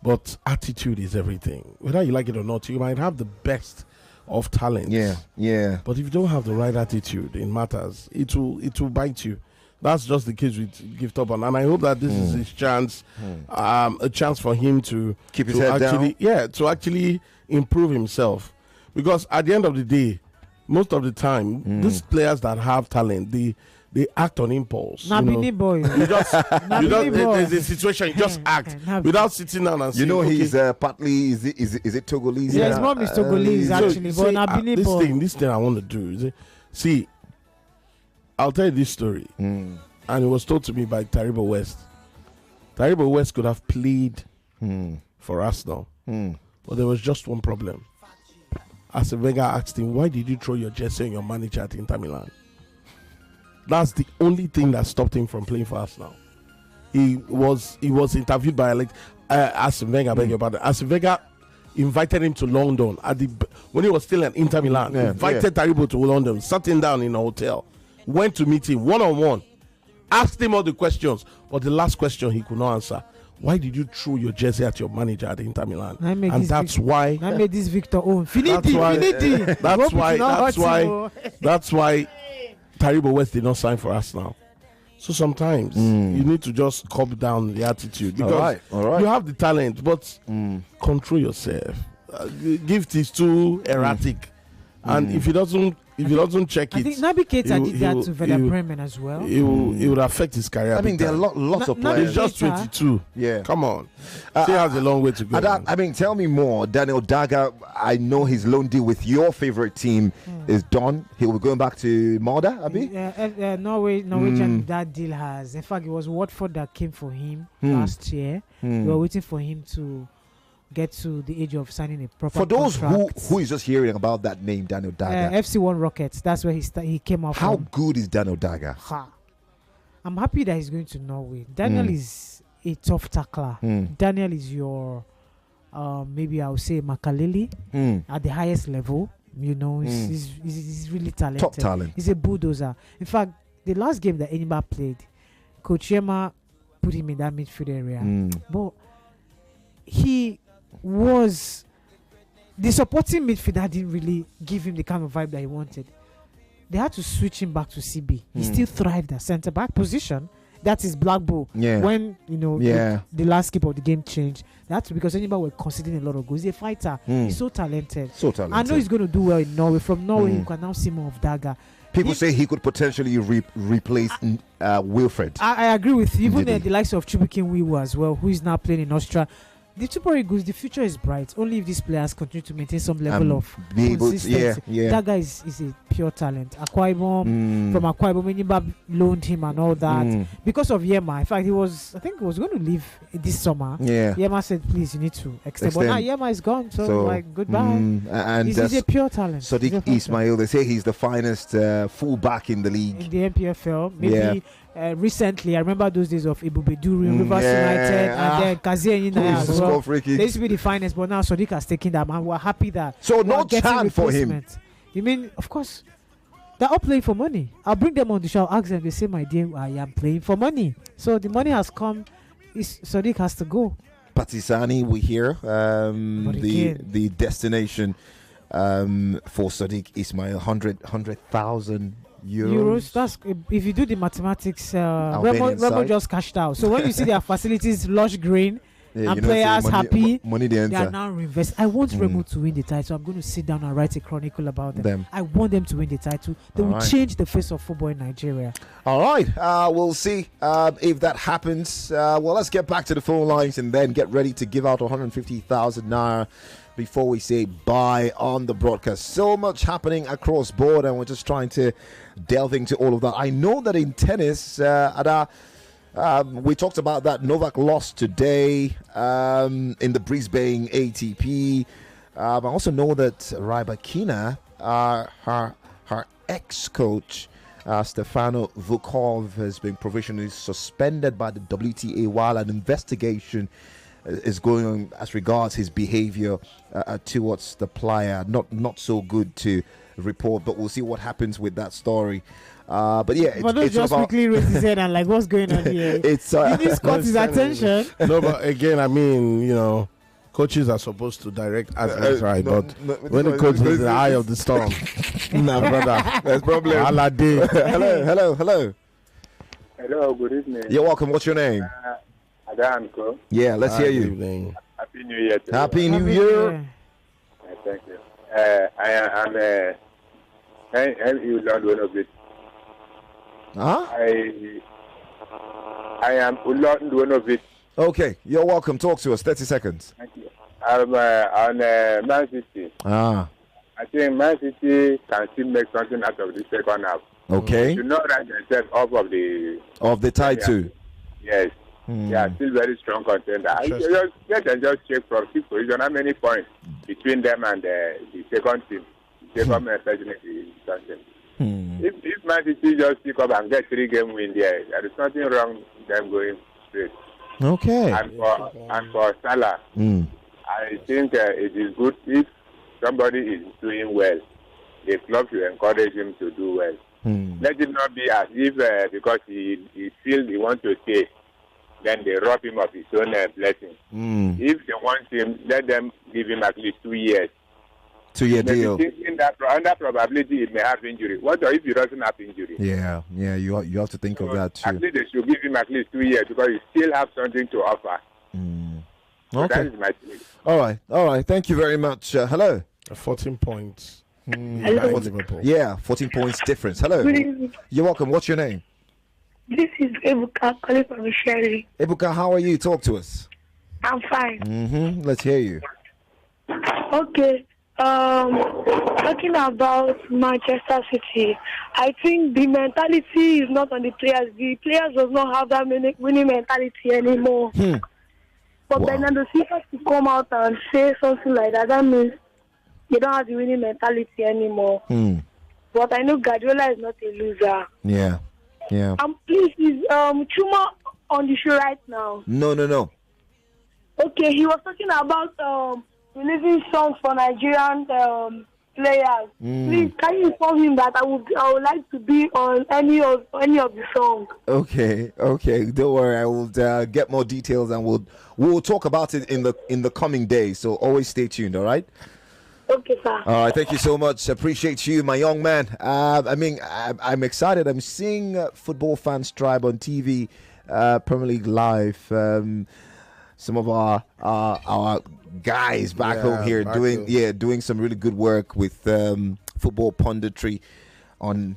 C: But attitude is everything. Whether you like it or not, you might have the best of talent.
A: Yeah.
C: But if you don't have the right attitude in matters, it will bite you. That's just the case with Gift Urban, and I hope that this is his chance, a chance for him to
A: keep his head down.
C: To actually improve himself. Because at the end of the day, most of the time, these players that have talent, they act on impulse.
H: Boy.
C: There's a situation, you just act without sitting down and saying,
A: he's partly, is it Togolese?
H: Yeah, his mom is Togolese, actually. But Nabini boy.
C: This thing I want to do is, I'll tell you this story. And it was told to me by Taribo West. Taribo West could have played for Arsenal. But there was just one problem. Arsene Wenger asked him, why did you throw your jersey on your manager at Inter Milan? That's the only thing that stopped him from playing for Arsenal. He was interviewed by Arsene Wenger, beg your pardon. Arsene Wenger invited him to London when he was still at Inter Milan. Invited Taribo to London, sat him down in a hotel, went to meet him one-on-one, asked him all the questions, but the last question he could not answer. Why did you throw your jersey at your manager at Inter Milan? And that's why
H: I made this Victor own. Finiti.
C: That's why Taribo West did not sign for us now. So sometimes you need to just calm down the attitude because
A: all right.
C: you have the talent, but control yourself. Gift is too erratic, and if he doesn't check it,
H: I think Naby Keita did that to Werder Bremen as well.
C: It would affect his career.
A: I mean, there are lots of players.
C: He's just 22.
A: Yeah,
C: come on. He has a long way to go.
A: Tell me more. Daniel Daga, I know his loan deal with your favorite team is done. He will be going back to Malda, Abi?
H: Norwegian, that deal has. In fact, it was Watford that came for him last year. We were waiting for him to get to the age of signing a proper
A: contract. For
H: those
A: who is just hearing about that name, Daniel Daga.
H: FC1 Rockets, that's where he came off.
A: How good is Daniel Daga?
H: I'm happy that he's going to Norway. Daniel is a tough tackler. Daniel is your maybe I would say Makaleli at the highest level. You know, he's really talented.
A: Top talent.
H: He's a bulldozer. In fact, the last game that Enima played, Coach Yema put him in that midfield area. But he was the supporting midfielder didn't really give him the kind of vibe that he wanted. They had to switch him back to CB. He still thrived at centre back position. That is Black Bull. When the last skip of the game changed, that's because anybody were conceding a lot of goals. He's a fighter. He's so talented. I know he's going to do well in Norway. From Norway, you can now see more of Daga.
A: People say he could potentially replace Wilfred.
H: I agree with you. Even the likes of Chubukin Wiwu as well, who is now playing in Austria. The Super Eagles, the future is bright. Only if these players continue to maintain some level of consistency. That guy is a pure talent. Akwa Ibom, from Akwa Ibom, Enyiba loaned him and all that. Because of Yema. In fact, he was going to leave this summer. Yema said, please, you need to extend. But now Yema is gone, so goodbye.
A: And
H: he's a pure talent.
A: Sadiq Ismail, they say he's the finest fullback in the league.
H: In the MPFL. Maybe recently, I remember those days of Ibubeduru, Rivers United, and then Kazie Yina as well. They used to be the finest, but now Sadiq has taken them, and we're happy that.
A: So no chance for him.
H: You mean, of course, they're all playing for money. I'll bring them on the show, I'll ask them, they say, my dear, I am playing for money. So the money has come, Sadiq has to go.
A: Patisani, we hear the destination for Sadiq Ismail, 100,000 euros.
H: That's if you do the mathematics. Remo just cashed out. So when you see their facilities lush green, and players happy.
A: Money they enter.
H: They are now reinvest. I want Remo to win the title. I'm going to sit down and write a chronicle about them. I want them to win the title. They will change the face of football in Nigeria.
A: All right. We'll see if that happens. Well, let's get back to the phone lines and then get ready to give out 150,000 naira before we say bye on the broadcast. So much happening across board, and we're just trying to delve into all of that. I know that in tennis, we talked about that. Novak lost today in the Brisbane ATP. I also know that Rybakina, her ex-coach, Stefano Vukov, has been provisionally suspended by the WTA while an investigation is going on as regards his behavior towards the player. Not so good to report, but we'll see what happens with that story. But yeah,
H: it's just quickly raise his head and like, what's going on here?
A: It's
H: did this caught his attention?
C: No, but again, I mean, coaches are supposed to direct athletes, right? But when the coach is in the eye of the storm, nah, brother,
A: there's problem. Hello.
F: Hello, good evening.
A: You're welcome. What's your name?
F: Adanko.
A: Yeah, let's hear you.
F: Happy New Year.
A: Happy New Year.
F: Thank you. I'm you learned one of it.
A: Huh?
F: I am learned one of it.
A: Okay, you're welcome. Talk to us. 30 seconds.
F: Thank you. I'm on Man City.
A: I
F: think Man City can still make something out of the second half.
A: Okay.
F: You know that themselves off
A: of the title.
F: Yes. They are still very strong contender. Just check from 6th position how many points between them and the second team. The second especially the If Man City just pick up and get 3-game win there is nothing wrong with them going straight.
A: Okay.
F: And for Salah, I think it is good if somebody is doing well. The club should encourage him to do well. Let it not be as if because he feels he wants to stay, then they rob him of his own blessing. If they want him, let them give him at least 2 years.
A: 2-year deal.
F: Thinking that under probability it may have injury. What if he doesn't have injury?
A: Yeah, you have to think of that too.
F: At least they should give him at least 2 years because he still have something to offer. So
A: Okay.
F: that is my take.
A: All right. Thank you very much. Hello.
C: 14 points.
F: Hello.
A: Yeah, 14 points difference. Hello.
M: Good evening.
A: You're welcome. What's your name?
M: This is Ebuka calling from Sherry.
A: Ebuka, how are you? Talk to us.
M: I'm fine.
A: Let's hear you.
M: Okay. Talking about Manchester City, I think the mentality is not on the players. The players does not have that winning mentality anymore. But Bernardo Silva to come out and say something like that, that means they don't have the winning mentality anymore. But I know Guardiola is not a loser.
A: Yeah.
M: Please, is Chuma on the show right now?
A: No.
M: Okay, he was talking about releasing songs for Nigerian players. Please, can you inform him that I would like to be on any of the songs?
A: Okay. Don't worry. I will get more details and we'll talk about it in the coming days. So always stay tuned. All right.
M: Okay, sir.
A: All right. Thank you so much. Appreciate you, my young man. I'm excited. I'm seeing Football Fans Tribe on TV, Premier League Live. Some of our guys back home here doing some really good work with football punditry on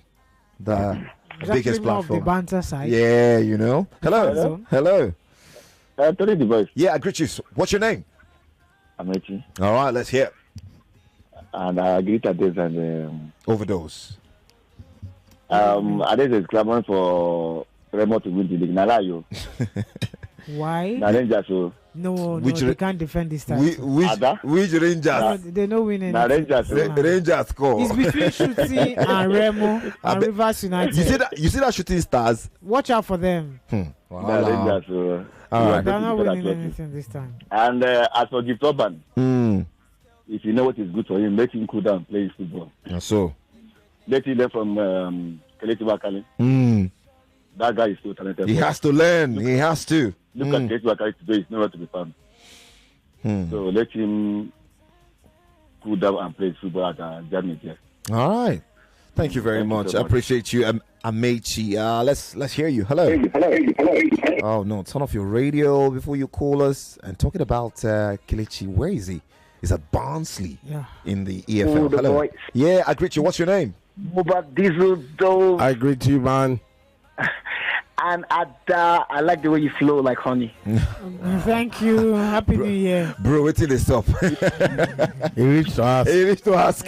A: the biggest platform.
H: The banter side.
A: Yeah, Hello.
F: Tony the voice.
A: Yeah, I greet you. What's your name?
F: Amechi.
A: All right, let's hear.
F: And I greet Ades and
A: Overdose.
F: Ades is clamoring for Remo to win the league. Nalayo.
H: Why? No, they can't defend this time.
A: Which Rangers?
H: No, they don't win anything.
A: Rangers score.
H: It's between Shooting and Remo and Rivers United.
A: You see that Shooting Stars?
H: Watch out for them.
F: Rangers.
H: They're not winning anything this time.
F: And as for Gift Urban, if you know what is good for him, let him cool down, play his football.
A: So
F: let him learn from Kelechi Bakali. That guy is so talented.
A: He has to learn. He has to.
F: Look at Kelechi Bakali today; he's nowhere to be found. So let him cool down and play his football at Germany.
A: All right. Thank you very much. I appreciate you, Amechi. Let's hear you. Hello. Oh no, turn off your radio before you call us. And talking about Kelechi, where is he? He's at Barnsley in the EFL. Hello.
B: Boys.
A: Yeah, I greet you. What's your name?
C: I greet you, man.
B: And I like the way you flow like honey.
H: Thank you. Happy New Year.
A: Bro, wait till they stop.
C: He reached to ask.
A: He reached to ask.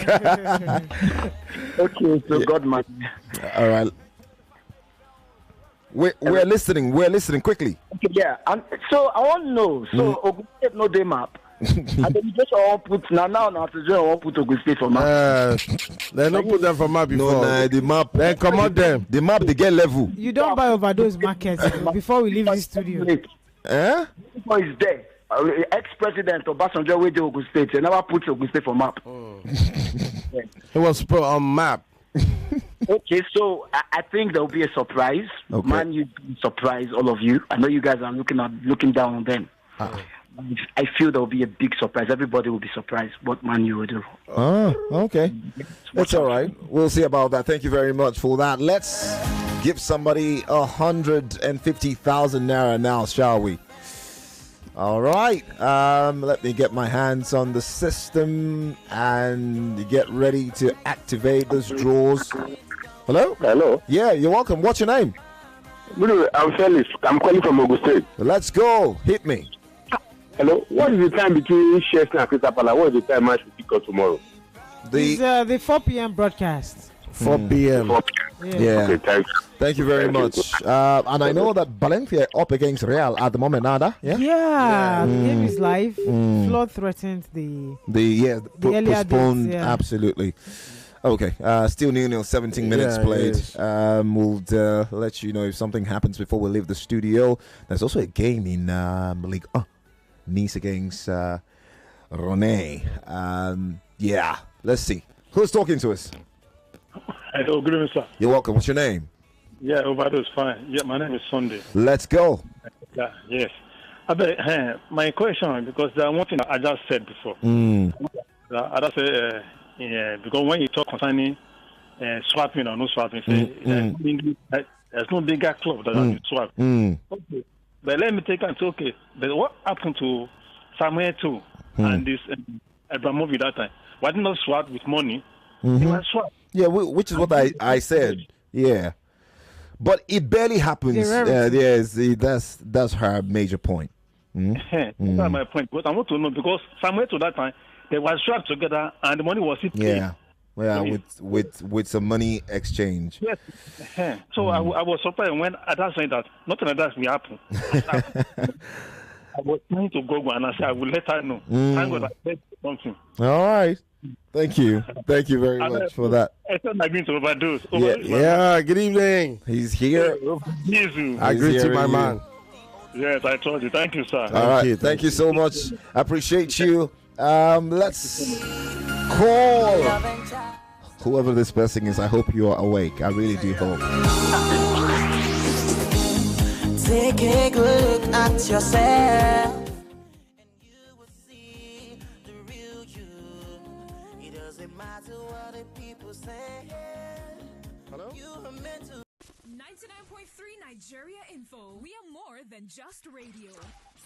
B: Okay, so God, man.
A: All right. We're listening. We're listening quickly.
B: Okay, yeah. And so I want to know. So Ogun State no day map. And then you just all put now to just all put Ogun State for map.
C: They don't put them for map before.
A: No, the map.
C: Then come on them.
A: The map they get level.
H: You don't buy overdose markets before we leave the studio.
B: Eh? Before is there. Ex-president Obasanjo wey dey Ogun State. They never put Ogun State for map.
C: It was put on map.
B: Okay, so I think there will be a surprise.
A: Okay.
B: Man, you surprise all of you. I know you guys are looking down on them. I feel there will be a big surprise. Everybody will be surprised what Man U will do.
A: Oh, okay. That's all right. We'll see about that. Thank you very much for that. Let's give somebody 150,000 naira now, shall we? All right. Let me get my hands on the system and get ready to activate those draws. Hello?
E: Hello.
A: Yeah, you're welcome. What's your name?
E: I'm Felix. I'm calling from Ogun State.
A: Let's go. Hit me.
E: Hello. What is the time between Chelsea and Crystal Palace? What is the time match will pick up tomorrow?
H: The 4 p.m. broadcast.
C: 4 p.m.
A: Yeah.
E: Okay,
A: Thank you very much. And I know that Valencia up against Real at the moment, Nada. Yeah.
H: Yeah. The game is live. Flood threatened the earlier
A: postponed.
H: dates, yeah.
A: Absolutely. Okay. Still 0-0, 17 minutes played. We'll let you know if something happens before we leave the studio. There's also a game in League Nice against Rene. Yeah. Let's see. Who's talking to us?
N: Hello, good evening, sir.
A: You're welcome. What's your name?
N: Yeah, overdose fine. Yeah, my name is Sunday.
A: Let's go.
N: Yeah, yes. My question, because there's one thing I just said before. I just said, because when you talk concerning swapping or no swapping, there's no bigger club that has swap. Okay. But let me take and say, okay, but what happened to Samuel too and this Abramovich that time? Why did not swap with money? He was swap.
A: Yeah, which is what I said. Yeah. But it barely happens. Yes, that's her major point.
N: That's my point. But I want to know, because Samuel to that time, they were swapped together and the money was paid.
A: Yeah, with some money exchange.
N: Yes. So I was surprised when Ada said that nothing like that will happen. I was trying to go and I said I will let her know. Thank God I said something.
A: All right. Thank you. Thank you very much for that.
N: I thought I going to overdose.
C: Yeah, good evening.
A: He's here.
C: I greet you, my man.
N: Yes, I told you. Thank you, sir.
A: All right. Thank you so much. I appreciate you. Let's call whoever this person is. I hope you are awake. I really do hope.
G: Take a good look at yourself.
A: Hello?
W: 99.3 Nigeria Info. We are more than just radio.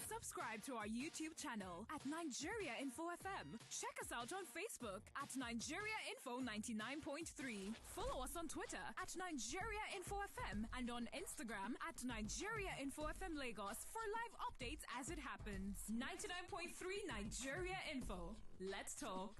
W: Subscribe to our YouTube channel at Nigeria Info FM. Check us out on Facebook at Nigeria Info 99.3. Follow us on Twitter at Nigeria Info FM and on Instagram at Nigeria Info FM Lagos for live updates as it happens. 99.3 Nigeria Info. Let's talk.